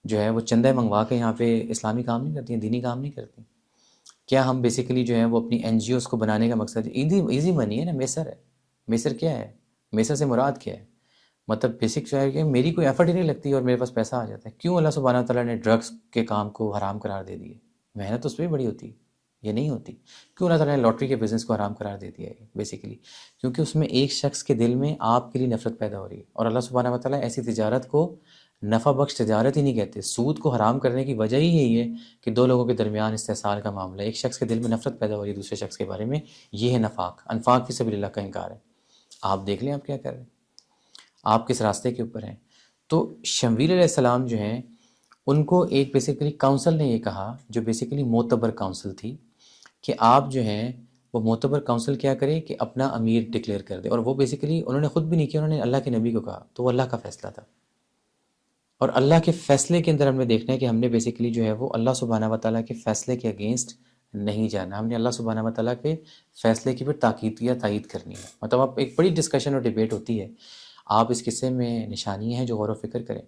جو ہے وہ چندہ منگوا کے یہاں پہ اسلامی کام نہیں کرتی ہیں، دینی کام نہیں کرتی؟ کیا ہم بیسیکلی جو ہے وہ اپنی NGOs کو بنانے کا مقصد ایزی منی ہے نا، میسر ہے؟ میسر کیا ہے؟ میسر سے مراد کیا ہے؟ مطلب بیسک جو ہے کہ میری کوئی ایفرٹ ہی نہیں لگتی اور میرے پاس پیسہ آ جاتا ہے۔ کیوں اللہ سبحانہ تعالیٰ نے ڈرگس کے کام کو حرام قرار دے دیے؟ محنت اس پہ بڑی ہوتی ہے، یہ نہیں ہوتی۔ کیوں اللہ تعالیٰ نے لاٹری کے بزنس کو حرام قرار دے دیا ہے؟ بیسیکلی کیونکہ اس میں ایک شخص کے دل میں آپ کے لیے نفرت پیدا ہو رہی ہے، اور اللہ سبحانہ و تعالیٰ ایسی تجارت کو نفع بخش تجارت ہی نہیں کہتے۔ سود کو حرام کرنے کی وجہ ہی یہی ہے کہ دو لوگوں کے درمیان استحصال کا معاملہ ہے، ایک شخص کے دل میں نفرت پیدا ہو رہی ہے دوسرے شخص کے بارے میں، یہ ہے نفاق، انفاق فی سبیل اللہ کا انکار ہے۔ آپ دیکھ لیں آپ کیا کر رہے ہیں، آپ کس راستے کے اوپر ہیں۔ تو شمویل علیہ السلام جو ہیں ان کو ایک بیسیکلی کاؤنسل نے یہ کہا، جو بیسیکلی معتبر کاؤنسل تھی، کہ آپ جو ہیں وہ معتبر کاؤنسل کیا کرے کہ اپنا امیر ڈکلیئر کر دے، اور وہ بیسیکلی انہوں نے خود بھی نہیں کیا، انہوں نے اللہ کے نبی کو کہا، تو وہ اللہ کا فیصلہ تھا۔ اور اللہ کے فیصلے کے اندر ہم نے دیکھنا ہے کہ ہم نے بیسیکلی جو ہے وہ اللہ سبحانہ و تعالیٰ کے فیصلے کے اگینسٹ نہیں جانا، ہم نے اللہ سبحانہ و تعالیٰ کے فیصلے کی پھر تاکید یا تائید کرنی ہے۔ مطلب اب ایک بڑی ڈسکشن اور ڈیبیٹ ہوتی ہے، آپ اس قصے میں نشانیاں ہیں جو غور و فکر کریں۔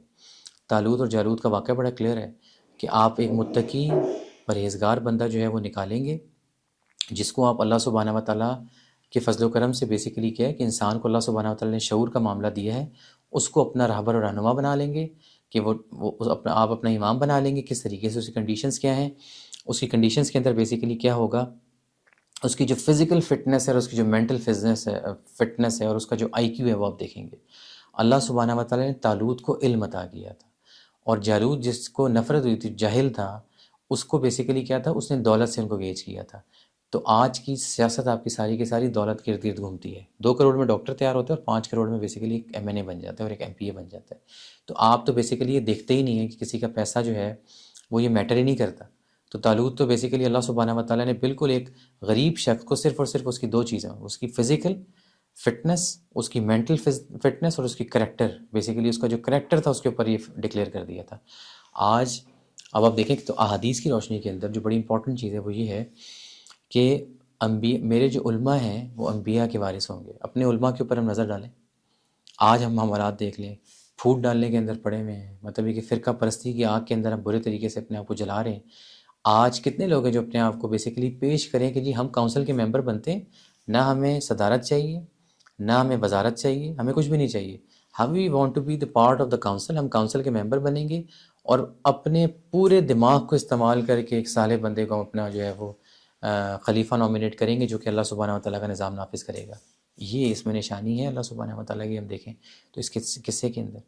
طالوت اور جالوت کا واقعہ بڑا کلیئر ہے کہ آپ ایک متقی پرہیزگار بندہ جو ہے وہ نکالیں گے، جس کو آپ اللہ سبحانہ و تعالیٰ کے فضل و کرم سے بیسیکلی کیا ہے کہ انسان کو اللہ سبحانہ و تعالیٰ نے شعور کا معاملہ دیا ہے، اس کو اپنا رہبر اور رہنما بنا لیں گے، کہ وہ آپ اپنا امام بنا لیں گے۔ کس طریقے سے، اس کی کنڈیشنز کیا ہیں، اس کی کنڈیشنز کے اندر بیسیکلی کیا ہوگا اس کی جو فزیکل فٹنس ہے اور اس کی جو مینٹل فٹنس ہے اور اس کا جو آئی کیو ہے وہ آپ دیکھیں گے۔ اللہ سبحانہ و تعالیٰ نے طالوت کو علم عطا کیا تھا، اور جالوت جس کو نفرت ہوئی تھی، جاہل تھا، اس کو بیسیکلی کیا تھا، اس نے دولت سے ان کو گیج کیا تھا۔ تو آج کی سیاست آپ کی ساری کی ساری دولت کے ارد گرد گھومتی ہے۔ 2 کروڑ میں ڈاکٹر تیار ہوتے ہیں اور 5 کروڑ میں بیسیکلی ایک ایم این اے بن جاتا ہے اور ایک ایم پی اے بن جاتا ہے۔ تو آپ تو بیسیکلی یہ دیکھتے ہی نہیں ہیں کہ کسی کا پیسہ جو ہے وہ یہ میٹر ہی نہیں کرتا۔ تو طالوت تو بیسیکلی اللہ سبحانہ و تعالیٰ نے بالکل ایک غریب شخص کو صرف اور صرف اس کی 2 چیزیں، اس کی فزیکل فٹنس، اس کی مینٹل فٹنس اور اس کی کریکٹر، بیسیکلی اس کا جو کریکٹر تھا اس کے اوپر یہ ڈکلیئر کر دیا تھا۔ آج اب آپ دیکھیں کہ تو احادیث کی روشنی کے اندر جو بڑی امپورٹنٹ چیز ہے وہ یہ ہے کہ میرے جو علماء ہیں وہ انبیاء کے وارث ہوں گے۔ اپنے علماء کے اوپر ہم نظر ڈالیں، آج ہم حالات دیکھ لیں، پھوٹ ڈالنے کے اندر پڑے ہوئے ہیں، مطلب یہ کہ فرقہ پرستی کی آگ کے اندر ہم برے طریقے سے اپنے آپ کو جلا رہے ہیں۔ آج کتنے لوگ ہیں جو اپنے آپ کو بیسیکلی پیش کریں کہ جی ہم کونسل کے ممبر بنتے ہیں، نہ ہمیں صدارت چاہیے، نہ ہمیں وزارت چاہیے، ہمیں کچھ بھی نہیں چاہیے، ہم we want to be the part of the council, ہم کونسل کے ممبر بنیں گے اور اپنے پورے دماغ کو استعمال کر کے ایک صالح بندے کو ہم اپنا جو ہے وہ خلیفہ نامینیٹ کریں گے جو کہ اللہ سبحانہ و تعالیٰ کا نظام نافذ کرے گا۔ یہ اس میں نشانی ہے اللہ سبحانہ و تعالیٰ کی، ہم دیکھیں تو اس قصے کے اندر۔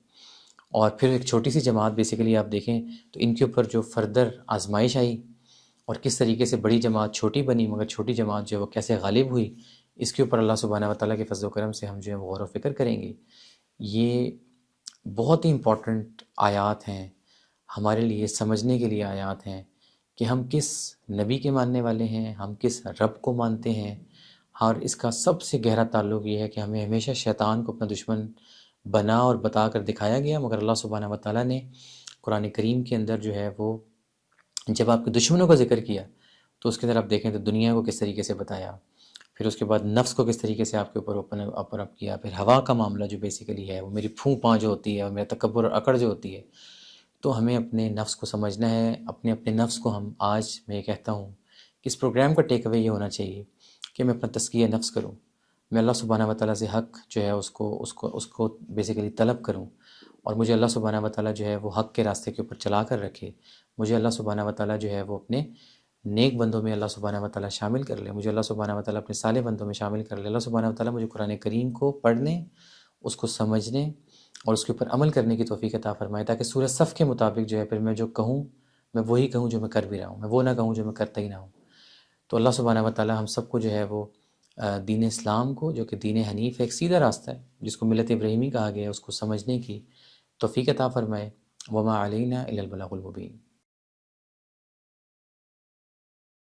اور پھر ایک چھوٹی سی جماعت بیسیکلی آپ دیکھیں تو ان کے اوپر جو فردر آزمائش آئی اور کس طریقے سے بڑی جماعت چھوٹی بنی، مگر چھوٹی جماعت جو ہے وہ کیسے غالب ہوئی، اس کے اوپر اللہ سبحانہ و تعالیٰ کے فضل و کرم سے ہم جو ہے وہ غور و فکر کریں گے۔ یہ بہت ہی امپورٹنٹ آیات ہیں ہمارے لیے، سمجھنے کے لیے آیات ہیں کہ ہم کس نبی کے ماننے والے ہیں، ہم کس رب کو مانتے ہیں۔ اور اس کا سب سے گہرا تعلق یہ ہے کہ ہمیں ہمیشہ شیطان کو اپنا دشمن بنا اور بتا کر دکھایا گیا، مگر اللہ سبحانہ و تعالیٰ نے قرآن کریم کے اندر جو ہے وہ جب آپ کے دشمنوں کا ذکر کیا تو اس کے اندر آپ دیکھیں تو دنیا کو کس طریقے سے بتایا، پھر اس کے بعد نفس کو کس طریقے سے آپ کے اوپر اوپن اپ کیا، پھر ہوا کا معاملہ جو بیسیکلی ہے وہ میری پھوں پاں جو ہوتی ہے اور میرا تکبر اور اکڑ جو ہوتی ہے۔ تو ہمیں اپنے نفس کو سمجھنا ہے، اپنے نفس کو ہم آج میں یہ کہتا ہوں کہ اس پروگرام کا ٹیک اوے یہ ہونا چاہیے کہ میں اپنا تزکیہ نفس کروں، میں اللہ سبحانہ و تعالیٰ سے حق جو ہے اس کو بیسیکلی طلب کروں، اور مجھے اللہ سبحانہ و تعالیٰ جو ہے وہ حق کے راستے کے اوپر چلا کر رکھے، مجھے اللہ سبحانہ و تعالیٰ جو ہے وہ اپنے نیک بندوں میں اللہ سبحانہ و تعالیٰ شامل کر لے، مجھے اللہ سبحانہ و تعالیٰ اپنے صالح بندوں میں شامل کر لے۔ اللہ سبحانہ و تعالیٰ مجھے قرآن کریم کو پڑھنے، اس کو سمجھنے اور اس کے اوپر عمل کرنے کی توفیق عطا فرمائے، تاکہ سورہ صف کے مطابق جو ہے پھر میں جو کہوں میں وہی کہوں جو میں کر بھی رہا ہوں، میں وہ نہ کہوں جو میں کرتا ہی نہ ہوں۔ تو اللہ سبحانہ و تعالیٰ ہم سب کو جو ہے وہ دین اسلام کو، جو کہ دین حنیف ہے، ایک سیدھا راستہ ہے جس کو ملت ابراہیمی کہا گیا ہے، اس کو سمجھنے کی توفیق عطا فرمائے۔ وما علینا الا البلاغ المبین۔